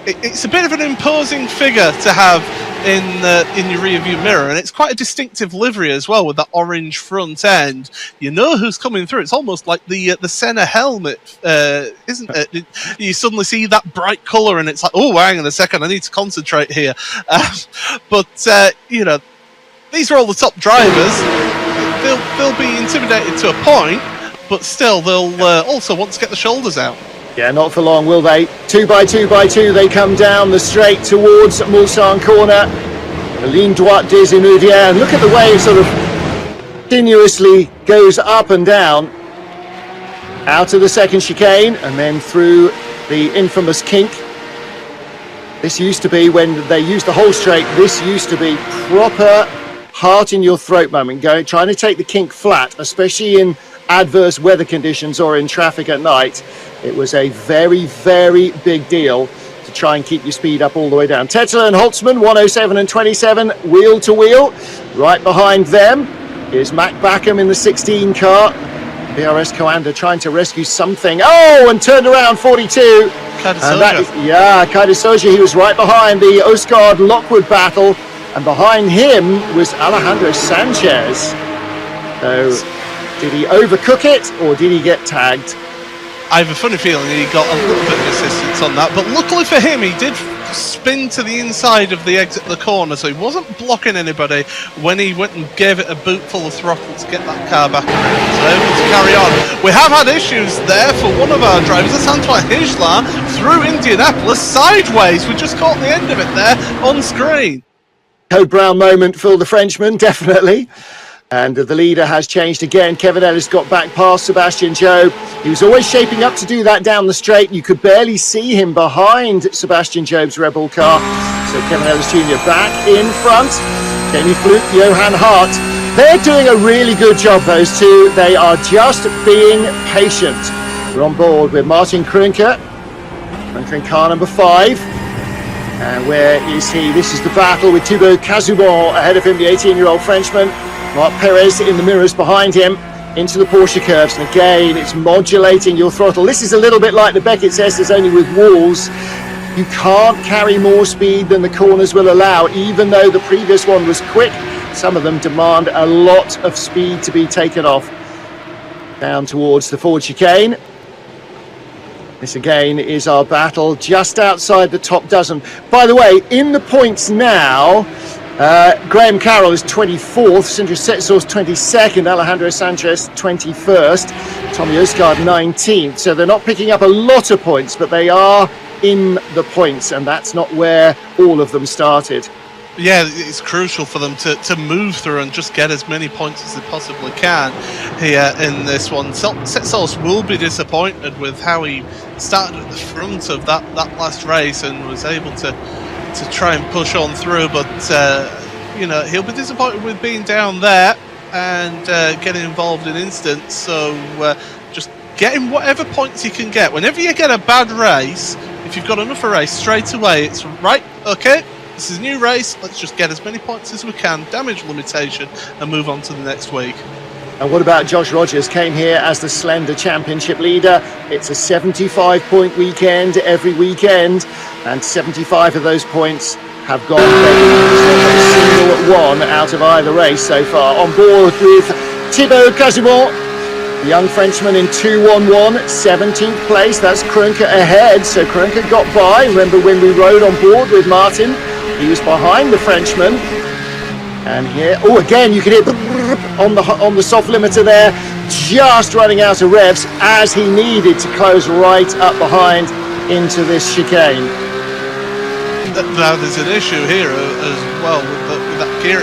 it's a bit of an imposing figure to have in your rear view mirror, and it's quite a distinctive livery as well with that orange front end. You know who's coming through. It's almost like the Senna helmet, isn't it? You suddenly see that bright colour, and it's like, oh, hang on a second, I need to concentrate here. But these are all the top drivers. They'll be intimidated to a point, but still they'll also want to get the shoulders out. Yeah, not for long, will they? 2 by 2 by 2, they come down the straight towards Mulsanne corner. The ligne droite des Emudiers. Look at the way it sort of continuously goes up and down. Out of the second chicane and then through the infamous kink. This used to be, when they used the whole straight, this used to be proper heart in your throat moment, trying to take the kink flat, especially in adverse weather conditions or in traffic at night. It was a very, very big deal to try and keep your speed up all the way down. Tetteler and Holtzman, 107 and 27, wheel to wheel. Right behind them is Mac Backham in the 16 car. BRS Coanda trying to rescue something. Oh, and turned around 42. Kaide Soja, he was right behind the Oscar Lockwood battle. And behind him was Alejandro Sanchez. So, did he overcook it or did he get tagged? I have a funny feeling he got a little bit of assistance on that, but luckily for him, he did spin to the inside of the exit of the corner, so he wasn't blocking anybody when he went and gave it a boot full of throttle to get that car back around. So able to carry on. We have had issues there for one of our drivers. That's Antoine Hichler through Indianapolis sideways. We just caught the end of it there on screen. Code Brown moment for the Frenchman, definitely. And the leader has changed again. Kevin Ellis got back past Sebastian Jobe. He was always shaping up to do that down the straight. You could barely see him behind Sebastian Jobe's Red Bull car. So Kevin Ellis Jr. back in front. Jamie Fluke, Johan Hart. They're doing a really good job, those two. They are just being patient. We're on board with Martin Krunke. Krunke in car number 5. And where is he? This is the battle with Thibaut Casubon ahead of him, the 18-year-old Frenchman. Marc Perez in the mirrors behind him into the Porsche curves. And again, it's modulating your throttle. This is a little bit like the Beckett's S's, only with walls. You can't carry more speed than the corners will allow, even though the previous one was quick. Some of them demand a lot of speed to be taken off. Down towards the forward chicane. This again is our battle just outside the top dozen. By the way, in the points now, Graham Carroll is 24th, Sindre Setsaus 22nd, Alejandro Sanchez 21st, Tommy Osgaard 19th. So they're not picking up a lot of points, but they are in the points, and that's not where all of them started. Yeah, it's crucial for them to move through and just get as many points as they possibly can here in this one. Setsaus will be disappointed with how he started at the front of that last race and was able to try and push on through, but you know, he'll be disappointed with being down there and getting involved in instants. So just get him whatever points you can get. Whenever you get a bad race, if you've got enough a race, straight away it's right, okay, this is a new race, let's just get as many points as we can, damage limitation, and move on to the next week. And what about Josh Rodgers? Came here as the slender championship leader. It's a 75-point weekend every weekend, and 75 of those points have gone a single one out of either race so far. On board with Thibaut Casubon, the young Frenchman in 2-1-1, 17th place. That's Krunke ahead, so Krunke got by. Remember when we rode on board with Martin, he was behind the Frenchman. And here, oh, again, you can hear on the soft limiter there, just running out of revs as he needed to close right up behind into this chicane. Now there's an issue here as well with that gear.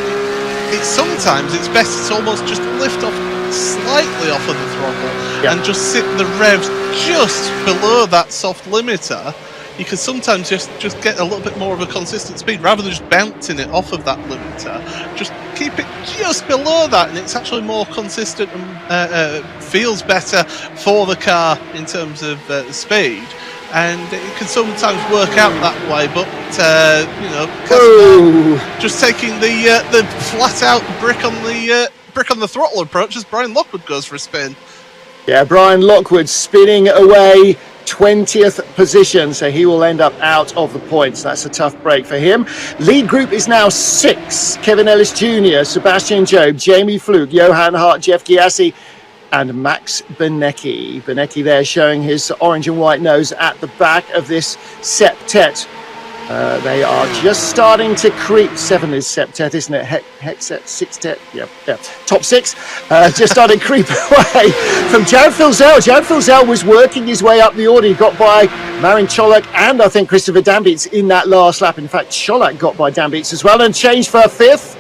Sometimes it's best to almost just lift off slightly off of the throttle and just sit the revs just below that soft limiter. You can sometimes just get a little bit more of a consistent speed rather than just bouncing it off of that limiter. Just keep it just below that, and it's actually more consistent and feels better for the car in terms of speed. And it can sometimes work out that way, but you know, just taking the flat out brick on the throttle approach as Brian Lockwood goes for a spin. Yeah, Brian Lockwood spinning away 20th position, so he will end up out of the points. That's a tough break for him. Lead group is now 6. Kevin Ellis Jr., Sebastian Jobe, Jamie Fluke, Johan Hart, Jeff Giassi, and Max Benecki. Benecki there showing his orange and white nose at the back of this septet. They are just starting to creep. 7 is septet, isn't it? Hexet, sextet, yeah. Top 6. Just starting to creep away from Jared Filzel. Jared Filzel was working his way up the order. He got by Marin Cholak and I think Christopher Dambeats in that last lap. In fact, Cholak got by Dambeats as well and changed for 5th.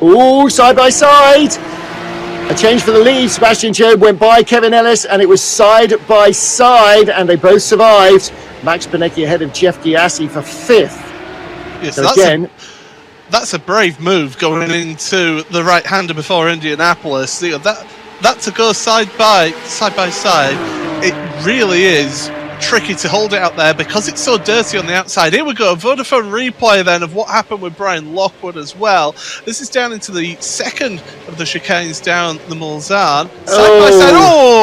Ooh, side by side. A change for the lead. Sebastian Job went by Kevin Ellis and it was side by side and they both survived. Max Benecki ahead of Jeff Giassi for 5th. Yes, so again, that's a brave move going into the right-hander before Indianapolis. You know, that to go side by side, it really is tricky to hold it out there because it's so dirty on the outside. Here we go, a Vodafone replay then of what happened with Brian Lockwood as well. This is down into the second of the chicanes down the Mulsanne.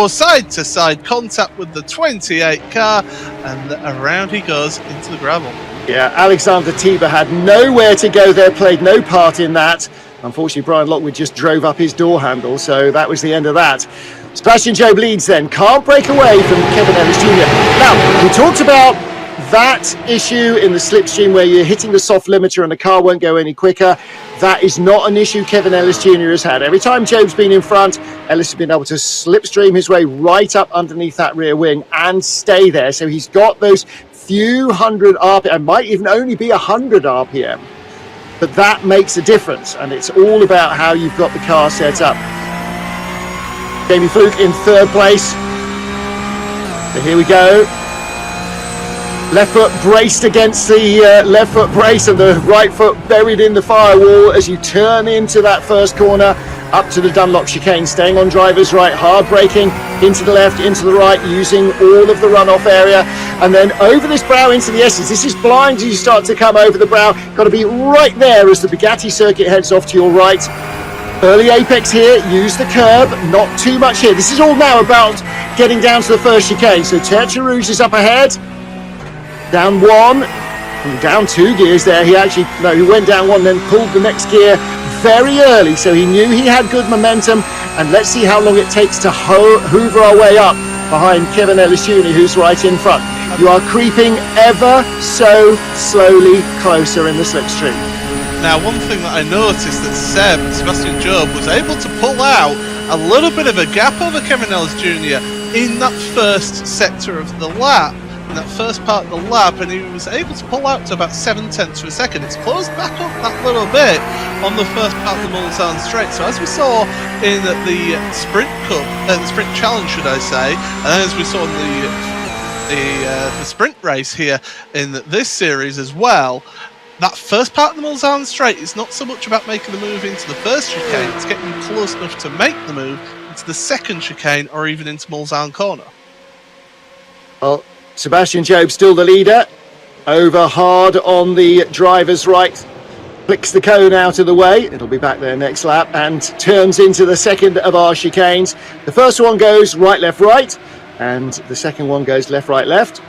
Side to side contact with the 28 car, and around he goes into the gravel. Yeah, Alexander Tiber had nowhere to go there, played no part in that. Unfortunately, Brian Lockwood just drove up his door handle, so that was the end of that. Sebastian Job leads then, can't break away from Kevin Ellis Jr. Now, we talked about that issue in the slipstream where you're hitting the soft limiter and the car won't go any quicker. That is not an issue Kevin Ellis Jr. has had. Every time Job's been in front, Ellis has been able to slipstream his way right up underneath that rear wing and stay there. So he's got those few hundred RPM, might even only be 100 RPM. But that makes a difference, and it's all about how you've got the car set up. Jamie Fluke in 3rd place. So here we go. Left foot braced against the left foot brace and the right foot buried in the firewall as you turn into that first corner up to the Dunlop chicane, staying on driver's right, hard braking into the left, into the right, using all of the runoff area, and then over this brow into the S's. This is blind as you start to come over the brow. Got to be right there as the Bugatti circuit heads off to your right. Early apex here, use the curb, not too much here. This is all now about getting down to the first chicane. So Tertre Rouge is up ahead, down 1, and down 2 gears there. He went down 1, then pulled the next gear very early, so he knew he had good momentum. And let's see how long it takes to hoover our way up behind Kevin Ellis Jr., who's right in front. You are creeping ever so slowly closer in the slipstream. Now, one thing that I noticed that Sebastian Job was able to pull out a little bit of a gap over Kevin Ellis Jr. in that first sector of the lap, in that first part of the lap, and he was able to pull out to about 7/10 of a second. It's closed back up that little bit on the first part of the Mulsanne straight. So as we saw in the Sprint Cup, the Sprint Challenge, should I say, and as we saw in the Sprint race here in this series as well, that first part of the Mulsanne straight is not so much about making the move into the first chicane, it's getting you close enough to make the move into the second chicane or even into Mulsanne corner. Well, Sebastian Job still the leader, over hard on the driver's right, flicks the cone out of the way, it'll be back there next lap, and turns into the second of our chicanes. The first one goes right, left, and the second one goes left, left.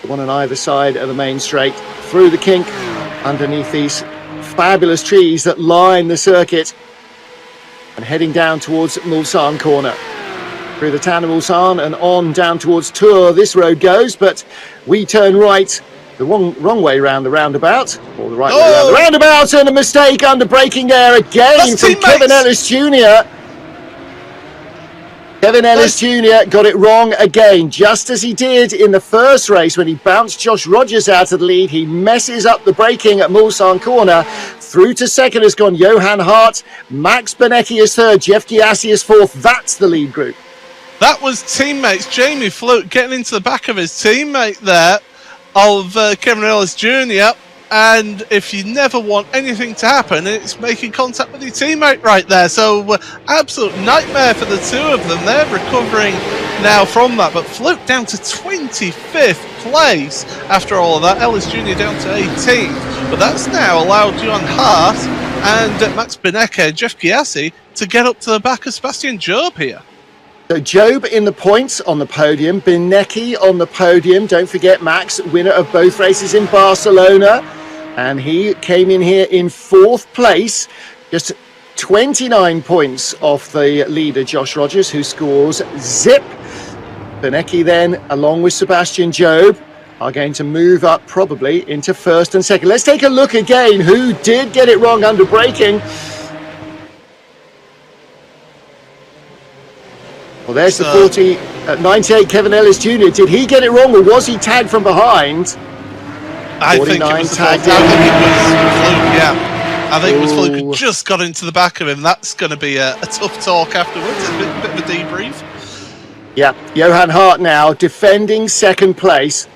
One on either side of the main straight, through the kink, underneath these fabulous trees that line the circuit, and heading down towards Mulsanne corner. Through the town of Mulsanne and on down towards Tours this road goes, but we turn right the wrong way round the roundabout, or the right way round the roundabout, and a mistake under braking there again from Kevin Ellis Jr. Kevin Ellis Jr. got it wrong again, just as he did in the first race when he bounced Josh Rodgers out of the lead. He messes up the braking at Mulsanne corner. Through to second has gone Johan Hart, Max Benecki is third, Jeff Giassi is fourth. That's the lead group. That was teammates Jamie Fluke getting into the back of his teammate there of Kevin Ellis Jr. And if you never want anything to happen, it's making contact with your teammate right there. So absolute nightmare for the two of them. They're recovering now from that. But Fluke down to 25th place after all of that. Ellis Jr. down to 18th. But that's now allowed Johan Hart and Max Benecki, Jeff Giassi, to get up to the back of Sebastian Job here. So Job in the points on the podium, Benecki on the podium. Don't forget Max, winner of both races in Barcelona. And he came in here in 4th place, just 29 points off the leader, Josh Rodgers, who scores zip. Benecki then, along with Sebastian Job, are going to move up probably into first and second. Let's take a look again who did get it wrong under braking. Well, there's the 40 at 98, Kevin Ellis Jr. Did he get it wrong, or was he tagged from behind? I think it was tagged fluke, in. yeah. I think it was fluke who just got into the back of him. That's going to be a tough talk afterwards, a bit of a debrief. Yeah, Johan Hart now defending second place.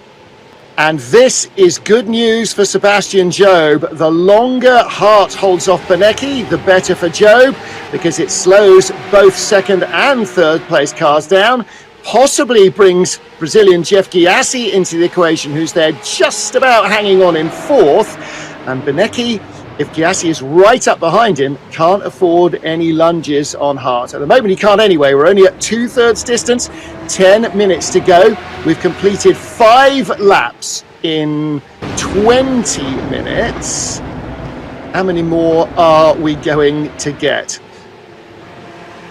And this is good news for Sebastian Job. The longer Hart holds off Benecki, the better for Job, because it slows both second and third place cars down. Possibly brings Brazilian Jeff Gyasi into the equation, who's there just about hanging on in fourth. And Benecki, if Gyasi is right up behind him, can't afford any lunges on Hart. At the moment, he can't anyway. We're only at 2/3 distance, 10 minutes to go. We've completed 5 laps in 20 minutes. How many more are we going to get?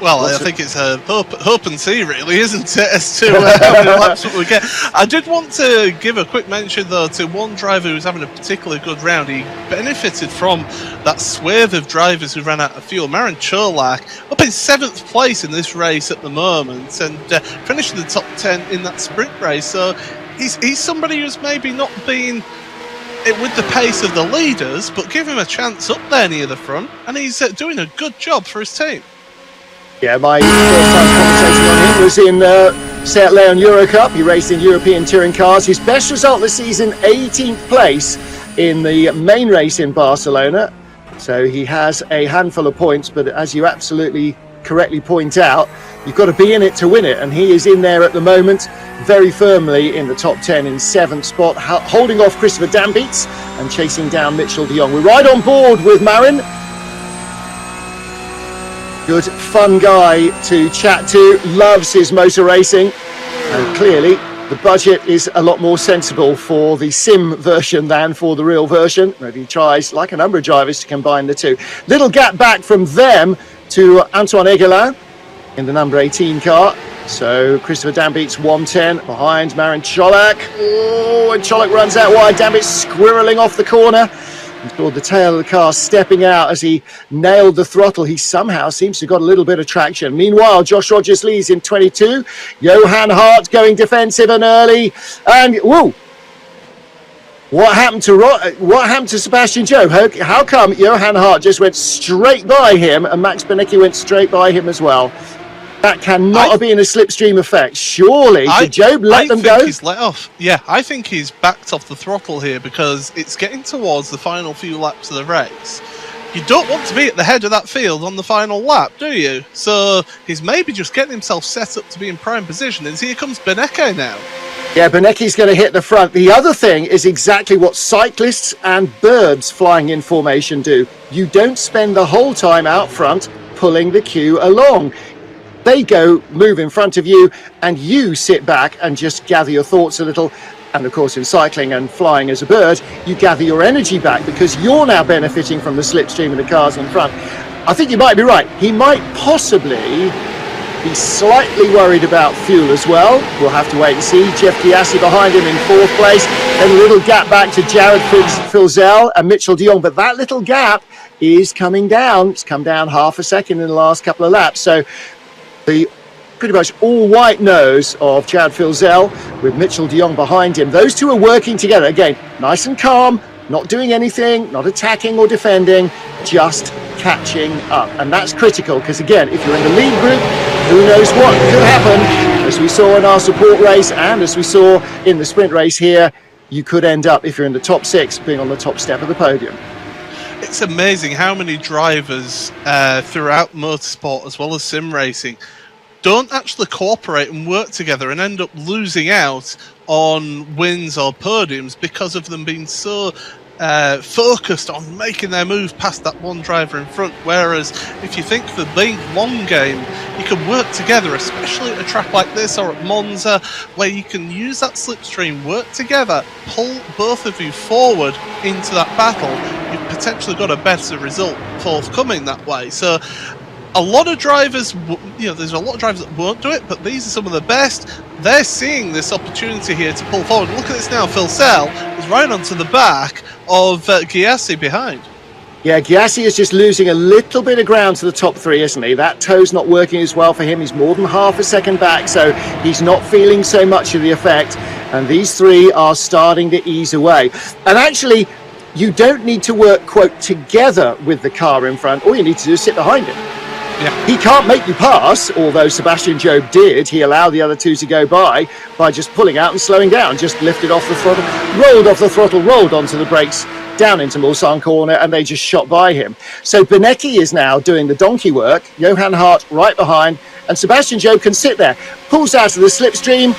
Well, I think it's a hope and see, really, isn't it, as to how many laps we get. I did want to give a quick mention, though, to one driver who was having a particularly good round. He benefited from that swathe of drivers who ran out of fuel. Marin Cholak up in 7th place in this race at the moment, and finished in the top 10 in that sprint race. So he's somebody who's maybe not been with the pace of the leaders, but give him a chance up there near the front, and he's doing a good job for his team. Yeah, my first time commentating on him was in Seat Leon Eurocup. He raced in European touring cars. His best result this season, 18th place in the main race in Barcelona. So he has a handful of points, but as you absolutely correctly point out, you've got to be in it to win it. And he is in there at the moment, very firmly in the top 10 in 7th spot, holding off Christopher Dambeats and chasing down Mitchell de Jong. We're right on board with Marin. Good, fun guy to chat to, loves his motor racing, and clearly the budget is a lot more sensible for the sim version than for the real version, where he tries, like a number of drivers, to combine the two. Little gap back from them to Antoine Eguelin in the number 18 car. So Christopher Dambeats 110 behind Marin Cholak. Oh, and Cholak runs out wide. Dambeats squirreling off the corner. And toward the tail of the car, stepping out as he nailed the throttle. He somehow seems to have got a little bit of traction. Meanwhile, Josh Rodgers leads in 22. Johan Hart going defensive and early. And, whoa! What happened to Sebastian Job? How come Johan Hart just went straight by him and Max Benecki went straight by him as well? That cannot have been a slipstream effect. Surely, did Job let them go? I think he's let off. Yeah, I think he's backed off the throttle here because it's getting towards the final few laps of the race. You don't want to be at the head of that field on the final lap, do you? So he's maybe just getting himself set up to be in prime position. And here comes Benecki now. Yeah, Benecki's going to hit the front. The other thing is exactly what cyclists and birds flying in formation do. You don't spend the whole time out front pulling the queue along. They go, move in front of you, and you sit back and just gather your thoughts a little. And of course, in cycling and flying as a bird, you gather your energy back because you're now benefiting from the slipstream of the cars in front. I think you might be right. He might possibly be slightly worried about fuel as well. We'll have to wait and see. Jeff Gyasi behind him in 4th place. Then a little gap back to Jared Filzel and Mitchell de Jong. But that little gap is coming down. It's come down half a second in the last couple of laps. So the pretty much all white nose of Chad Filzel with Mitchell de Jong behind him. Those two are working together. Again, nice and calm, not doing anything, not attacking or defending, just catching up. And that's critical because, again, if you're in the lead group, who knows what could happen. As we saw in our support race and as we saw in the sprint race here, you could end up, if you're in the top 6, being on the top step of the podium. It's amazing how many drivers throughout motorsport as well as sim racing don't actually cooperate and work together and end up losing out on wins or podiums because of them being so focused on making their move past that one driver in front. Whereas if you think the big long game, you can work together, especially at a track like this or at Monza, where you can use that slipstream, work together, pull both of you forward into that battle. You've potentially got a better result forthcoming that way. So a lot of drivers, there's a lot of drivers that won't do it, but these are some of the best. They're seeing this opportunity here to pull forward. Look at this now. Phil Sell is right onto the back of Gyasi behind. Yeah, Gyasi is just losing a little bit of ground to the top three, isn't he? That toe's not working as well for him. He's more than half a second back, so he's not feeling so much of the effect. And these three are starting to ease away. And actually, you don't need to work, quote, together with the car in front. All you need to do is sit behind him. Yeah. He can't make you pass, although Sebastian Job did. He allowed the other two to go by just pulling out and slowing down. Just lifted off the throttle, rolled off the throttle, rolled onto the brakes, down into Mulsanne corner, and they just shot by him. So Benecki is now doing the donkey work, Johan Hart right behind, and Sebastian Job can sit there, pulls out of the slipstream,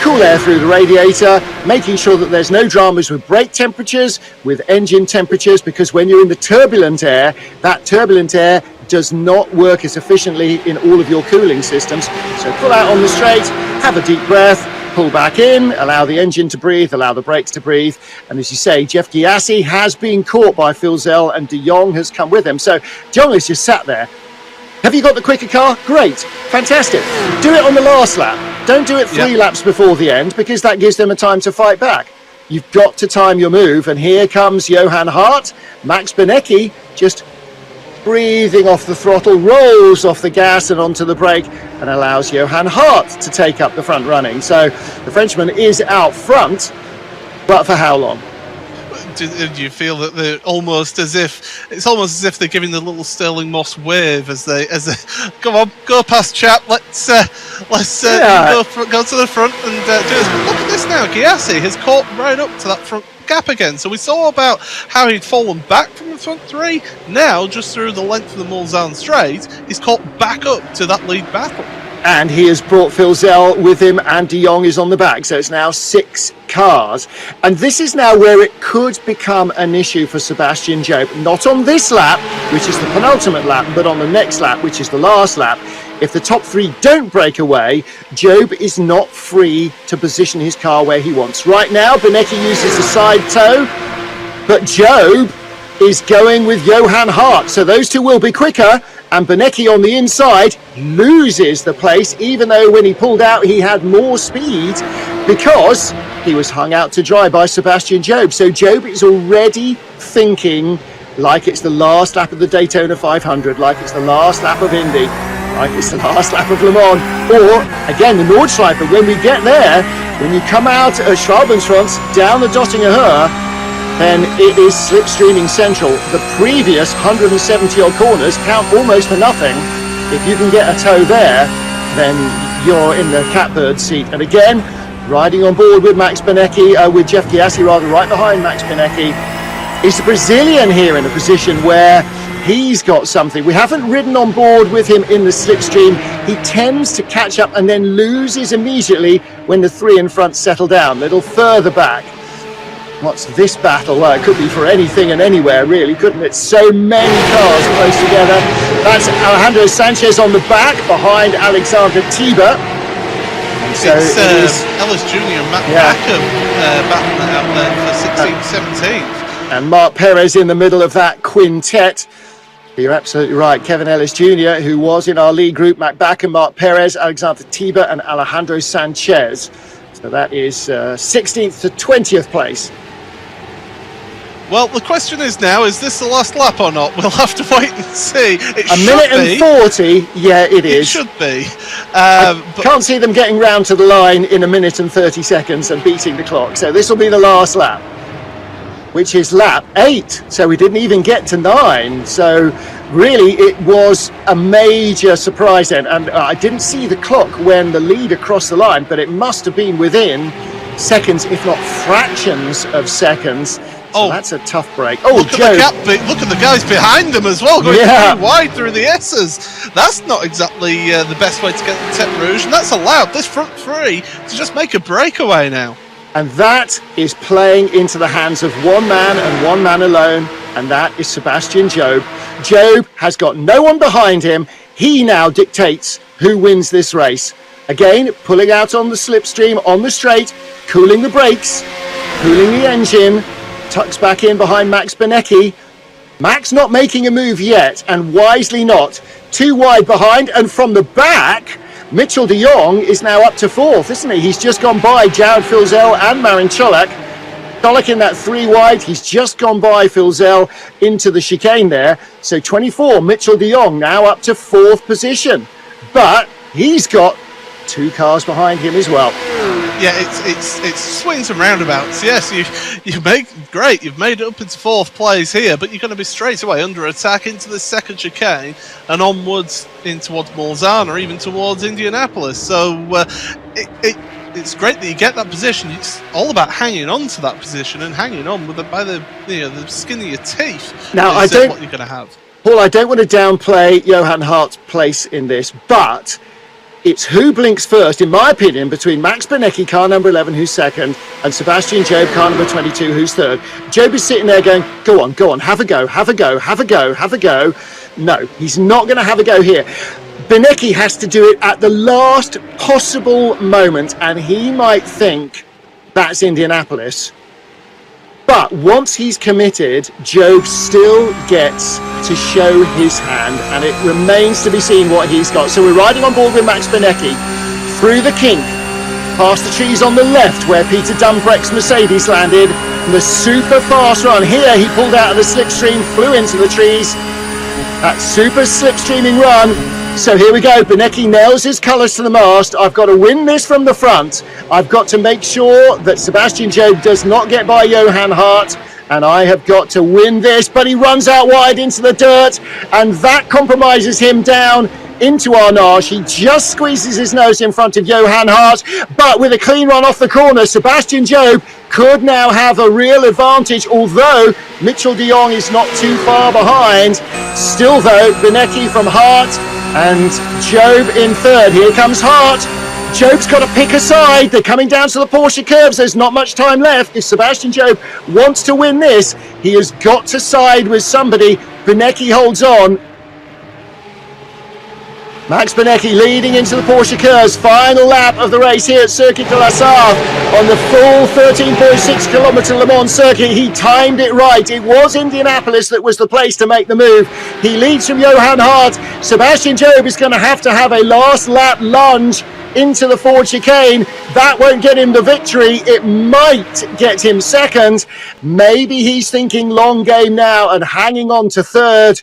cool air through the radiator, making sure that there's no dramas with brake temperatures, with engine temperatures, because when you're in the turbulent air, that turbulent air does not work as efficiently in all of your cooling systems. So pull out on the straight, have a deep breath, pull back in, allow the engine to breathe, allow the brakes to breathe. And as you say, Jeff Gyasi has been caught by Phil Zell, and De Jong has come with him. So De Jong has just sat there. Have you got the quicker car? Great. Fantastic. Do it on the last lap. Don't do it 3 laps before the end, because that gives them a time to fight back. You've got to time your move. And here comes Johan Hart. Max Benecki just breathing off the throttle, rolls off the gas and onto the brake, and allows Johan Hart to take up the front running. So the Frenchman is out front, but for how long? Do you feel that they're almost as if they're giving the little Sterling Moss wave as they come on, go past chap, let's go to the front and do this. But look at this now, Gyasi has caught right up to that front gap again. So we saw about how he'd fallen back from the front three. Now, just through the length of the Mulsanne straight, he's caught back up to that lead battle. And he has brought Phil Zell with him, and De Jong is on the back. So it's now 6 cars. And this is now where it could become an issue for Sebastian Job. Not on this lap, which is the penultimate lap, but on the next lap, which is the last lap. If the top 3 don't break away, Job is not free to position his car where he wants. Right now, Benecki uses the side toe, but Job is going with Johan Hart. So those two will be quicker. And Benecki on the inside loses the place, even though when he pulled out he had more speed, because he was hung out to dry by Sebastian Job. So Job is already thinking like it's the last lap of the Daytona 500, like it's the last lap of Indy, like it's the last lap of Le Mans, or again the Nordschleife. When we get there, when you come out of Schwalbenschwanz down the Dottinger Höhe, then it is slipstreaming central. The previous 170 odd corners count almost for nothing. If you can get a toe there, then you're in the catbird seat. And again, riding on board with Max Benecki, with Jeff Gyasi rather, right behind Max Benecki, is the Brazilian here in a position where he's got something. We haven't ridden on board with him in the slipstream. He tends to catch up and then loses immediately when the 3 in front settle down, a little further back. What's this battle? Well, it could be for anything and anywhere, really, couldn't it? So many cars close together. That's Alejandro Sanchez on the back, behind Alexander Tiber. And so it's Ellis Jr. and Matt Backham battling it out there for 16th, 17th. And Mark Perez in the middle of that quintet. You're absolutely right. Kevin Ellis Jr., who was in our lead group, Matt Backham, Mark Perez, Alexander Tiber, and Alejandro Sanchez. So that is 16th to 20th place. Well, the question is now, is this the last lap or not? We'll have to wait and see. A minute and 40, yeah, it is. It should be. But can't see them getting round to the line in a minute and 30 seconds and beating the clock. So this will be the last lap, which is lap 8. So we didn't even get to 9. So really, it was a major surprise then. And I didn't see the clock when the leader crossed the line, but it must have been within seconds, if not fractions of seconds. So that's a tough break. Oh, look at the guys behind them as well, going pretty wide through the S's. That's not exactly the best way to get the Tête Rouge, and that's allowed this front 3 to just make a breakaway now. And that is playing into the hands of one man and one man alone, and that is Sebastian Job. Job has got no one behind him. He now dictates who wins this race. Again, pulling out on the slipstream, on the straight, cooling the brakes, cooling the engine, tucks back in behind Max Benecki. Max not making a move yet, and wisely not. Too wide behind, and from the back, Mitchell de Jong is now up to 4th, isn't he? He's just gone by Jared Filzel and Marin Cholak. Cholak in that 3 wide, he's just gone by Filzel into the chicane there. So 24, Mitchell de Jong now up to 4th position. But he's got 2 cars behind him as well. Yeah, it's swings and roundabouts. Yes, you've made it up into 4th place here, but you're going to be straight away under attack into the second chicane and onwards in towards Bolzano or even towards Indianapolis. So it's great that you get that position. It's all about hanging on to that position and hanging on by the skin of your teeth. Now what you're going to have. Paul, I don't want to downplay Johan Hart's place in this, but it's who blinks first, in my opinion, between Max Benecki, car number 11, who's second, and Sebastian Job, car number 22, who's third. Job is sitting there going, go on, have a go. No, he's not going to have a go here. Benecki has to do it at the last possible moment, and he might think that's Indianapolis. But once he's committed, Job still gets to show his hand, and it remains to be seen what he's got. So we're riding on board with Max Benecki through the kink, past the trees on the left where Peter Dumbrecht's Mercedes landed, and the super fast run. Here he pulled out of the slipstream, flew into the trees. That super slipstreaming run. So here we go, Benecki nails his colours to the mast. I've got to win this from the front. I've got to make sure that Sebastian Job does not get by Johan Hart, and I have got to win this, but he runs out wide into the dirt, and that compromises him down into Arnage. He just squeezes his nose in front of Johan Hart, but with a clean run off the corner, Sebastian Job could now have a real advantage, although Mitchell de Jong is not too far behind. Still though, Benecki from Hart and Job in third. Here comes Hart. Job's got to pick a side. They're coming down to the Porsche curves. There's not much time left. If Sebastian Job wants to win this, he has got to side with somebody. Benecki holds on. Max Benecki leading into the Porsche curves. Final lap of the race here at Circuit de la Sarthe on the full 13.6 kilometre Le Mans circuit. He timed it right. It was Indianapolis that was the place to make the move. He leads from Johan Hart. Sebastian Job is going to have a last lap lunge into the Ford chicane. That won't get him the victory. It might get him second. Maybe he's thinking long game now and hanging on to third.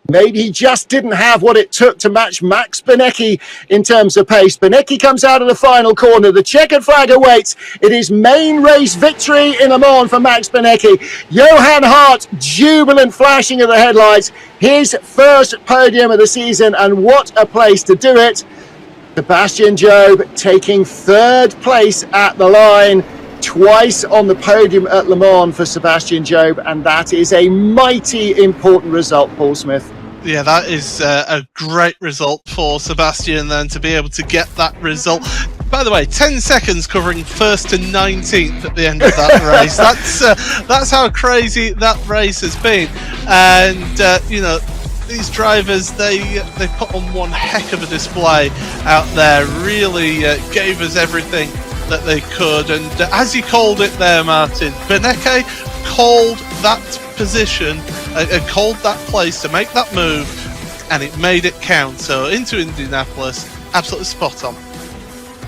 Maybe he just didn't have what it took to match Max Benecki in terms of pace. Benecki comes out of the final corner. The checkered flag awaits. It is main race victory in Le Mans for Max Benecki. Johan Hart, jubilant flashing of the headlights. His first podium of the season, and what a place to do it. Sebastian Job taking third place at the line. Twice on the podium at Le Mans for Sebastian Job, and that is a mighty important result, Paul Smith. Yeah, that is a great result for Sebastian then, to be able to get that result. By the way, 10 seconds covering 1st to 19th at the end of that race. That's how crazy that race has been. And, these drivers, they put on one heck of a display out there, really gave us everything that they could. And as you called it there, Martin, Benecki called that position, called that place to make that move, and it made it count. So into Indianapolis, absolutely spot on.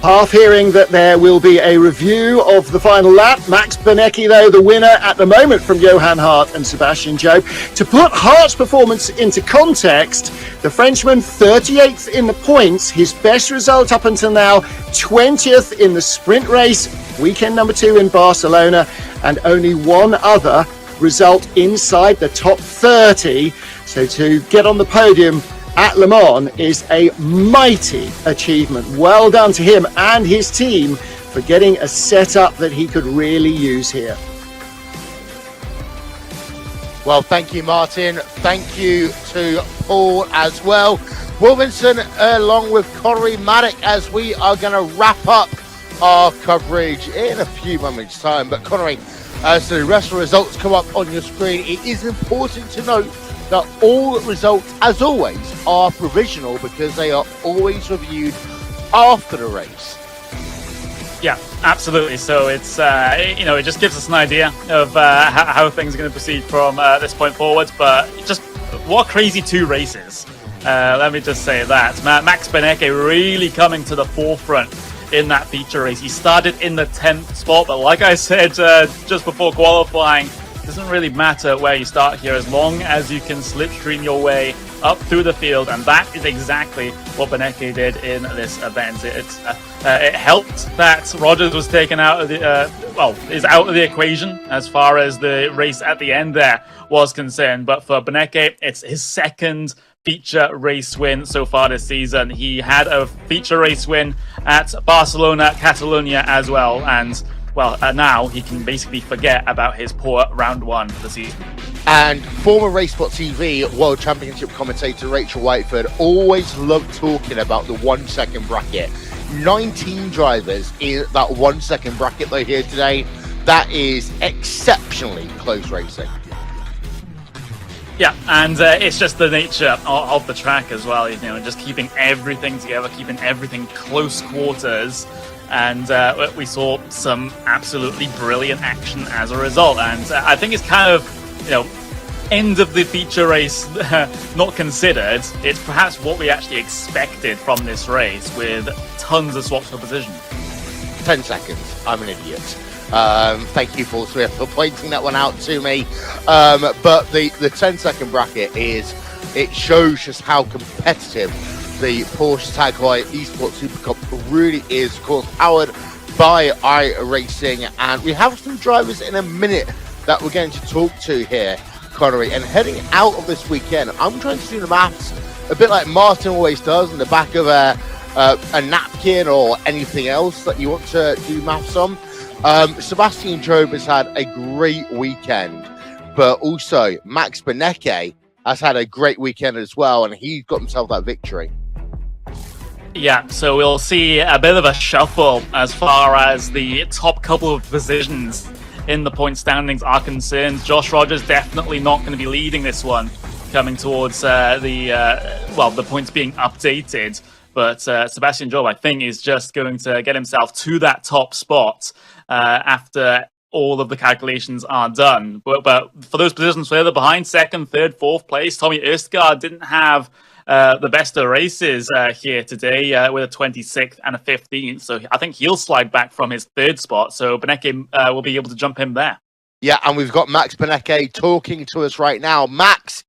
Half hearing that there will be a review of the final lap. Max Benecki, though, the winner at the moment from Johan Hart and Sebastian Job. To put Hart's performance into context, the Frenchman 38th in the points, his best result up until now, 20th in the sprint race, weekend number 2 in Barcelona, and only one other result inside the top 30. So to get on the podium at Le Mans is a mighty achievement. Well done to him and his team for getting a setup that he could really use here. Well, thank you, Martin. Thank you to Paul as well. Wilkinson along with Connery Maddock, as we are going to wrap up our coverage in a few moments' time. But Connery, as the rest of the results come up on your screen, it is important to note that all results, as always, are provisional because they are always reviewed after the race. Yeah, absolutely. So it's it just gives us an idea of how things are going to proceed from this point forward. But just what crazy 2 races. Let me just say that Max Benecke really coming to the forefront in that feature race. He started in the 10th spot, but like I said just before qualifying, it doesn't really matter where you start here as long as you can slipstream your way up through the field, and that is exactly what Benecke did in this event. It helped that Rodgers was taken out of the is out of the equation as far as the race at the end there was concerned. But for Benecke, it's his 2nd feature race win so far this season. He had a feature race win at Barcelona, Catalonia as well, and now he can basically forget about his poor round 1 of the season. And former Racebot TV World Championship commentator Rachel Whiteford always loved talking about the 1 second bracket. 19 drivers in that 1 second bracket though here today. That is exceptionally close racing. Yeah, and it's just the nature of the track as well, just keeping everything together, keeping everything close quarters. And we saw some absolutely brilliant action as a result. And I think it's kind of, end of the feature race not considered. It's perhaps what we actually expected from this race with tons of swaps for position. 10 seconds. I'm an idiot. Thank you, Paul Swift, for pointing that one out to me. But the 10-second bracket it shows just how competitive the Porsche Tag Heuer Esports Supercup really is, of course, powered by iRacing. And we have some drivers in a minute that we're going to talk to here, Connery. And heading out of this weekend, I'm trying to do the maths a bit like Martin always does in the back of a napkin or anything else that you want to do maths on. Sebastian Job has had a great weekend, but also Max Benecke has had a great weekend as well, and he got himself that victory. Yeah, so we'll see a bit of a shuffle as far as the top couple of positions in the point standings are concerned. Josh Rodgers definitely not going to be leading this one, coming towards the points being updated. But Sebastian Job, I think, is just going to get himself to that top spot after all of the calculations are done. But for those positions further behind, 2nd, 3rd, 4th place, Tommy Østgaard didn't have the best of races here today with a 26th and a 15th. So I think he'll slide back from his 3rd spot. So Benecke will be able to jump him there. Yeah, and we've got Max Benecke talking to us right now. Max,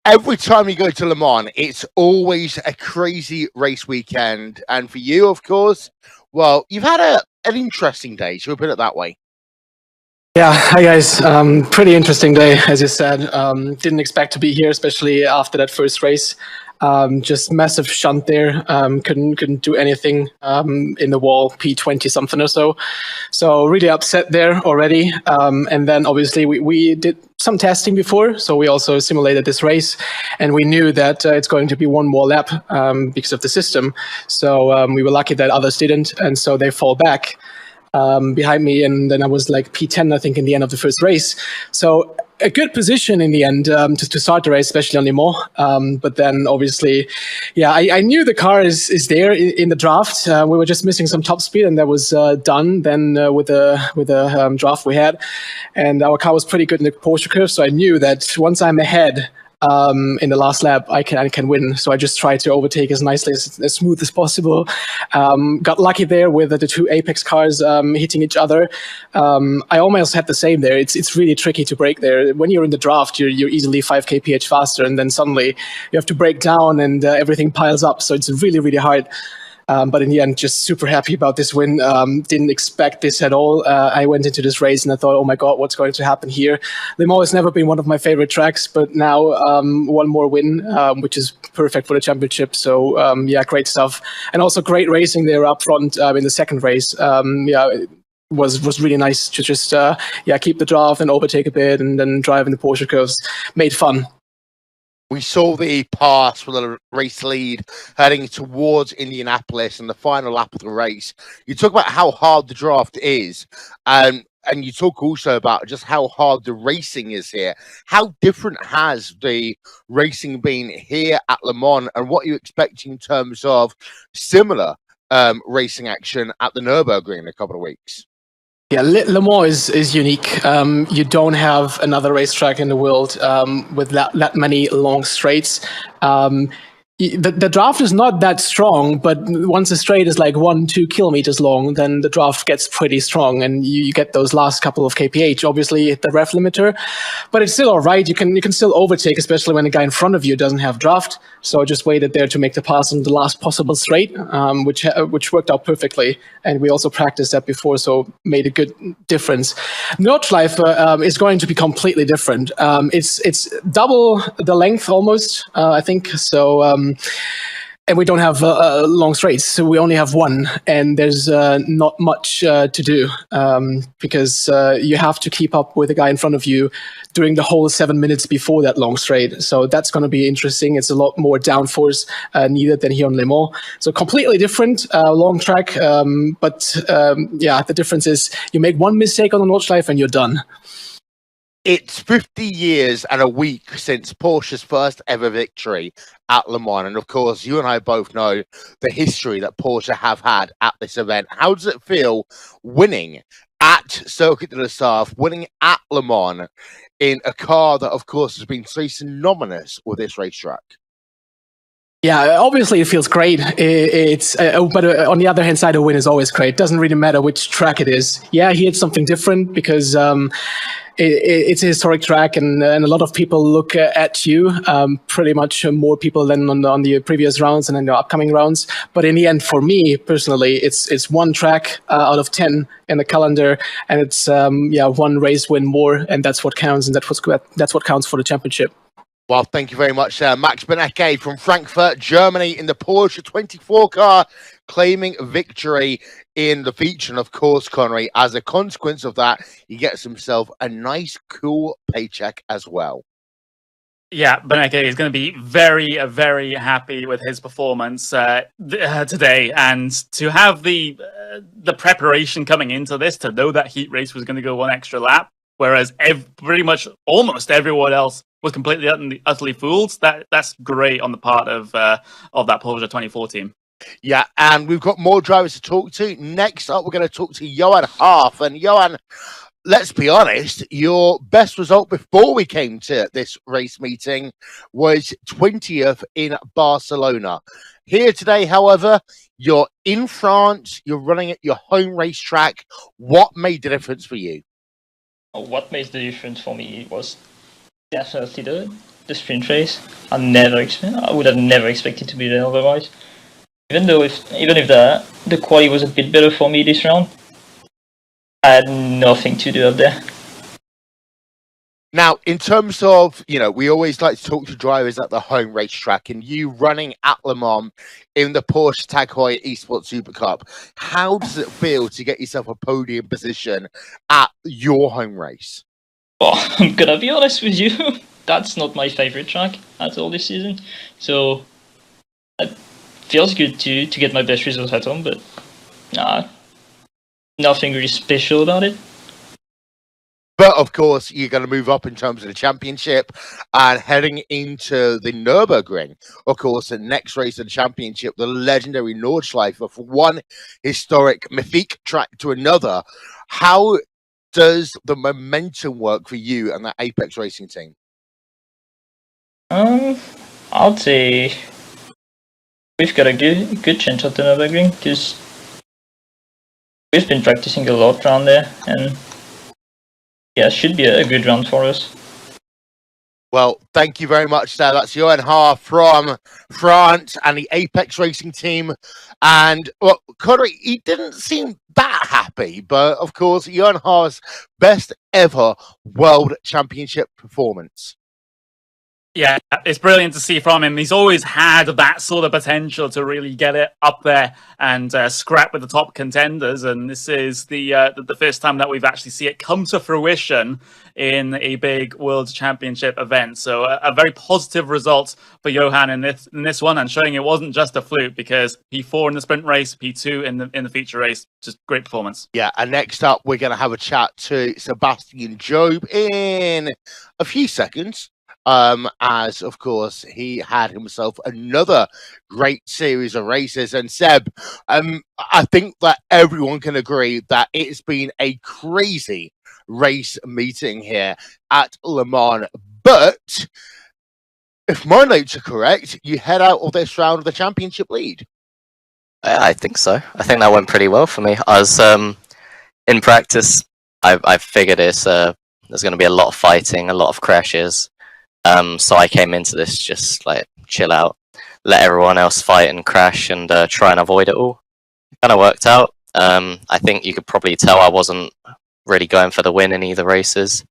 every time you go to Le Mans, it's always a crazy race weekend. And for you, of course, well, you've had an interesting day. Shall we put it that way? Yeah, hi guys. Pretty interesting day, as you said. Didn't expect to be here, especially after that first race. Just massive shunt there. Couldn't do anything in the wall, P20 something or so. So really upset there already. And then obviously we did some testing before, so we also simulated this race, and we knew that it's going to be one more lap because of the system. So we were lucky that others didn't, and so they fall back behind me, and then I was like P10, I think, in the end of the first race. So a good position in the end to start the race, especially on Le Mans. But then obviously, yeah, I knew the car is there in the draft. We were just missing some top speed, and that was done then with the draft we had. And our car was pretty good in the Porsche curve, so I knew that once I'm ahead in the last lap, I can win. So I just tried to overtake as nicely, as smooth as possible. Got lucky there with the two Apex cars hitting each other. I almost had the same there. It's really tricky to brake there. When you're in the draft, you're easily 5 kph faster, and then suddenly you have to brake down, and everything piles up. So it's really, really hard. But in the end, just super happy about this win. Didn't expect this at all. I went into this race and I thought, oh my God, what's going to happen here? Le Mans has never been one of my favorite tracks, but now one more win, which is perfect for the championship. So yeah, great stuff. And also great racing there up front in the second race. It was really nice to just keep the draft and overtake a bit, and then drive in the Porsche curves. Made fun. We saw the pass with a race lead heading towards Indianapolis in the final lap of the race. You talk about how hard the draft is, and you talk also about just how hard the racing is here. How different has the racing been here at Le Mans, and what you expect in terms of similar racing action at the Nürburgring in a couple of weeks. Yeah, Le Mans is unique. You don't have another racetrack in the world with that many long straights. The draft is not that strong, but once a straight is like 1-2 kilometers long, then the draft gets pretty strong, and you get those last couple of kph. Obviously, the rev limiter, but it's still all right. You can still overtake, especially when the guy in front of you doesn't have draft. So I just waited there to make the pass on the last possible straight, which worked out perfectly. And we also practiced that before, so made a good difference. Nordschleife is going to be completely different. It's double the length almost, I think. So. And we don't have long straights, so we only have one, and there's not much to do because you have to keep up with the guy in front of you during the whole 7 minutes before that long straight. So that's going to be interesting. It's a lot more downforce needed than here on Le Mans. So completely different, long track. But the difference is you make one mistake on the Nordschleife and you're done. It's 50 years and a week since Porsche's first ever victory at Le Mans. And of course, you and I both know the history that Porsche have had at this event. How does it feel winning at Circuit de la Sarthe, winning at Le Mans in a car that, of course, has been so synonymous with this racetrack? Yeah, obviously it feels great. But on the other hand side, a win is always great. It doesn't really matter which track it is. Yeah, here it's something different because it's a historic track, and a lot of people look at you. Pretty much more people than on the previous rounds and in the upcoming rounds. But in the end, for me personally, it's one track out of 10 in the calendar, and it's one race win more, and that's what counts, and that's what counts for the championship. Well, thank you very much, Max Benecke from Frankfurt, Germany, in the Porsche 24 car, claiming victory in the feature. And of course, Connery, as a consequence of that, he gets himself a nice, cool paycheck as well. Yeah, Benecke is going to be very, very happy with his performance today, and to have the preparation coming into this, to know that heat race was going to go one extra lap, whereas pretty much almost everyone else was completely utterly fooled. That's great on the part of that Porsche 24 team. Yeah, and we've got more drivers to talk to. Next up, we're going to talk to Johan Half. And Johan, let's be honest, your best result before we came to this race meeting was 20th in Barcelona. Here today, however, you're in France, you're running at your home racetrack. What made the difference for you? What made the difference for me was definitely the sprint race. I would have never expected to be there otherwise. Even if the quali was a bit better for me this round, I had nothing to do up there. Now, in terms of, we always like to talk to drivers at the home racetrack, and you running at Le Mans in the Porsche Heuer Esports Supercup, how does it feel to get yourself a podium position at your home race? Well, I'm gonna be honest with you, that's not my favorite track at all this season. So it feels good to get my best results at home, but nothing really special about it. But of course, you're going to move up in terms of the championship and heading into the Nürburgring. Of course, the next race of the championship, the legendary Nordschleife, from one historic mythique track to another. How does the momentum work for you and the Apex Racing team? I'd say we've got a good chance at the Nürburgring because we've been practicing a lot around there, and yeah, it should be a good round for us. Well, thank you very much, sir. That's Johan Haar from France and the Apex Racing team. And, well, Connery, he didn't seem that happy, but, of course, Johan Haar's best ever World Championship performance. Yeah, it's brilliant to see from him. He's always had that sort of potential to really get it up there and scrap with the top contenders. And this is the first time that we've actually seen it come to fruition in a big World Championship event. So a very positive result for Johan in this one, and showing it wasn't just a fluke, because P4 in the sprint race, P2 in the feature race, just great performance. Yeah, and next up, we're going to have a chat to Sebastian Job in a few seconds. as of course he had himself another great series of races. And Seb, I think that everyone can agree that it's been a crazy race meeting here at Le Mans. But if my notes are correct, you head out of this round with the championship lead. I think so. I think that went pretty well for me. I was in practice. I figured there's going to be a lot of fighting, a lot of crashes. So I came into this just like chill out, let everyone else fight and crash, and try and avoid it all. Kind of worked out. I think you could probably tell I wasn't really going for the win in either races.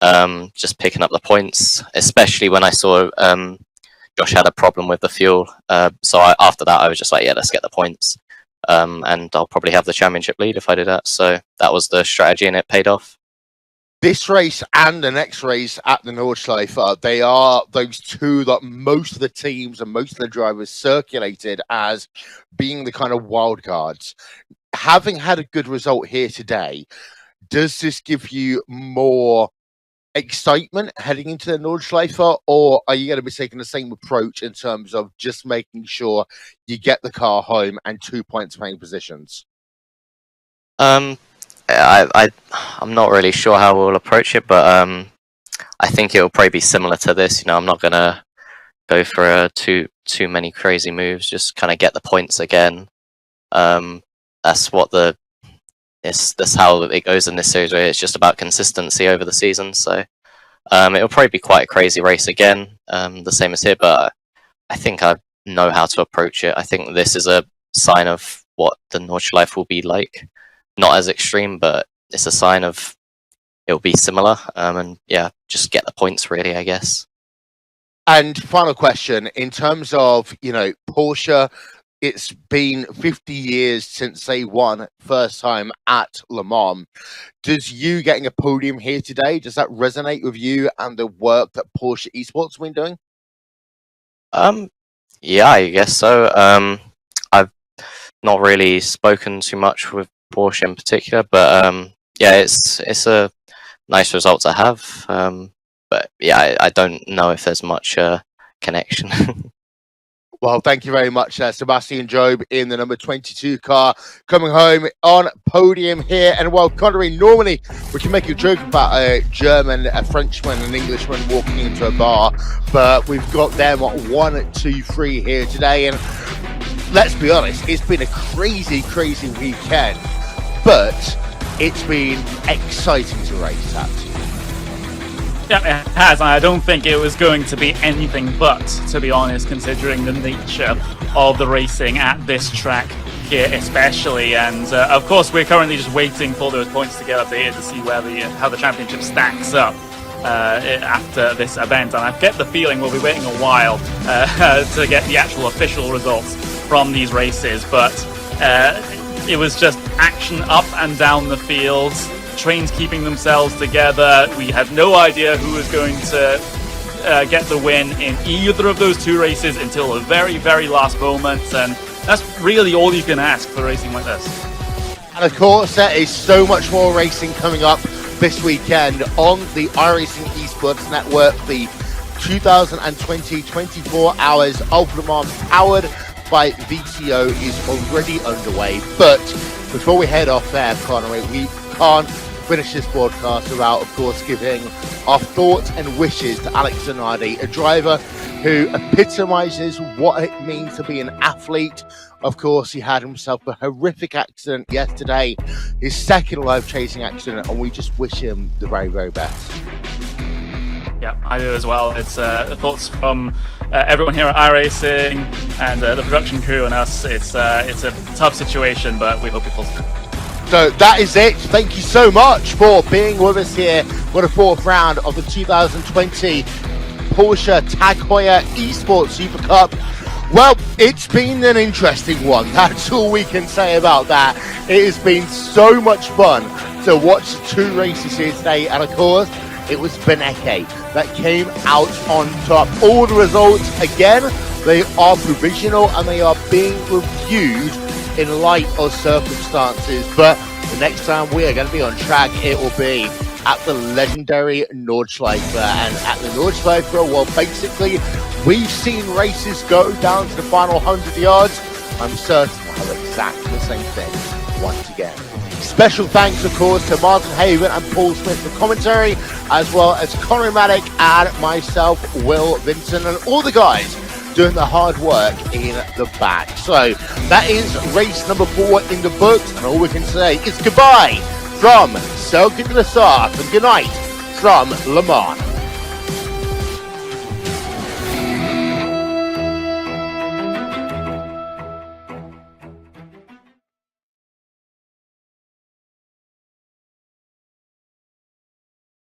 Just picking up the points, especially when I saw Josh had a problem with the fuel. After that, I was just like, yeah, let's get the points. And I'll probably have the championship lead if I do that. So that was the strategy, and it paid off. This race and the next race at the Nordschleife, they are those two that most of the teams and most of the drivers circulated as being the kind of wild cards. Having had a good result here today, does this give you more excitement heading into the Nordschleife, or are you going to be taking the same approach in terms of just making sure you get the car home and 2 points paying positions? I'm not really sure how we'll approach it, but I think it'll probably be similar to this. I'm not gonna go for too many crazy moves. Just kind of get the points again. That's how it goes in this series. Where it's just about consistency over the season. So it'll probably be quite a crazy race again, the same as here. But I think I know how to approach it. I think this is a sign of what the Nordschleife will be like. Not as extreme, but it's a sign of it'll be similar. And yeah, just get the points really, I guess. And final question, in terms of, Porsche, it's been 50 years since they won first time at Le Mans. Does you getting a podium here today, does that resonate with you and the work that Porsche Esports have been doing? Yeah, I guess so. I've not really spoken too much with Porsche in particular, but yeah, it's a nice result to have. But yeah, I don't know if there's much connection. Well, thank you very much, Sebastian Job in the number 22 car, coming home on podium here. And well, Connery, normally we can make a joke about a German, a Frenchman, an Englishman walking into a bar, but we've got them at 1, 2, 3 here today. And let's be honest, it's been a crazy, crazy weekend, but it's been exciting to race at. Yeah, it has, and I don't think it was going to be anything but, to be honest, considering the nature of the racing at this track here especially. And of course, we're currently just waiting for those points to get updated to see how the championship stacks up after this event. And I get the feeling we'll be waiting a while to get the actual official results from these races, but it was just action up and down the fields. Trains keeping themselves together. We had no idea who was going to get the win in either of those two races until the very, very last moment, and that's really all you can ask for racing like this. And of course, there is so much more racing coming up this weekend on the iRacing Esports Network. The 2020 24 Hours of Le Mans powered by VCO is already underway. But before we head off there, Connery, we can't finish this broadcast without, of course, giving our thoughts and wishes to Alex Zanardi, a driver who epitomizes what it means to be an athlete. Of course, he had himself a horrific accident yesterday, his second life-chasing accident, and we just wish him the very, very best. Yeah, I do as well. It's thoughts from everyone here at iRacing and the production crew and us. It's a tough situation, but we hope it pulls through. So that is it. Thank you so much for being with us here for the fourth round of the 2020 Porsche Tag Heuer Esports Supercup. Well, it's been an interesting one. That's all we can say about that. It has been so much fun to watch the two races here today. And of course, it was Beneke that came out on top. All the results, again, they are provisional and they are being reviewed in light of circumstances. But the next time we are going to be on track, it will be at the legendary Nordschleife. And at the Nordschleife, well, basically, we've seen races go down to the final 100 yards. I'm certain we'll have exactly the same thing once again. Special thanks, of course, to Martin Haven and Paul Smith for commentary, as well as Conor Maddock and myself, Will Vincent, and all the guys doing the hard work in the back. So that is race number 4 in the books, and all we can say is goodbye from Circuit de la Sarthe and good night from Le Mans.